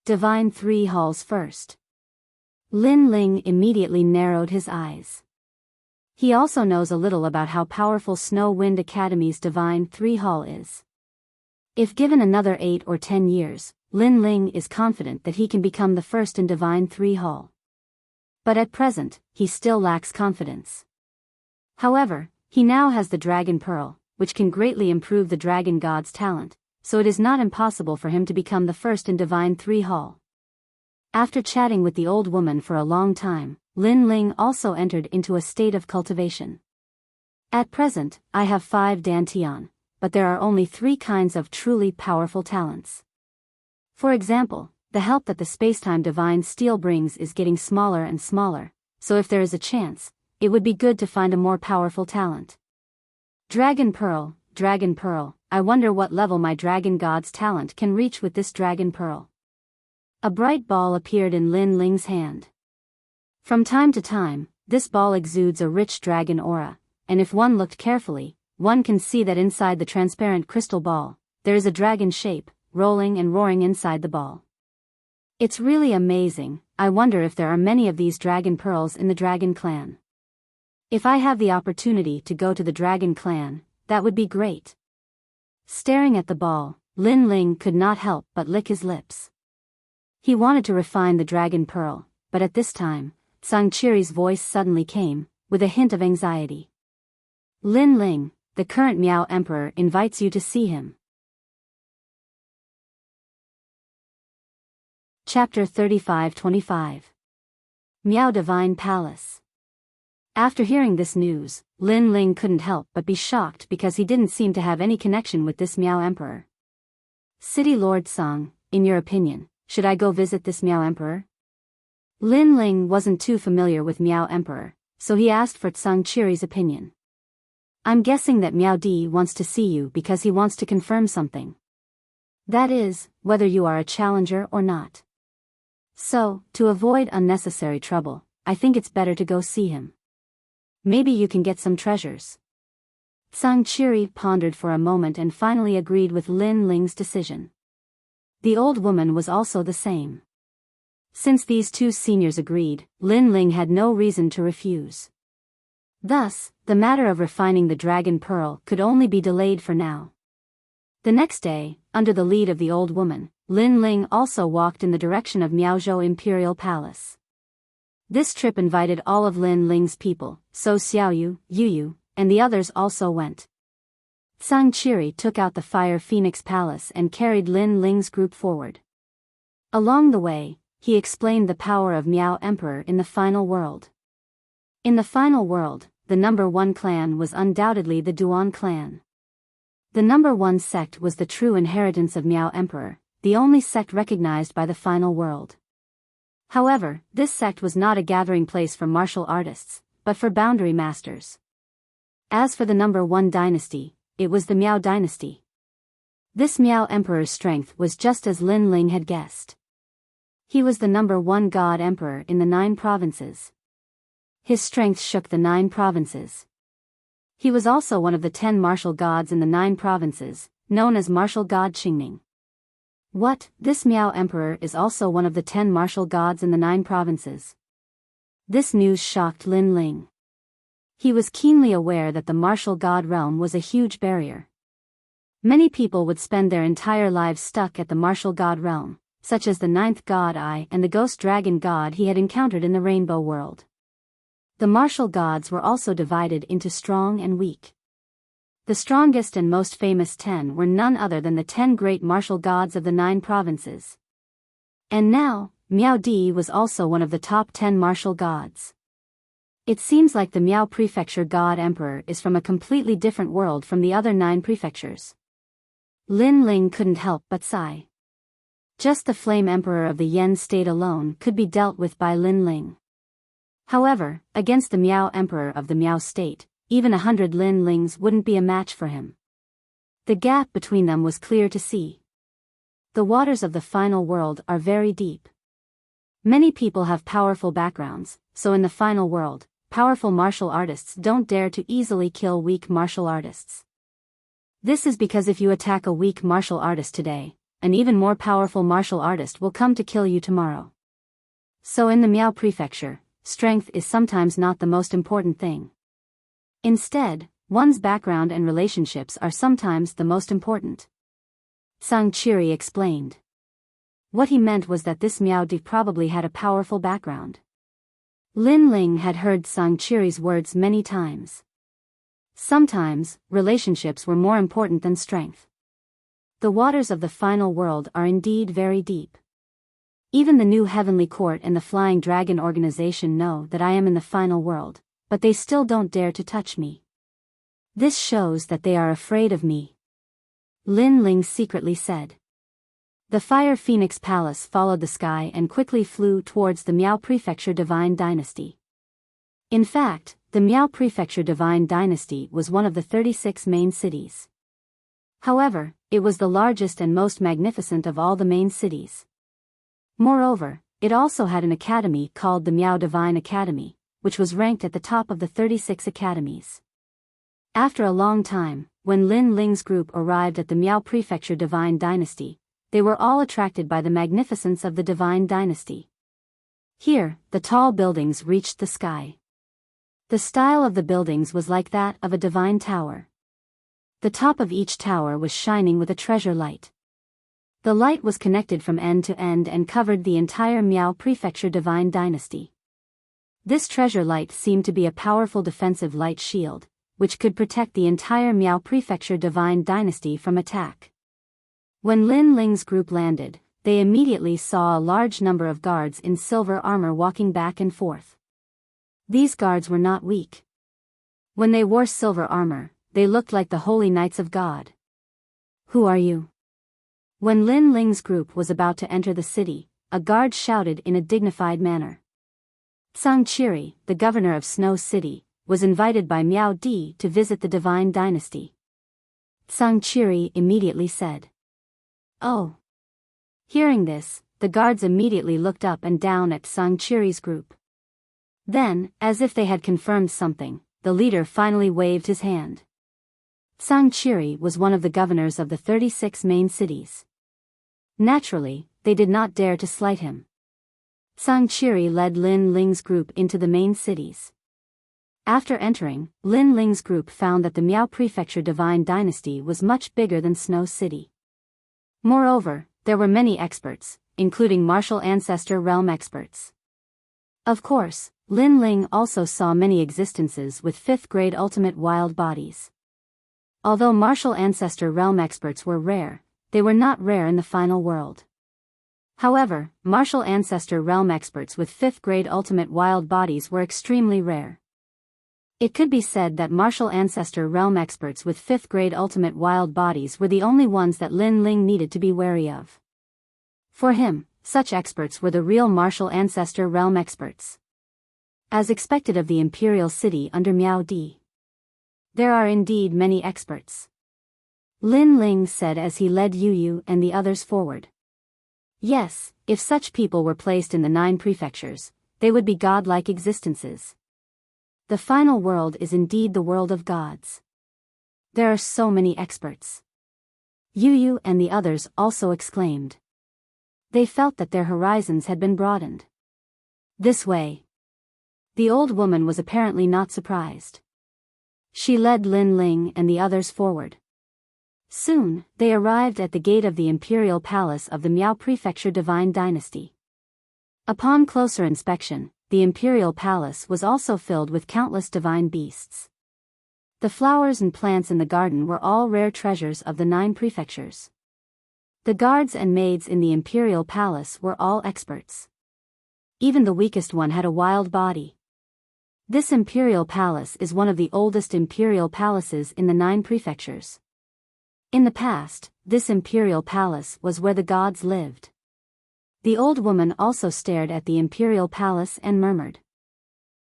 Divine 3 Halls first. Lin Ling immediately narrowed his eyes. He also knows a little about how powerful Snow Wind Academy's Divine 3 Hall is. If given another 8 or 10 years, Lin Ling is confident that he can become the first in Divine 3 Hall. But at present, he still lacks confidence. However, he now has the Dragon Pearl, which can greatly improve the Dragon God's talent, so it is not impossible for him to become the first in Divine 3 Hall. After chatting with the old woman for a long time, Lin Ling also entered into a state of cultivation. At present, I have 5 Dantian, but there are only 3 kinds of truly powerful talents. For example, the help that the spacetime divine steel brings is getting smaller and smaller, so if there is a chance, it would be good to find a more powerful talent. Dragon Pearl, I wonder what level my Dragon God's talent can reach with this Dragon Pearl. A bright ball appeared in Lin Ling's hand. From time to time, this ball exudes a rich dragon aura, and if one looked carefully, one can see that inside the transparent crystal ball, there is a dragon shape, rolling and roaring inside the ball. It's really amazing. I wonder if there are many of these dragon pearls in the dragon clan. If I have the opportunity to go to the dragon clan, that would be great. Staring at the ball, Lin Ling could not help but lick his lips. He wanted to refine the dragon pearl, but at this time, Sangchiri's voice suddenly came, with a hint of anxiety. Lin Ling, the current Miao Emperor invites you to see him. Chapter 35-25. Miao Divine Palace. After hearing this news, Lin Ling couldn't help but be shocked because he didn't seem to have any connection with this Miao Emperor. City Lord Song, in your opinion, should I go visit this Miao Emperor? Lin Ling wasn't too familiar with Miao Emperor, so he asked for Tsang Chiri's opinion. I'm guessing that Miao Di wants to see you because he wants to confirm something. That is, whether you are a challenger or not. So, to avoid unnecessary trouble, I think it's better to go see him. Maybe you can get some treasures. Tsang Chiri pondered for a moment and finally agreed with Lin Ling's decision. The old woman was also the same. Since these two seniors agreed, Lin Ling had no reason to refuse. Thus, the matter of refining the dragon pearl could only be delayed for now. The next day, under the lead of the old woman, Lin Ling also walked in the direction of Miaozhou Imperial Palace. This trip invited all of Lin Ling's people, so Xiaoyu, Yuyu, and the others also went. Tsang Chiri took out the Fire Phoenix Palace and carried Lin Ling's group forward. Along the way, he explained the power of Miao Emperor in the final world. In the final world, the number one clan was undoubtedly the Duan clan. The number one sect was the true inheritance of Miao Emperor, the only sect recognized by the final world. However, this sect was not a gathering place for martial artists, but for boundary masters. As for the number one dynasty, it was the Miao dynasty. This Miao Emperor's strength was just as Lin Ling had guessed. He was the number one god emperor in the 9 provinces. His strength shook the 9 provinces. He was also one of the 10 martial gods in the 9 provinces, known as martial god Qingning. What, this Miao Emperor is also one of the 10 martial gods in the 9 provinces? This news shocked Lin Ling. He was keenly aware that the martial god realm was a huge barrier. Many people would spend their entire lives stuck at the martial god realm, such as the 9th god Ai and the ghost dragon god he had encountered in the Rainbow World. The martial gods were also divided into strong and weak. The strongest and most famous 10 were none other than the 10 great martial gods of the 9 provinces. And now, Miao Di was also one of the top 10 martial gods. It seems like the Miao Prefecture God Emperor is from a completely different world from the other 9 prefectures. Lin Ling couldn't help but sigh. Just the Flame Emperor of the Yen state alone could be dealt with by Lin Ling. However, against the Miao Emperor of the Miao state, even 100 Lin Lings wouldn't be a match for him. The gap between them was clear to see. The waters of the final world are very deep. Many people have powerful backgrounds, so in the final world, powerful martial artists don't dare to easily kill weak martial artists. This is because if you attack a weak martial artist today, an even more powerful martial artist will come to kill you tomorrow. So in the Miao Prefecture, strength is sometimes not the most important thing. Instead, one's background and relationships are sometimes the most important. Tsang Chiri explained. What he meant was that this Miao Di probably had a powerful background. Lin Ling had heard Tsang Chiri's words many times. Sometimes, relationships were more important than strength. The waters of the final world are indeed very deep. Even the new Heavenly Court and the Flying Dragon Organization know that I am in the final world, but they still don't dare to touch me. This shows that they are afraid of me. Lin Ling secretly said. The Fire Phoenix Palace followed the sky and quickly flew towards the Miao Prefecture Divine Dynasty. In fact, the Miao Prefecture Divine Dynasty was one of the 36 main cities. However, it was the largest and most magnificent of all the main cities. Moreover, it also had an academy called the Miao Divine Academy, which was ranked at the top of the 36 academies. After a long time, when Lin Ling's group arrived at the Miao Prefecture Divine Dynasty, they were all attracted by the magnificence of the Divine Dynasty. Here, the tall buildings reached the sky. The style of the buildings was like that of a divine tower. The top of each tower was shining with a treasure light. The light was connected from end to end and covered the entire Miao Prefecture Divine Dynasty. This treasure light seemed to be a powerful defensive light shield, which could protect the entire Miao Prefecture Divine Dynasty from attack. When Lin Ling's group landed, they immediately saw a large number of guards in silver armor walking back and forth. These guards were not weak. When they wore silver armor, they looked like the holy knights of God. Who are you? When Lin Ling's group was about to enter the city, a guard shouted in a dignified manner. Zhang Qiri, the governor of Snow City, was invited by Miao Di to visit the divine dynasty. Zhang Qiri immediately said. Oh. Hearing this, the guards immediately looked up and down at Zhang Qiri's group. Then, as if they had confirmed something, the leader finally waved his hand. Zhang Qiri was one of the governors of the 36 main cities. Naturally, they did not dare to slight him. Zhang Qiri led Lin Ling's group into the main cities. After entering, Lin Ling's group found that the Miao Prefecture Divine Dynasty was much bigger than Snow City. Moreover, there were many experts, including martial ancestor realm experts. Of course, Lin Ling also saw many existences with 5th grade ultimate wild bodies. Although martial ancestor realm experts were rare, they were not rare in the final world. However, martial ancestor realm experts with 5th grade ultimate wild bodies were extremely rare. It could be said that martial ancestor realm experts with 5th grade ultimate wild bodies were the only ones that Lin Ling needed to be wary of. For him, such experts were the real martial ancestor realm experts. As expected of the imperial city under Miao Di, there are indeed many experts. Lin Ling said as he led Yu Yu and the others forward. Yes, if such people were placed in the 9 prefectures, they would be godlike existences. The final world is indeed the world of gods. There are so many experts. Yu Yu and the others also exclaimed. They felt that their horizons had been broadened. This way. The old woman was apparently not surprised. She led Lin Ling and the others forward. Soon, they arrived at the gate of the imperial palace of the Miao Prefecture Divine Dynasty. Upon closer inspection, the imperial palace was also filled with countless divine beasts. The flowers and plants in the garden were all rare treasures of the 9 prefectures. The guards and maids in the imperial palace were all experts. Even the weakest one had a wild body. This imperial palace is one of the oldest imperial palaces in the 9 prefectures. In the past, this imperial palace was where the gods lived. The old woman also stared at the imperial palace and murmured.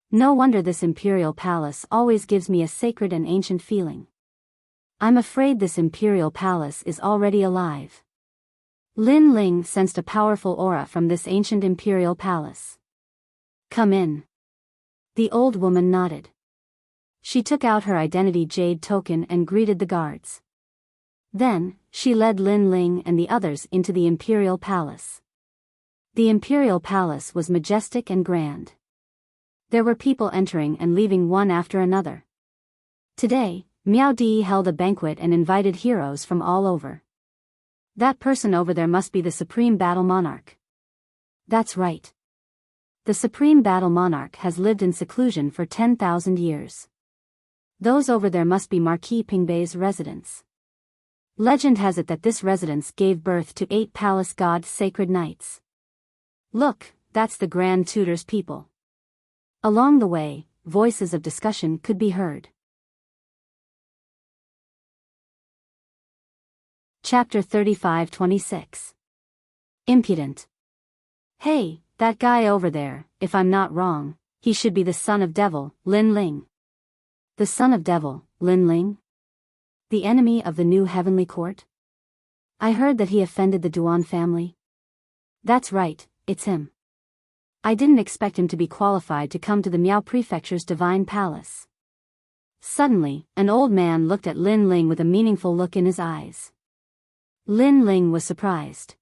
No wonder this imperial palace always gives me a sacred and ancient feeling. I'm afraid this imperial palace is already alive. Lin Ling sensed a powerful aura from this ancient imperial palace. Come in. The old woman nodded. She took out her identity jade token and greeted the guards. Then, she led Lin Ling and the others into the imperial palace. The imperial palace was majestic and grand. There were people entering and leaving one after another. Today, Miao Di held a banquet and invited heroes from all over. That person over there must be the Supreme Battle Monarch. That's right. The Supreme Battle Monarch has lived in seclusion for 10,000 years. Those over there must be Marquis Pingbei's residence. Legend has it that this residence gave birth to 8 palace god sacred knights. Look, that's the Grand Tutor's people. Along the way, voices of discussion could be heard. Chapter 35-26. Impudent. Hey, that guy over there, if I'm not wrong, he should be the son of Devil, Lin Ling. The son of Devil, Lin Ling? The enemy of the new heavenly court? I heard that he offended the Duan family. That's right, it's him. I didn't expect him to be qualified to come to the Miao Prefecture's divine palace. Suddenly, an old man looked at Lin Ling with a meaningful look in his eyes. Lin Ling was surprised.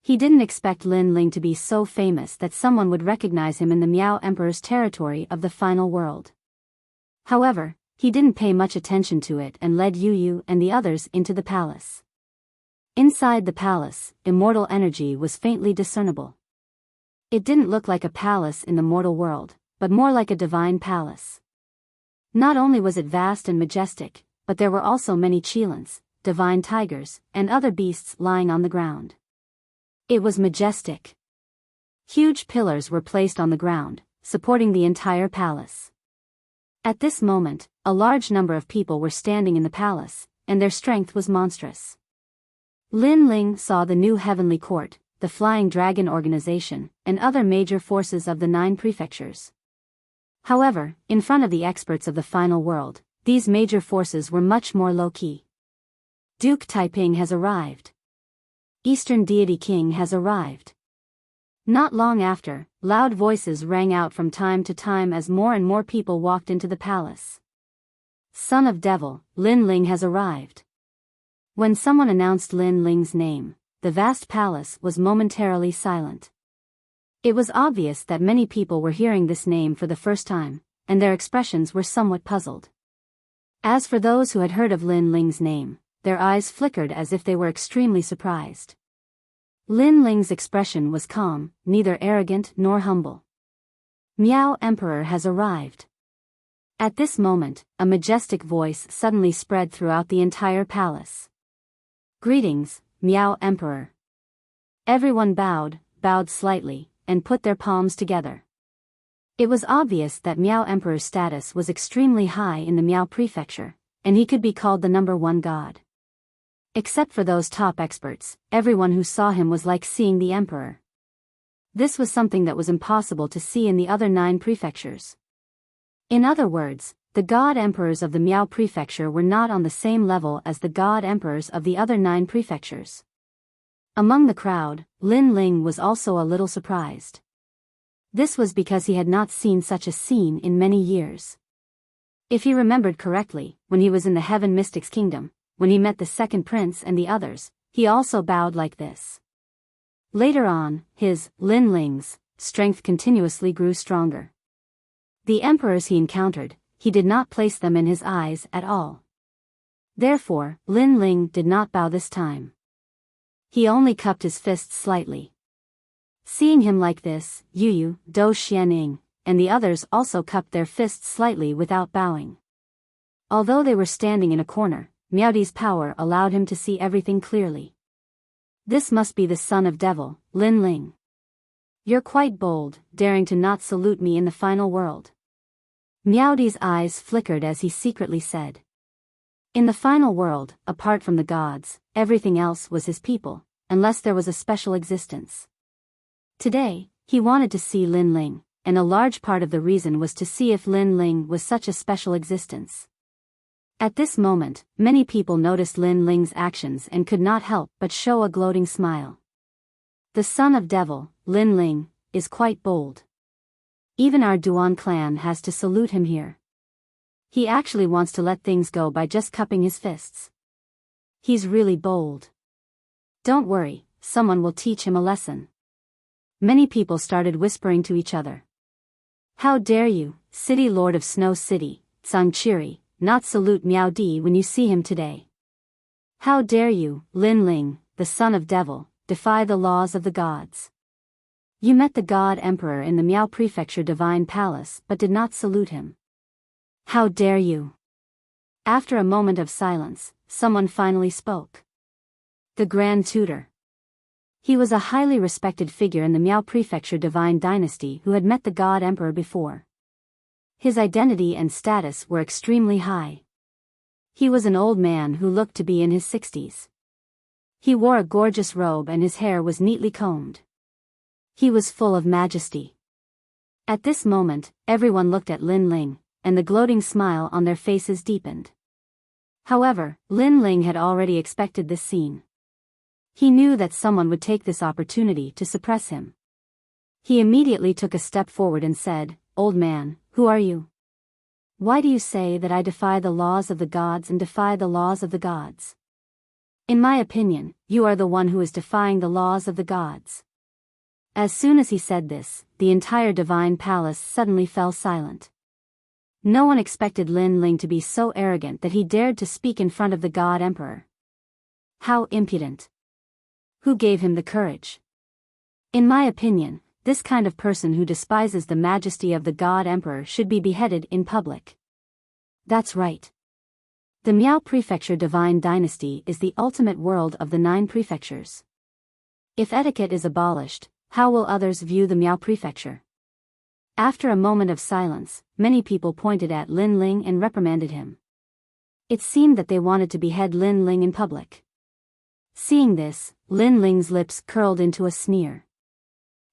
He didn't expect Lin Ling to be so famous that someone would recognize him in the Miao Emperor's territory of the final world. However, he didn't pay much attention to it and led Yu Yu and the others into the palace. Inside the palace, immortal energy was faintly discernible. It didn't look like a palace in the mortal world, but more like a divine palace. Not only was it vast and majestic, but there were also many chilans, divine tigers, and other beasts lying on the ground. It was majestic. Huge pillars were placed on the ground, supporting the entire palace. At this moment, a large number of people were standing in the palace, and their strength was monstrous. Lin Ling saw the new heavenly court, the Flying Dragon organization, and other major forces of the 9 prefectures. However, in front of the experts of the final world, these major forces were much more low-key. Duke Taiping has arrived. Eastern Deity King has arrived. Not long after, loud voices rang out from time to time as more and more people walked into the palace. Son of Devil, Lin Ling has arrived. When someone announced Lin Ling's name, the vast palace was momentarily silent. It was obvious that many people were hearing this name for the first time, and their expressions were somewhat puzzled. As for those who had heard of Lin Ling's name, their eyes flickered as if they were extremely surprised. Lin Ling's expression was calm, neither arrogant nor humble. Miao Emperor has arrived. At this moment, a majestic voice suddenly spread throughout the entire palace. Greetings, Miao Emperor. Everyone bowed slightly, and put their palms together. It was obvious that Miao Emperor's status was extremely high in the Miao prefecture, and he could be called the #1 god. Except for those top experts, everyone who saw him was like seeing the emperor. This was something that was impossible to see in the other 9 prefectures. In other words, the god emperors of the Miao prefecture were not on the same level as the god emperors of the other 9 prefectures. Among the crowd, Lin Ling was also a little surprised. This was because he had not seen such a scene in many years. If he remembered correctly, when he was in the Heaven Mystics Kingdom, when he met the second prince and the others, he also bowed like this. Later on, Lin Ling's, strength continuously grew stronger. The emperors he encountered, he did not place them in his eyes at all. Therefore, Lin Ling did not bow this time. He only cupped his fists slightly. Seeing him like this, Yu, Do Xianing, and the others also cupped their fists slightly without bowing. Although they were standing in a corner, Miaodi's power allowed him to see everything clearly. This must be the son of devil, Lin Ling. You're quite bold, daring to not salute me in the final world. Miaodi's eyes flickered as he secretly said. In the final world, apart from the gods, everything else was his people, unless there was a special existence. Today, he wanted to see Lin Ling, and a large part of the reason was to see if Lin Ling was such a special existence. At this moment, many people noticed Lin Ling's actions and could not help but show a gloating smile. The son of devil, Lin Ling, is quite bold. Even our Duan clan has to salute him here. He actually wants to let things go by just cupping his fists. He's really bold. Don't worry, someone will teach him a lesson. Many people started whispering to each other. How dare you, City Lord of Snow City, Zhangqiri, not salute Miao Di when you see him today? How dare you, Lin Ling, the son of devil, defy the laws of the gods? You met the god emperor in the Miao Prefecture Divine Palace but did not salute him. How dare you? After a moment of silence, someone finally spoke. The Grand Tutor. He was a highly respected figure in the Miao Prefecture Divine Dynasty who had met the god emperor before. His identity and status were extremely high. He was an old man who looked to be in his 60s. He wore a gorgeous robe and his hair was neatly combed. He was full of majesty. At this moment, everyone looked at Lin Ling, and the gloating smile on their faces deepened. However, Lin Ling had already expected this scene. He knew that someone would take this opportunity to suppress him. He immediately took a step forward and said, "Old man, who are you? Why do you say that I defy the laws of the gods and defy the laws of the gods? In my opinion, you are the one who is defying the laws of the gods." As soon as he said this, the entire divine palace suddenly fell silent. No one expected Lin Ling to be so arrogant that he dared to speak in front of the god emperor. How impudent! Who gave him the courage? In my opinion, this kind of person who despises the majesty of the god emperor should be beheaded in public. That's right. The Miao Prefecture Divine Dynasty is the ultimate world of the 9 prefectures. If etiquette is abolished, how will others view the Miao Prefecture? After a moment of silence, many people pointed at Lin Ling and reprimanded him. It seemed that they wanted to behead Lin Ling in public. Seeing this, Lin Ling's lips curled into a sneer.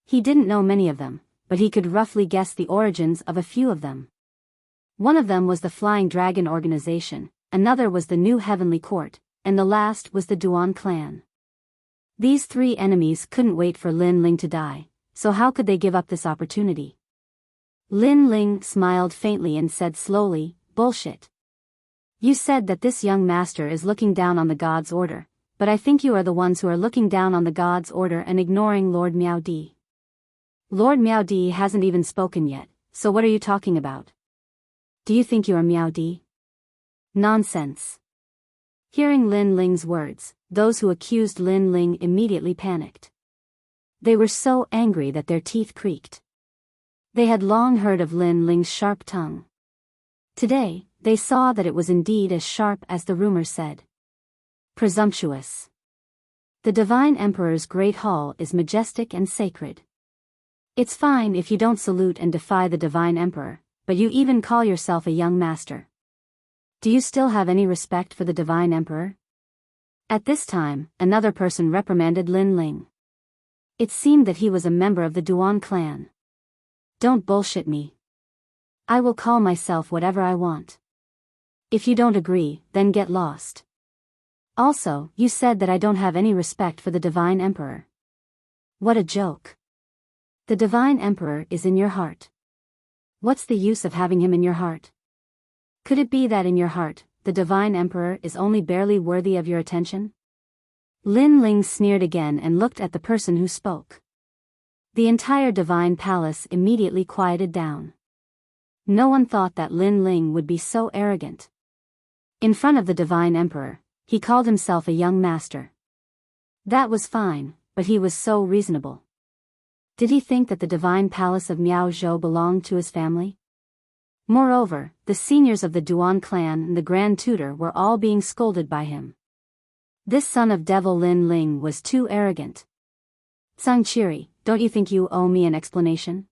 He didn't know many of them, but he could roughly guess the origins of a few of them. One of them was the Flying Dragon organization, another was the New Heavenly Court, and the last was the Duan clan. These three enemies couldn't wait for Lin Ling to die, so how could they give up this opportunity? Lin Ling smiled faintly and said slowly, "Bullshit. You said that this young master is looking down on the God's order, but I think you are the ones who are looking down on the God's order and ignoring Lord Miao Di. Lord Miao Di hasn't even spoken yet, so what are you talking about? Do you think you are Miao Di? Nonsense." Hearing Lin Ling's words, those who accused Lin Ling immediately panicked. They were so angry that their teeth creaked. They had long heard of Lin Ling's sharp tongue. Today, they saw that it was indeed as sharp as the rumors said. Presumptuous. The Divine Emperor's Great Hall is majestic and sacred. It's fine if you don't salute and defy the Divine Emperor, but you even call yourself a young master. Do you still have any respect for the Divine Emperor? At this time, another person reprimanded Lin Ling. It seemed that he was a member of the Duan clan. Don't bullshit me. I will call myself whatever I want. If you don't agree, then get lost. Also, you said that I don't have any respect for the Divine Emperor. What a joke. The Divine Emperor is in your heart. What's the use of having him in your heart? Could it be that in your heart, the Divine Emperor is only barely worthy of your attention? Lin Ling sneered again and looked at the person who spoke. The entire Divine Palace immediately quieted down. No one thought that Lin Ling would be so arrogant. In front of the Divine Emperor, he called himself a young master. That was fine, but he was so reasonable. Did he think that the Divine Palace of Miao Zhou belonged to his family? Moreover, the seniors of the Duan clan and the Grand Tutor were all being scolded by him. This son of Devil Lin Ling was too arrogant. Sang Chiri, don't you think you owe me an explanation?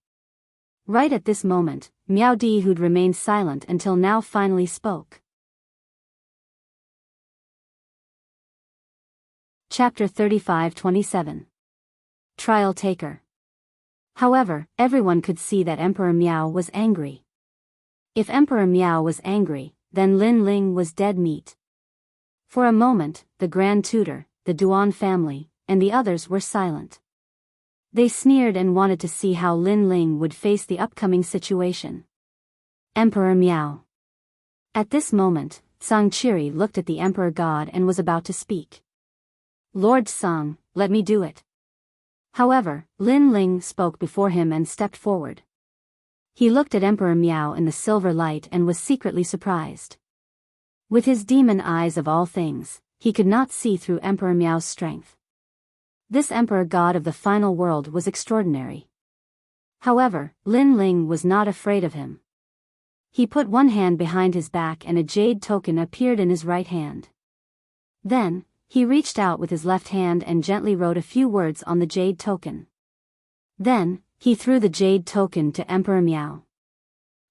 Right at this moment, Miao Di, who'd remained silent until now, finally spoke. Chapter 35-27. Trial Taker. However, everyone could see that Emperor Miao was angry. If Emperor Miao was angry, then Lin Ling was dead meat. For a moment, the Grand Tutor, the Duan family, and the others were silent. They sneered and wanted to see how Lin Ling would face the upcoming situation. Emperor Miao. At this moment, Sang Chiri looked at the Emperor God and was about to speak. Lord Sang, let me do it. However, Lin Ling spoke before him and stepped forward. He looked at Emperor Miao in the silver light and was secretly surprised. With his demon eyes of all things, he could not see through Emperor Miao's strength. This Emperor God of the final world was extraordinary. However, Lin Ling was not afraid of him. He put one hand behind his back and a jade token appeared in his right hand. Then, he reached out with his left hand and gently wrote a few words on the jade token. Then, he threw the jade token to Emperor Miao.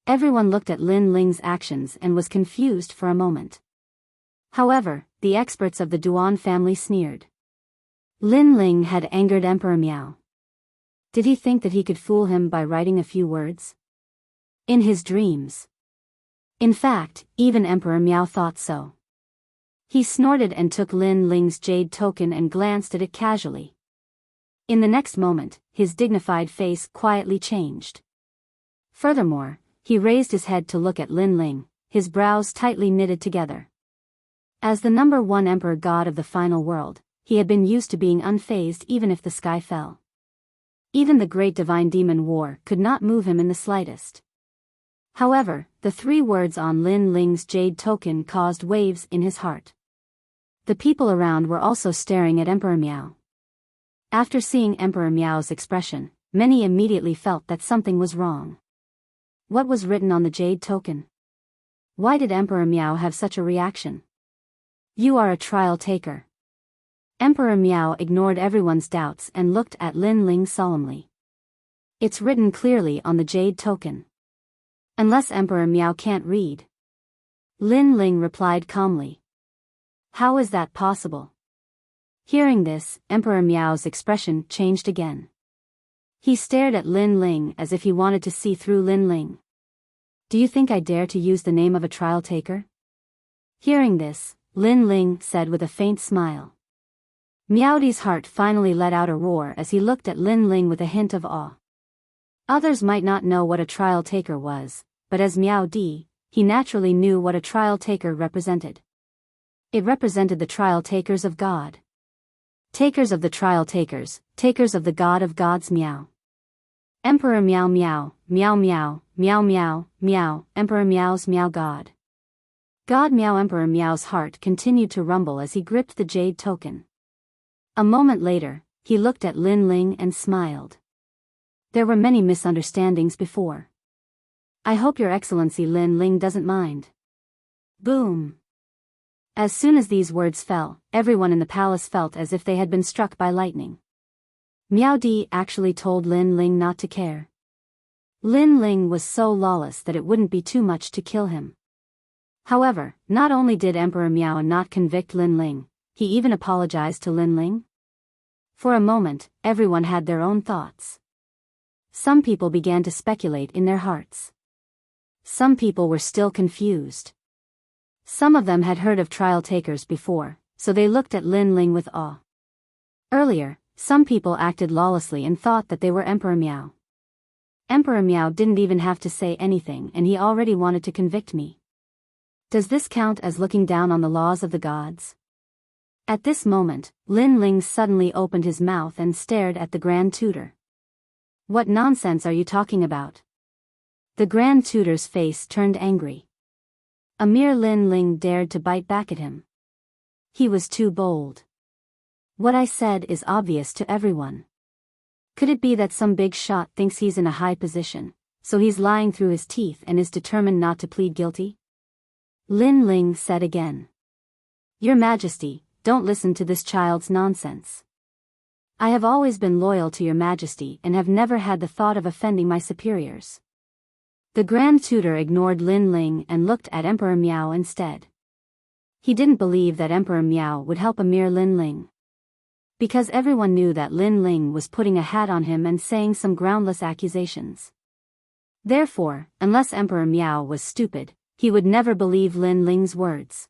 Everyone looked at Lin Ling's actions and was confused for a moment. However, the experts of the Duan family sneered. Lin Ling had angered Emperor Miao. Did he think that he could fool him by writing a few words? In his dreams. In fact, even Emperor Miao thought so. He snorted and took Lin Ling's jade token and glanced at it casually. In the next moment, his dignified face quietly changed. Furthermore, he raised his head to look at Lin Ling, his brows tightly knitted together. As the number one Emperor God of the final world, he had been used to being unfazed even if the sky fell. Even the great divine demon war could not move him in the slightest. However, the 3 words on Lin Ling's jade token caused waves in his heart. The people around were also staring at Emperor Miao. After seeing Emperor Miao's expression, many immediately felt that something was wrong. What was written on the jade token? Why did Emperor Miao have such a reaction? You are a trial taker. Emperor Miao ignored everyone's doubts and looked at Lin Ling solemnly. It's written clearly on the jade token. Unless Emperor Miao can't read. Lin Ling replied calmly. How is that possible? Hearing this, Emperor Miao's expression changed again. He stared at Lin Ling as if he wanted to see through Lin Ling. Do you think I dare to use the name of a trial taker? Hearing this, Lin Ling said with a faint smile. Miao Di's heart finally let out a roar as he looked at Lin Ling with a hint of awe. Others might not know what a trial taker was, but as Miao Di, he naturally knew what a trial taker represented. It represented the trial takers of God. Takers of the trial takers, takers of the God of gods Miao. Emperor Miao Miao, Miao Miao, Miao Miao, Miao, Emperor Miao's Miao God. God Miao. Emperor Miao's heart continued to rumble as he gripped the jade token. A moment later, he looked at Lin Ling and smiled. There were many misunderstandings before. I hope Your Excellency Lin Ling doesn't mind. Boom. As soon as these words fell, everyone in the palace felt as if they had been struck by lightning. Miao Di actually told Lin Ling not to care. Lin Ling was so lawless that it wouldn't be too much to kill him. However, not only did Emperor Miao not convict Lin Ling, he even apologized to Lin Ling. For a moment, everyone had their own thoughts. Some people began to speculate in their hearts. Some people were still confused. Some of them had heard of trial takers before, so they looked at Lin Ling with awe. Earlier, some people acted lawlessly and thought that they were Emperor Miao. Emperor Miao didn't even have to say anything and he already wanted to convict me. Does this count as looking down on the laws of the gods? At this moment, Lin Ling suddenly opened his mouth and stared at the Grand Tutor. What nonsense are you talking about? The Grand Tutor's face turned angry. A mere Lin Ling dared to bite back at him. He was too bold. What I said is obvious to everyone. Could it be that some big shot thinks he's in a high position, so he's lying through his teeth and is determined not to plead guilty? Lin Ling said again. Your Majesty, don't listen to this child's nonsense. I have always been loyal to Your Majesty and have never had the thought of offending my superiors. The Grand Tutor ignored Lin Ling and looked at Emperor Miao instead. He didn't believe that Emperor Miao would help a mere Lin Ling. Because everyone knew that Lin Ling was putting a hat on him and saying some groundless accusations. Therefore, unless Emperor Miao was stupid, he would never believe Lin Ling's words.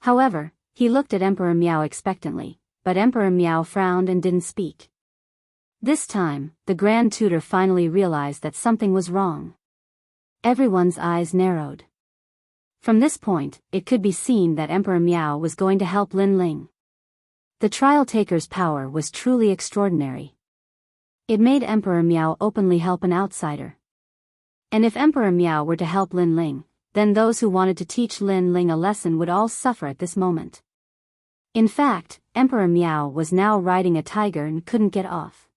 However, he looked at Emperor Miao expectantly, but Emperor Miao frowned and didn't speak. This time, the Grand Tutor finally realized that something was wrong. Everyone's eyes narrowed. From this point, it could be seen that Emperor Miao was going to help Lin Ling. The trial taker's power was truly extraordinary. It made Emperor Miao openly help an outsider. And if Emperor Miao were to help Lin Ling, then those who wanted to teach Lin Ling a lesson would all suffer at this moment. In fact, Emperor Miao was now riding a tiger and couldn't get off.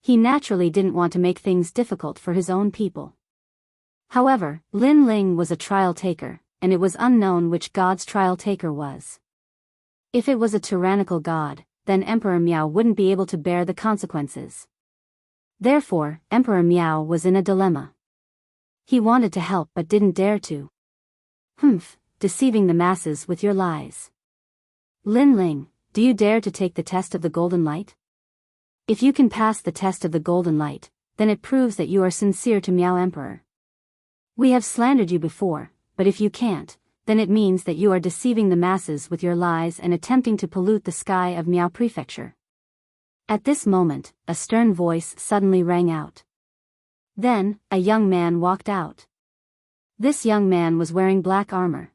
He naturally didn't want to make things difficult for his own people. However, Lin Ling was a trial taker, and it was unknown which god's trial taker was. If it was a tyrannical god, then Emperor Miao wouldn't be able to bear the consequences. Therefore, Emperor Miao was in a dilemma. He wanted to help but didn't dare to. Deceiving the masses with your lies. Lin Ling, do you dare to take the test of the golden light? If you can pass the test of the golden light, then it proves that you are sincere to Miao Emperor. We have slandered you before, but if you can't, then it means that you are deceiving the masses with your lies and attempting to pollute the sky of Miao Prefecture. At this moment, a stern voice suddenly rang out. Then, a young man walked out. This young man was wearing black armor.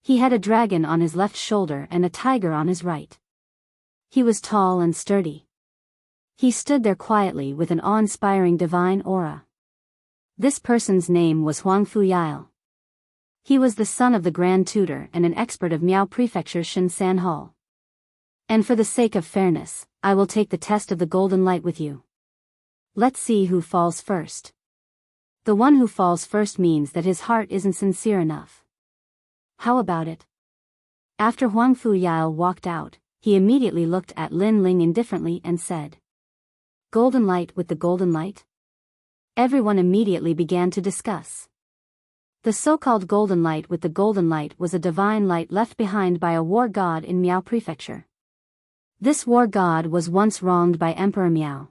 He had a dragon on his left shoulder and a tiger on his right. He was tall and sturdy. He stood there quietly with an awe-inspiring divine aura. This person's name was Huang Fuyao. He was the son of the Grand Tutor and an expert of Miao Prefecture's Shinsan Hall. And for the sake of fairness, I will take the test of the golden light with you. Let's see who falls first. The one who falls first means that his heart isn't sincere enough. How about it? After Huang Fuyao walked out, he immediately looked at Lin Ling indifferently and said, Golden light with the golden light? Everyone immediately began to discuss. The so-called golden light with the golden light was a divine light left behind by a war god in Miao Prefecture. This war god was once wronged by Emperor Miao.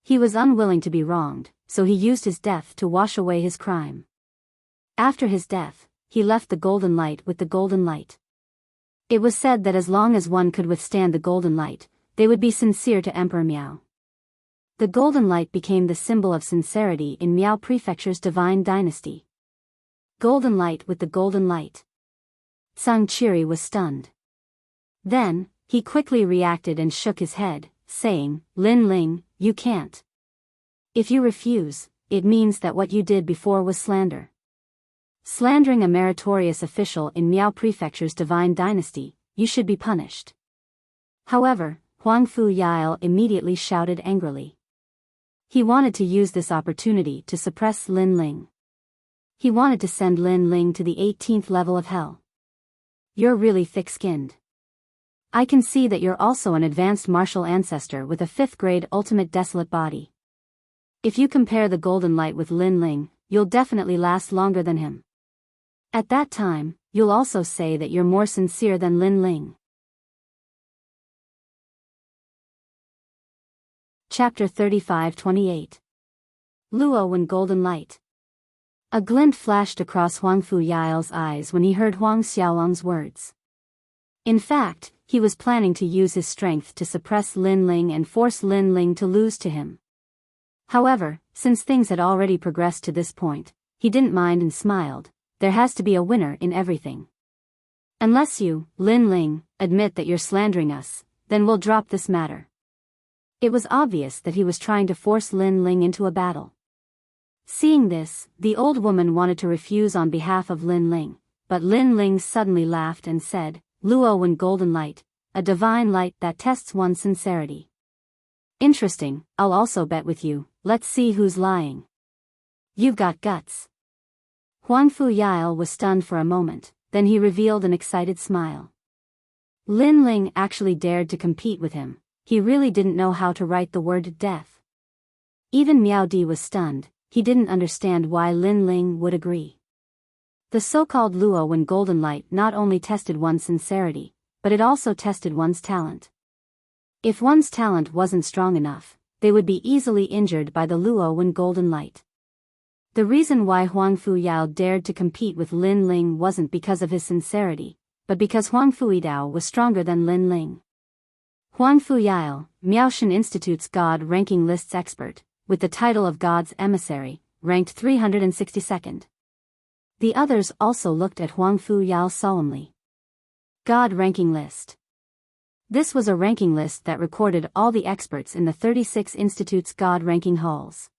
He was unwilling to be wronged, so he used his death to wash away his crime. After his death, he left the golden light with the golden light. It was said that as long as one could withstand the golden light, they would be sincere to Emperor Miao. The golden light became the symbol of sincerity in Miao Prefecture's divine dynasty. Golden light with the golden light. Zhang Qiri was stunned. Then, he quickly reacted and shook his head, saying, "Lin Ling, you can't. If you refuse, it means that what you did before was slander. Slandering a meritorious official in Miao Prefecture's divine dynasty, you should be punished." However, Huangfu Yile immediately shouted angrily. He wanted to use this opportunity to suppress Lin Ling. He wanted to send Lin Ling to the 18th level of hell. "You're really thick-skinned. I can see that you're also an advanced martial ancestor with a 5th grade ultimate desolate body. If you compare the golden light with Lin Ling, you'll definitely last longer than him. At that time, you'll also say that you're more sincere than Lin Ling." Chapter 35-28. Luo and Golden Light. A glint flashed across Huangfu Yile's eyes when he heard Huang Xiaolong's words. In fact, he was planning to use his strength to suppress Lin Ling and force Lin Ling to lose to him. However, since things had already progressed to this point, he didn't mind and smiled. There has to be a winner in everything. Unless you, Lin Ling, admit that you're slandering us, then we'll drop this matter. It was obvious that he was trying to force Lin Ling into a battle. Seeing this, the old woman wanted to refuse on behalf of Lin Ling, but Lin Ling suddenly laughed and said, "Luo and golden light, a divine light that tests one's sincerity. Interesting, I'll also bet with you, let's see who's lying. You've got guts." Huangfu Yile was stunned for a moment, then he revealed an excited smile. Lin Ling actually dared to compete with him. He really didn't know how to write the word death. Even Miao Di was stunned. He didn't understand why Lin Ling would agree. The so-called Luo and golden light not only tested one's sincerity, but it also tested one's talent. If one's talent wasn't strong enough, they would be easily injured by the Luo and golden light. The reason why Huangfu Yile dared to compete with Lin Ling wasn't because of his sincerity, but because Huangfu Yidao was stronger than Lin Ling. Huangfu Yile, Miaoshan Institute's God ranking lists expert, with the title of God's emissary, ranked 362nd. The others also looked at Huangfu Yile solemnly. God ranking list. This was a ranking list that recorded all the experts in the 36 institute's God ranking halls.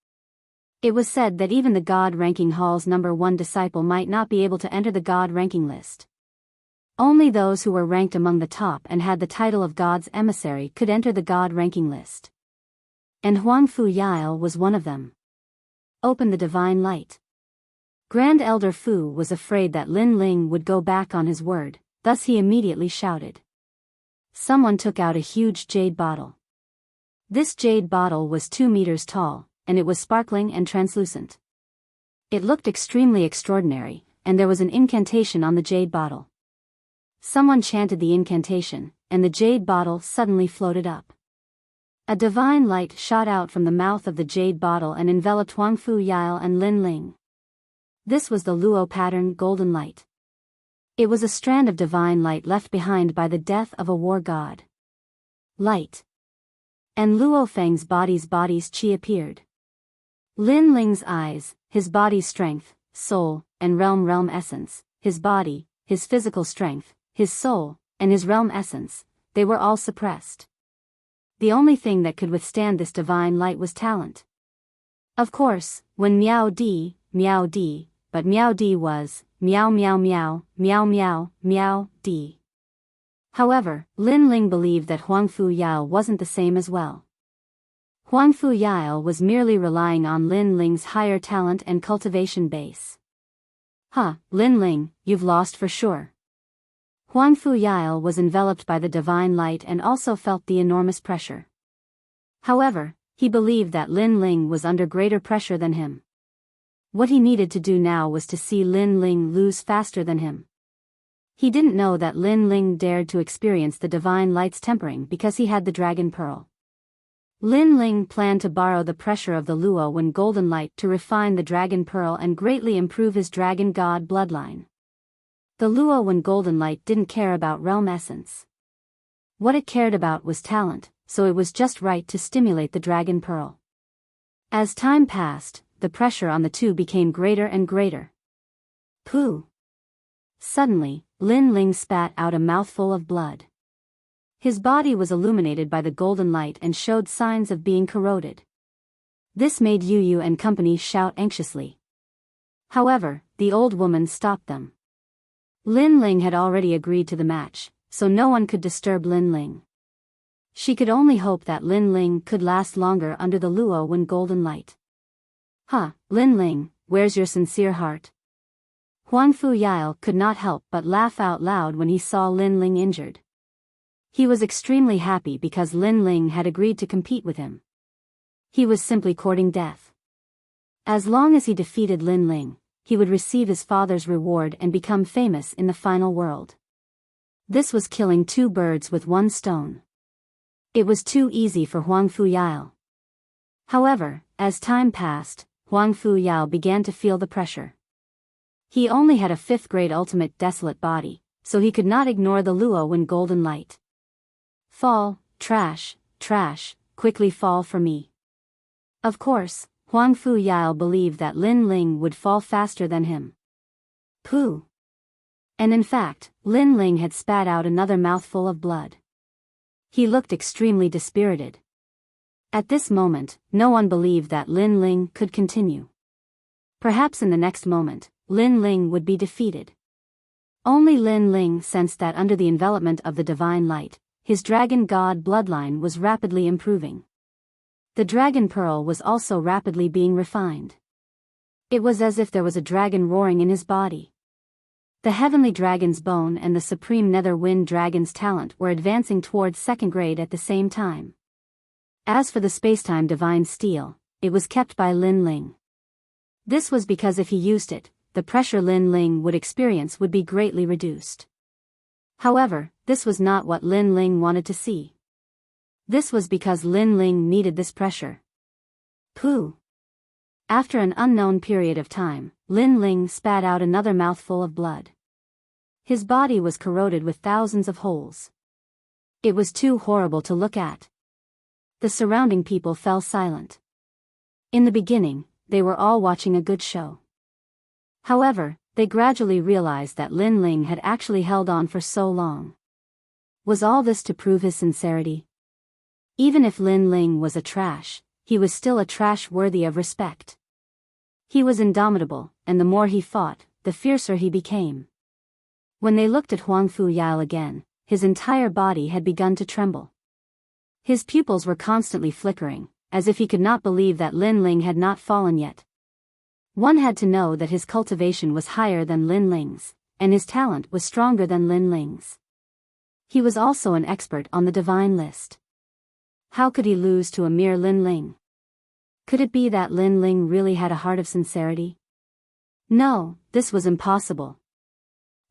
It was said that even the God ranking hall's number 1 disciple might not be able to enter the God ranking list. Only those who were ranked among the top and had the title of God's emissary could enter the God ranking list. And Huangfu Yile was one of them. Open the divine light. Grand Elder Fu was afraid that Lin Ling would go back on his word, thus he immediately shouted. Someone took out a huge jade bottle. This jade bottle was 2 meters tall, and it was sparkling and translucent. It looked extremely extraordinary, and there was an incantation on the jade bottle. Someone chanted the incantation, and the jade bottle suddenly floated up. A divine light shot out from the mouth of the jade bottle and enveloped Huangfu Yile and Lin Ling. This was the Luo pattern golden light. It was a strand of divine light left behind by the death of a war god. Light. And Luo Feng's body's chi appeared. Lin Ling's eyes, his body's strength, soul, and realm essence, his body, his physical strength, his soul, and his realm essence, they were all suppressed. The only thing that could withstand this divine light was talent. Of course, when Miao Di, but Miao Di was, Miao Di. However, Lin Ling believed that Huangfu Yile wasn't the same as well. Huangfu Yile was merely relying on Lin Ling's higher talent and cultivation base. Lin Ling, you've lost for sure. Huangfu Yile was enveloped by the divine light and also felt the enormous pressure. However, He believed that Lin Ling was under greater pressure than him. What he needed to do now was to see Lin Ling lose faster than him. He didn't know that Lin Ling dared to experience the divine light's tempering because he had the dragon pearl. Lin Ling planned to borrow the pressure of the Luo Wen golden light to refine the dragon pearl and greatly improve his dragon god bloodline. The Luo Wen golden light didn't care about realm essence. What it cared about was talent, so it was just right to stimulate the dragon pearl. As time passed, the pressure on the two became greater and greater. Pooh! Suddenly, Lin Ling spat out a mouthful of blood. His body was illuminated by the golden light and showed signs of being corroded. This made Yu Yu and company shout anxiously. However, the old woman stopped them. Lin Ling had already agreed to the match, so no one could disturb Lin Ling. She could only hope that Lin Ling could last longer under the Luo Wen golden light. Huh, Lin Ling, where's your sincere heart? Huang Fu Yao could not help but laugh out loud when he saw Lin Ling injured. He was extremely happy because Lin Ling had agreed to compete with him. He was simply courting death. As long as he defeated Lin Ling, he would receive his father's reward and become famous in the final world. This was killing two birds with one stone. It was too easy for Huang Fu Yao. However, as time passed, Huang Fu Yao began to feel the pressure. He only had a 5th grade ultimate desolate body, so he could not ignore the Luo Wen golden light. Fall, trash, trash, quickly fall for me. Of course, Huang Fu Yao believed that Lin Ling would fall faster than him. Pooh! And in fact, Lin Ling had spat out another mouthful of blood. He looked extremely dispirited. At this moment, no one believed that Lin Ling could continue. Perhaps in the next moment, Lin Ling would be defeated. Only Lin Ling sensed that under the envelopment of the divine light, his dragon god bloodline was rapidly improving. The dragon pearl was also rapidly being refined. It was as if there was a dragon roaring in his body. The heavenly dragon's bone and the supreme nether wind dragon's talent were advancing towards 2nd grade at the same time. As for the spacetime divine steel, it was kept by Lin Ling. This was because if he used it, the pressure Lin Ling would experience would be greatly reduced. However, this was not what Lin Ling wanted to see. This was because Lin Ling needed this pressure. Pooh! After an unknown period of time, Lin Ling spat out another mouthful of blood. His body was corroded with thousands of holes. It was too horrible to look at. The surrounding people fell silent. In the beginning, they were all watching a good show. However, they gradually realized that Lin Ling had actually held on for so long. Was all this to prove his sincerity? Even if Lin Ling was a trash, he was still a trash worthy of respect. He was indomitable, and the more he fought, the fiercer he became. When they looked at Huang Fu Yao again, his entire body had begun to tremble. His pupils were constantly flickering, as if he could not believe that Lin Ling had not fallen yet. One had to know that his cultivation was higher than Lin Ling's, and his talent was stronger than Lin Ling's. He was also an expert on the divine list. How could he lose to a mere Lin Ling? Could it be that Lin Ling really had a heart of sincerity? No, this was impossible.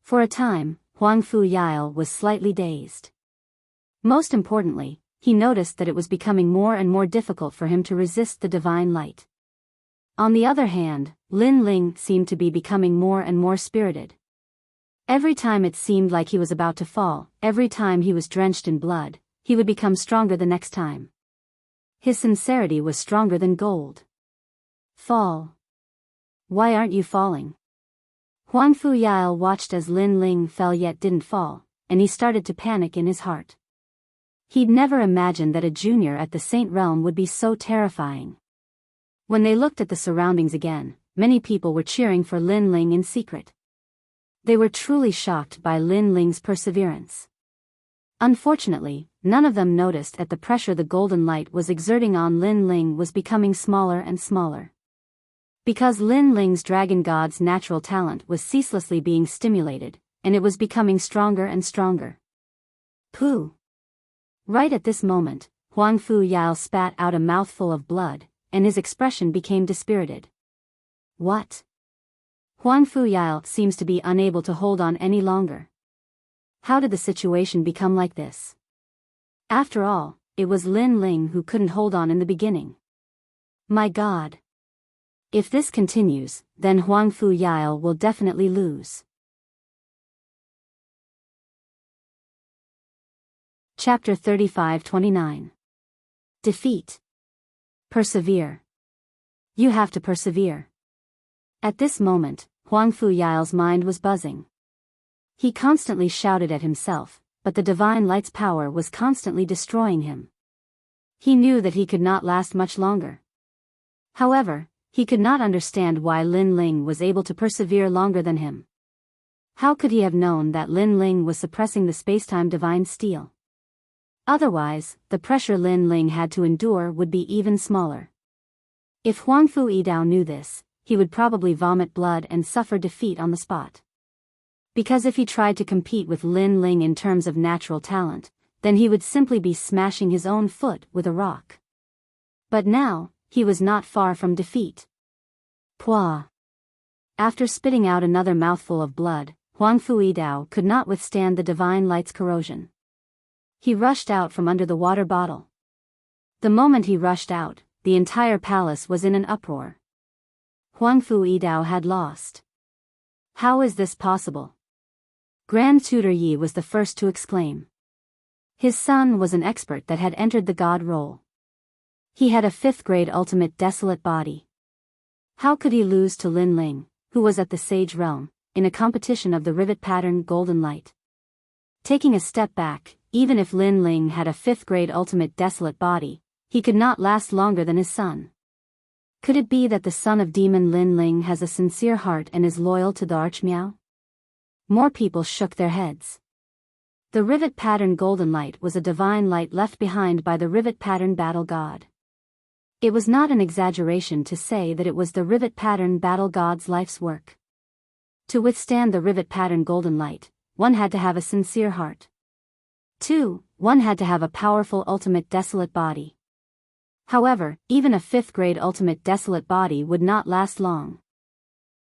For a time, Huang Fu Yao was slightly dazed. Most importantly, he noticed that it was becoming more and more difficult for him to resist the divine light. On the other hand, Lin Ling seemed to be becoming more and more spirited. Every time it seemed like he was about to fall, every time he was drenched in blood, he would become stronger the next time. His sincerity was stronger than gold. Fall. Why aren't you falling? Huang Fu Yao watched as Lin Ling fell yet didn't fall, and he started to panic in his heart. He'd never imagined that a junior at the Saint Realm would be so terrifying. When they looked at the surroundings again, many people were cheering for Lin Ling in secret. They were truly shocked by Lin Ling's perseverance. Unfortunately, none of them noticed that the pressure the golden light was exerting on Lin Ling was becoming smaller and smaller. Because Lin Ling's dragon god's natural talent was ceaselessly being stimulated, and it was becoming stronger and stronger. Pooh! Right at this moment, Huang Fu Yao spat out a mouthful of blood, and his expression became dispirited. What? Huang Fu Yao seems to be unable to hold on any longer. How did the situation become like this? After all, it was Lin Ling who couldn't hold on in the beginning. My God! If this continues, then Huang Fu Yao will definitely lose. Chapter 35-29. Defeat. Persevere. You have to persevere. At this moment, Huang Fu Yao's mind was buzzing. He constantly shouted at himself, but the divine light's power was constantly destroying him. He knew that he could not last much longer. However, he could not understand why Lin Ling was able to persevere longer than him. How could he have known that Lin Ling was suppressing the spacetime divine steel? Otherwise, the pressure Lin Ling had to endure would be even smaller. If Huang Fu Yidao knew this, he would probably vomit blood and suffer defeat on the spot. Because if he tried to compete with Lin Ling in terms of natural talent, then he would simply be smashing his own foot with a rock. But now, he was not far from defeat. Pwah! After spitting out another mouthful of blood, Huang Fu Yidao could not withstand the divine light's corrosion. He rushed out from under the water bottle. The moment he rushed out, the entire palace was in an uproar. Huang Fu Yidao had lost. How is this possible? Grand Tutor Yi was the first to exclaim. His son was an expert that had entered the god role. He had a 5th grade ultimate desolate body. How could he lose to Lin Ling, who was at the Sage Realm, in a competition of the rivet pattern golden light? Taking a step back, even if Lin Ling had a 5th grade ultimate desolate body, he could not last longer than his son. Could it be that the son of demon Lin Ling has a sincere heart and is loyal to the Archmiao? More people shook their heads. The rivet pattern golden light was a divine light left behind by the rivet pattern battle god. It was not an exaggeration to say that it was the rivet pattern battle god's life's work. To withstand the rivet pattern golden light, one had to have a sincere heart. 2. One had to have a powerful ultimate desolate body. However, even a 5th grade ultimate desolate body would not last long.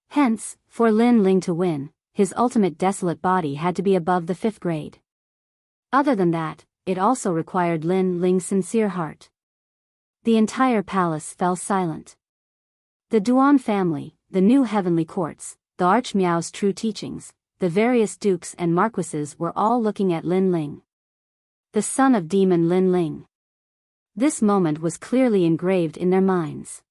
Hence, for Lin Ling to win, his ultimate desolate body had to be above the 5th grade. Other than that, it also required Lin Ling's sincere heart. The entire palace fell silent. The Duan family, the new heavenly courts, the Archmiao's true teachings, the various dukes and marquises were all looking at Lin Ling. The son of demon Lin Ling. This moment was clearly engraved in their minds.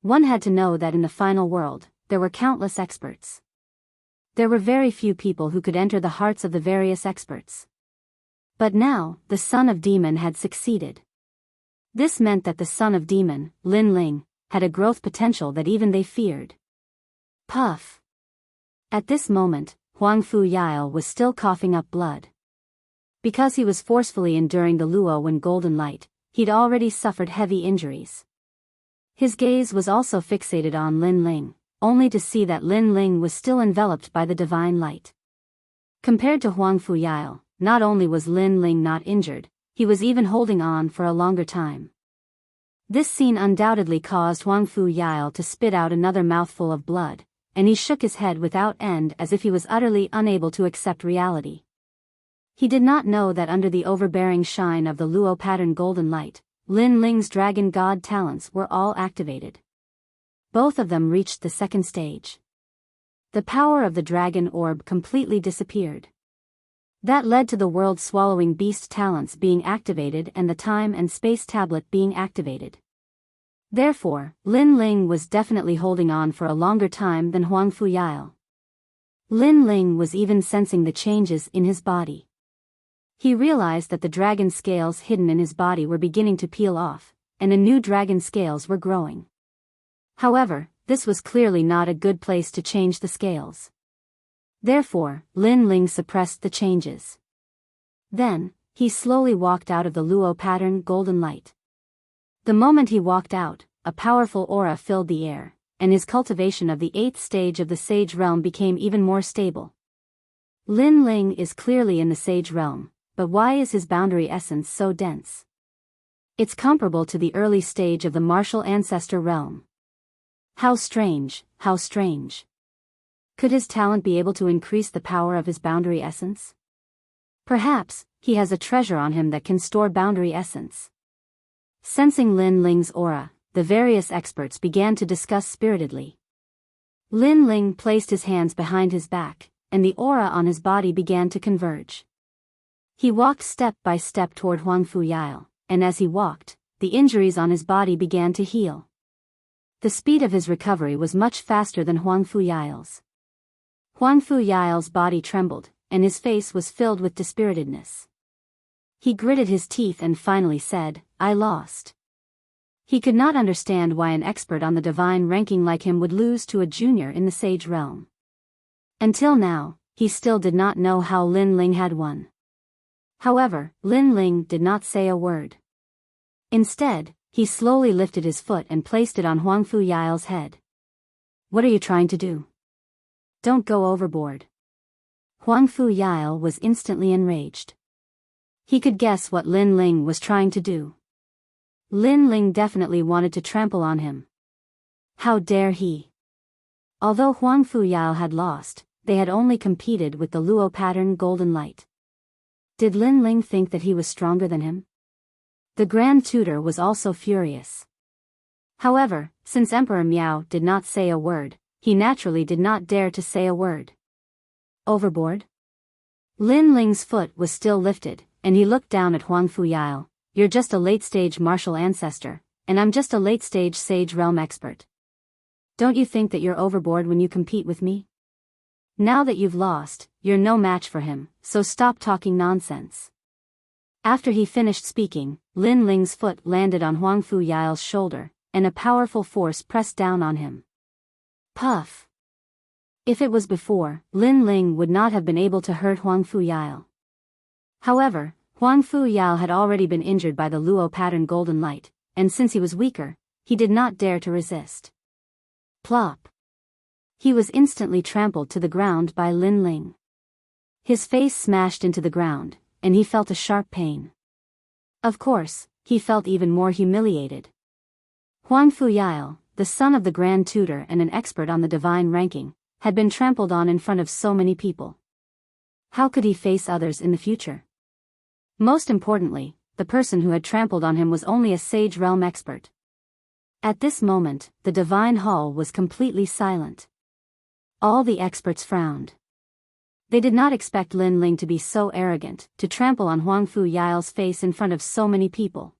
One had to know that in the final world, there were countless experts. There were very few people who could enter the hearts of the various experts. But now, the son of demon had succeeded. This meant that the son of demon, Lin Ling, had a growth potential that even they feared. Puff! At this moment, Huang Fu Yao was still coughing up blood. Because he was forcefully enduring the Luo when golden light, he'd already suffered heavy injuries. His gaze was also fixated on Lin Ling, only to see that Lin Ling was still enveloped by the divine light. Compared to Huang Fu Yao, not only was Lin Ling not injured, he was even holding on for a longer time. This scene undoubtedly caused Huang Fu Yao to spit out another mouthful of blood, and he shook his head without end as if he was utterly unable to accept reality. He did not know that under the overbearing shine of the Luo pattern golden light, Lin Ling's dragon god talents were all activated. Both of them reached the 2nd stage. The power of the dragon orb completely disappeared. That led to the world-swallowing beast talents being activated and the time and space tablet being activated. Therefore, Lin Ling was definitely holding on for a longer time than Huang Fu Yao. Lin Ling was even sensing the changes in his body. He realized that the dragon scales hidden in his body were beginning to peel off, and the new dragon scales were growing. However, this was clearly not a good place to change the scales. Therefore, Lin Ling suppressed the changes. Then, he slowly walked out of the Luo pattern golden light. The moment he walked out, a powerful aura filled the air, and his cultivation of the 8th stage of the Sage Realm became even more stable. Lin Ling is clearly in the Sage Realm, but why is his boundary essence so dense? It's comparable to the early stage of the martial ancestor realm. How strange, how strange. Could his talent be able to increase the power of his boundary essence? Perhaps, he has a treasure on him that can store boundary essence. Sensing Lin Ling's aura, the various experts began to discuss spiritedly. Lin Ling placed his hands behind his back, and the aura on his body began to converge. He walked step by step toward Huang Fuyao, and as he walked, the injuries on his body began to heal. The speed of his recovery was much faster than Huang Fuyao's. Huang Fuyao's body trembled, and his face was filled with dispiritedness. He gritted his teeth and finally said, "I lost." He could not understand why an expert on the divine ranking like him would lose to a junior in the sage realm. Until now, he still did not know how Lin Ling had won. However, Lin Ling did not say a word. Instead, he slowly lifted his foot and placed it on Huang Fuyao's head. "What are you trying to do? Don't go overboard." Huang Fuyao was instantly enraged. He could guess what Lin Ling was trying to do. Lin Ling definitely wanted to trample on him. How dare he? Although Huang Fuyao had lost, they had only competed with the Luo pattern golden light. Did Lin Ling think that he was stronger than him? The Grand Tutor was also furious. However, since Emperor Miao did not say a word, he naturally did not dare to say a word. Overboard? Lin Ling's foot was still lifted, and he looked down at Huang Fuyao. "You're just a late-stage martial ancestor, and I'm just a late-stage sage realm expert. Don't you think that you're overboard when you compete with me? Now that you've lost, you're no match for him, so stop talking nonsense." After he finished speaking, Lin Ling's foot landed on Huang Fuyao's shoulder, and a powerful force pressed down on him. Puff! If it was before, Lin Ling would not have been able to hurt Huang Fuyao. However, Huang Fuyao had already been injured by the Luo pattern golden light, and since he was weaker, he did not dare to resist. Plop! He was instantly trampled to the ground by Lin Ling. His face smashed into the ground, and he felt a sharp pain. Of course, he felt even more humiliated. Huang Fuyao, the son of the Grand Tutor and an expert on the divine ranking, had been trampled on in front of so many people. How could he face others in the future? Most importantly, the person who had trampled on him was only a sage realm expert. At this moment, the divine hall was completely silent. All the experts frowned. They did not expect Lin Ling to be so arrogant, to trample on Huang Fuyao's face in front of so many people.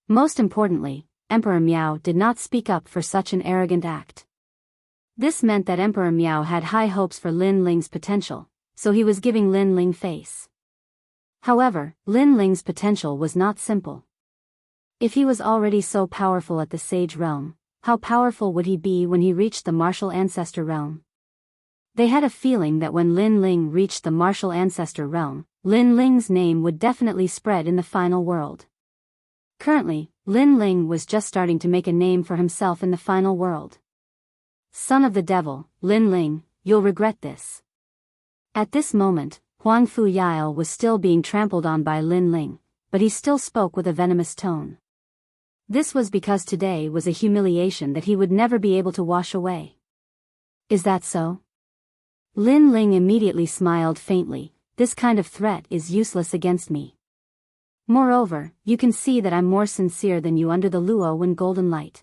Most importantly, Emperor Miao did not speak up for such an arrogant act. This meant that Emperor Miao had high hopes for Lin Ling's potential, so he was giving Lin Ling face. However, Lin Ling's potential was not simple. If he was already so powerful at the sage realm, how powerful would he be when he reached the martial ancestor realm? They had a feeling that when Lin Ling reached the martial ancestor realm, Lin Ling's name would definitely spread in the final world. Currently, Lin Ling was just starting to make a name for himself in the final world. "Son of the devil, Lin Ling, you'll regret this." At this moment, Huang Fuyao was still being trampled on by Lin Ling, but he still spoke with a venomous tone. This was because today was a humiliation that he would never be able to wash away. "Is that so?" Lin Ling immediately smiled faintly. "This kind of threat is useless against me. Moreover, you can see that I'm more sincere than you under the Luo and golden light.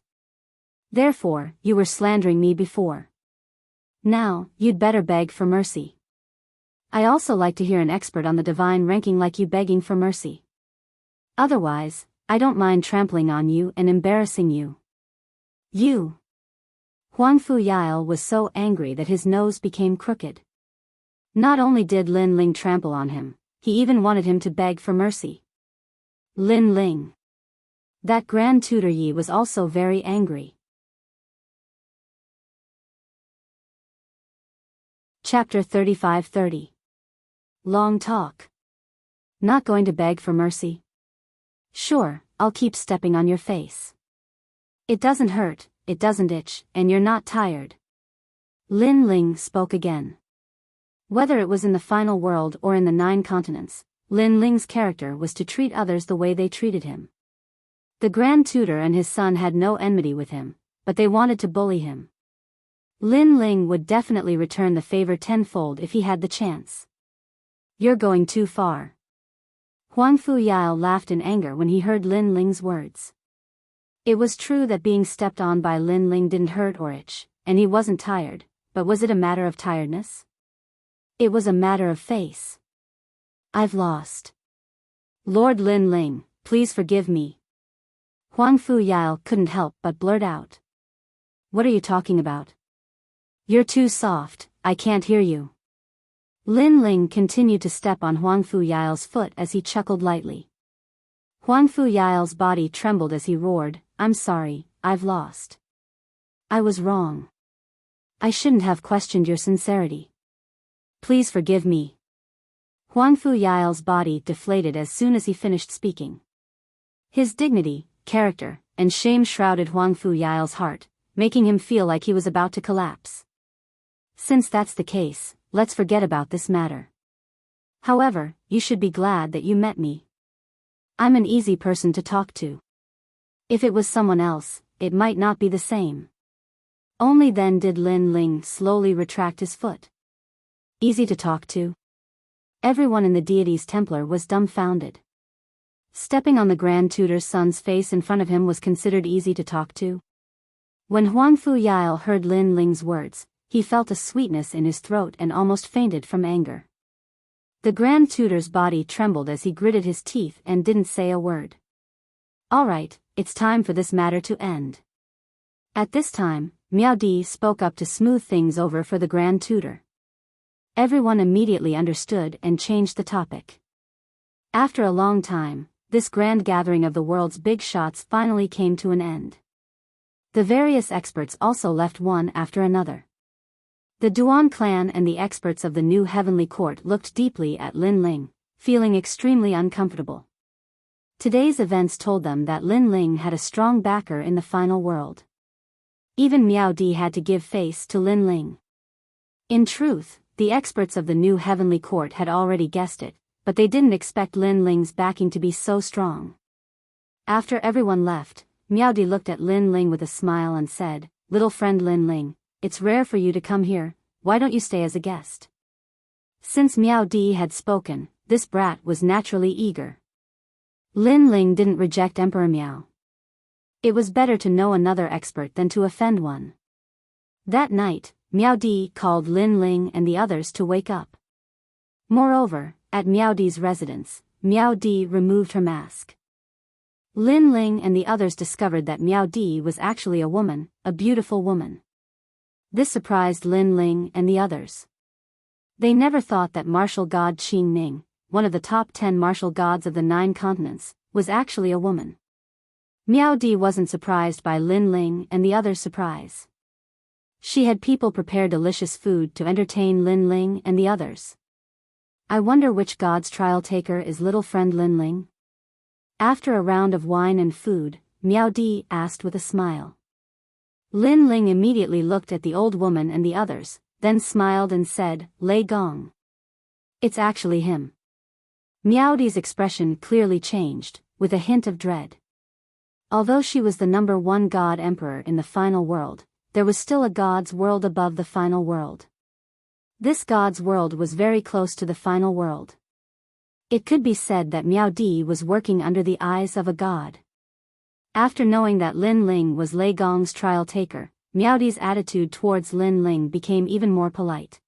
Therefore, you were slandering me before. Now, you'd better beg for mercy. I also like to hear an expert on the divine ranking like you begging for mercy. Otherwise, I don't mind trampling on you and embarrassing you." "You!" Huang Fuyao was so angry that his nose became crooked. Not only did Lin Ling trample on him, he even wanted him to beg for mercy. Lin Ling. That Grand Tutor Yi was also very angry. Chapter 35-30. Long talk. Not going to beg for mercy? Sure, I'll keep stepping on your face. It doesn't hurt, it doesn't itch, and you're not tired. Lin Ling spoke again. Whether it was in the final world or in the 9 continents, Lin Ling's character was to treat others the way they treated him. The Grand Tutor and his son had no enmity with him, but they wanted to bully him. Lin Ling would definitely return the favor tenfold if he had the chance. You're going too far. Huang Fuyao laughed in anger when he heard Lin Ling's words. It was true that being stepped on by Lin Ling didn't hurt or itch, and he wasn't tired, but was it a matter of tiredness? It was a matter of face. I've lost. Lord Lin Ling, please forgive me. Huang Fuyao couldn't help but blurt out. What are you talking about? You're too soft, I can't hear you. Lin Ling continued to step on Huang Fuyao's foot as he chuckled lightly. Huang Fuyao's body trembled as he roared, I'm sorry, I've lost. I was wrong. I shouldn't have questioned your sincerity. Please forgive me. Huang Fuyao's body deflated as soon as he finished speaking. His dignity, character, and shame shrouded Huang Fuyao's heart, making him feel like he was about to collapse. Since that's the case, let's forget about this matter. However, you should be glad that you met me. I'm an easy person to talk to. If it was someone else, it might not be the same. Only then did Lin Ling slowly retract his foot. Easy to talk to? Everyone in the deity's Templar was dumbfounded. Stepping on the Grand Tutor's son's face in front of him was considered easy to talk to? When Huang Fuyao heard Lin Ling's words, he felt a sweetness in his throat and almost fainted from anger. The Grand Tutor's body trembled as he gritted his teeth and didn't say a word. All right, it's time for this matter to end. At this time, Miao Di spoke up to smooth things over for the Grand Tutor. Everyone immediately understood and changed the topic. After a long time, this grand gathering of the world's big shots finally came to an end. The various experts also left one after another. The Duan clan and the experts of the new heavenly court looked deeply at Lin Ling, feeling extremely uncomfortable. Today's events told them that Lin Ling had a strong backer in the final world. Even Miao Di had to give face to Lin Ling. In truth, the experts of the new heavenly court had already guessed it, but they didn't expect Lin Ling's backing to be so strong. After everyone left, Miao Di looked at Lin Ling with a smile and said, Little friend Lin Ling, it's rare for you to come here, why don't you stay as a guest? Since Miao Di had spoken, this brat was naturally eager. Lin Ling didn't reject Emperor Miao. It was better to know another expert than to offend one. That night, Miao Di called Lin Ling and the others to wake up. Moreover, at Miao Di's residence, Miao Di removed her mask. Lin Ling and the others discovered that Miao Di was actually a woman, a beautiful woman. This surprised Lin Ling and the others. They never thought that martial god Qing Ning, one of the top 10 martial gods of the 9 continents, was actually a woman. Miao Di wasn't surprised by Lin Ling and the others' surprise. She had people prepare delicious food to entertain Lin Ling and the others. I wonder which god's trial taker is little friend Lin Ling? After a round of wine and food, Miao Di asked with a smile. Lin Ling immediately looked at the old woman and the others, then smiled and said, Lei Gong. It's actually him. Miao Di's expression clearly changed, with a hint of dread. Although she was the number 1 god emperor in the final world, there was still a god's world above the final world. This god's world was very close to the final world. It could be said that Miao Di was working under the eyes of a god. After knowing that Lin Ling was Lei Gong's trial taker, Miao Di's attitude towards Lin Ling became even more polite.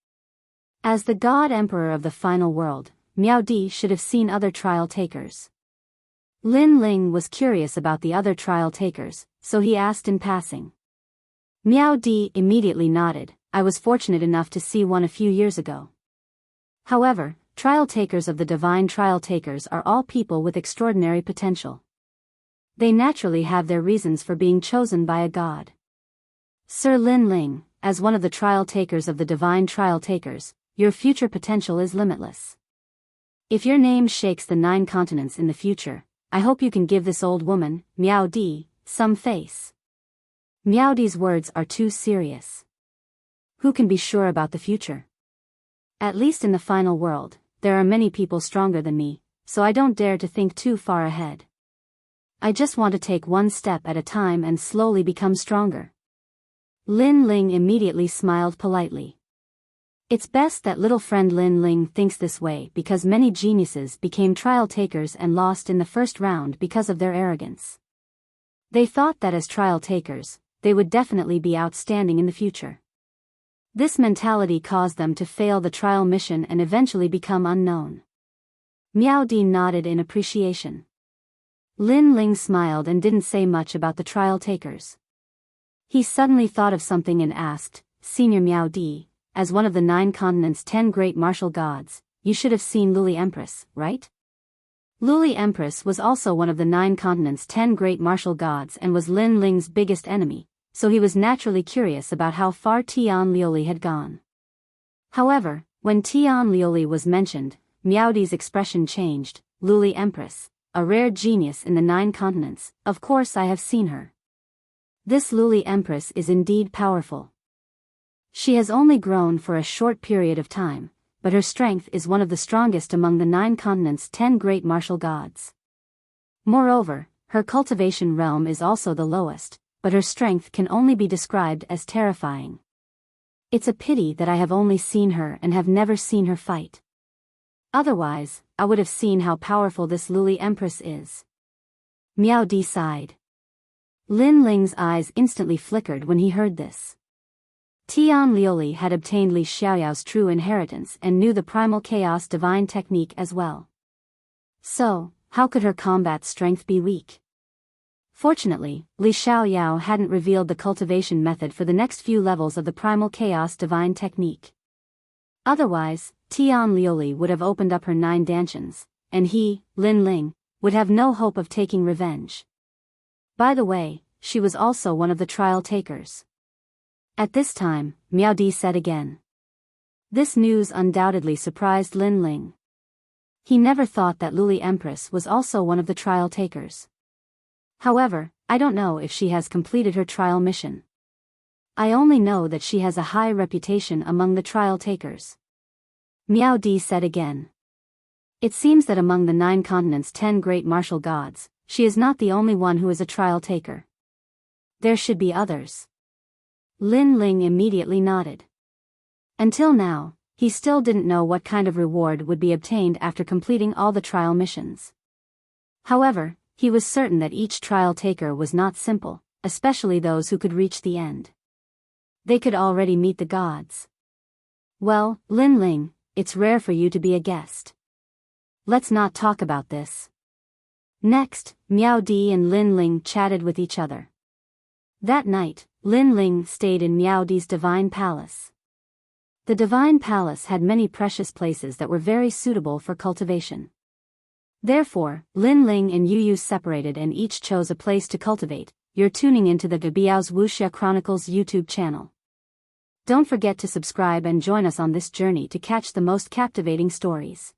As the god emperor of the final world, Miao Di should have seen other trial takers. Lin Ling was curious about the other trial takers, so he asked in passing. Miao Di immediately nodded, I was fortunate enough to see one a few years ago. However, trial takers of the divine trial takers are all people with extraordinary potential. They naturally have their reasons for being chosen by a god. Sir Lin Ling, as one of the trial takers of the divine trial takers, your future potential is limitless. If your name shakes the 9 continents in the future, I hope you can give this old woman, Miao Di, some face. Miao Di's words are too serious. Who can be sure about the future? At least in the final world, there are many people stronger than me, so I don't dare to think too far ahead. I just want to take one step at a time and slowly become stronger. Lin Ling immediately smiled politely. It's best that little friend Lin Ling thinks this way because many geniuses became trial takers and lost in the first round because of their arrogance. They thought that as trial takers, they would definitely be outstanding in the future. This mentality caused them to fail the trial mission and eventually become unknown. Miao Di nodded in appreciation. Lin Ling smiled and didn't say much about the trial takers. He suddenly thought of something and asked, Senior Miao Di, as one of the 9 continents' 10 great martial gods, you should have seen Luli Empress, right? Luli Empress was also one of the 9 continents' 10 great martial gods and was Lin Ling's biggest enemy, so he was naturally curious about how far Tian Lioli had gone. However, when Tian Lioli was mentioned, Miao Di's expression changed. Luli Empress, a rare genius in the 9 continents, of course I have seen her. This Luli Empress is indeed powerful. She has only grown for a short period of time, but her strength is one of the strongest among the 9 continents' 10 great martial gods. Moreover, her cultivation realm is also the lowest, but her strength can only be described as terrifying. It's a pity that I have only seen her and have never seen her fight. Otherwise, I would have seen how powerful this Luli Empress is. Miao Di sighed. Lin Ling's eyes instantly flickered when he heard this. Tian Lioli had obtained Li Xiaoyao's true inheritance and knew the primal chaos divine technique as well. So, how could her combat strength be weak? Fortunately, Li Xiaoyao hadn't revealed the cultivation method for the next few levels of the primal chaos divine technique. Otherwise, Tian Lioli would have opened up her 9 dantians, and he, Lin Ling, would have no hope of taking revenge. By the way, she was also one of the trial takers. At this time, Miao Di said again. This news undoubtedly surprised Lin Ling. He never thought that Luli Empress was also one of the trial takers. However, I don't know if she has completed her trial mission. I only know that she has a high reputation among the trial takers. Miao Di said again. It seems that among the 9 continents' 10 great martial gods, she is not the only one who is a trial taker. There should be others. Lin Ling immediately nodded. Until now, he still didn't know what kind of reward would be obtained after completing all the trial missions. However, he was certain that each trial taker was not simple, especially those who could reach the end. They could already meet the gods. Well, Lin Ling, it's rare for you to be a guest. Let's not talk about this. Next, Miao Di and Lin Ling chatted with each other. That night, Lin Ling stayed in Miao Di's divine palace. The divine palace had many precious places that were very suitable for cultivation. Therefore, Lin Ling and Yu Yu separated and each chose a place to cultivate. You're tuning into the Biyao's Wuxia Chronicles YouTube channel. Don't forget to subscribe and join us on this journey to catch the most captivating stories.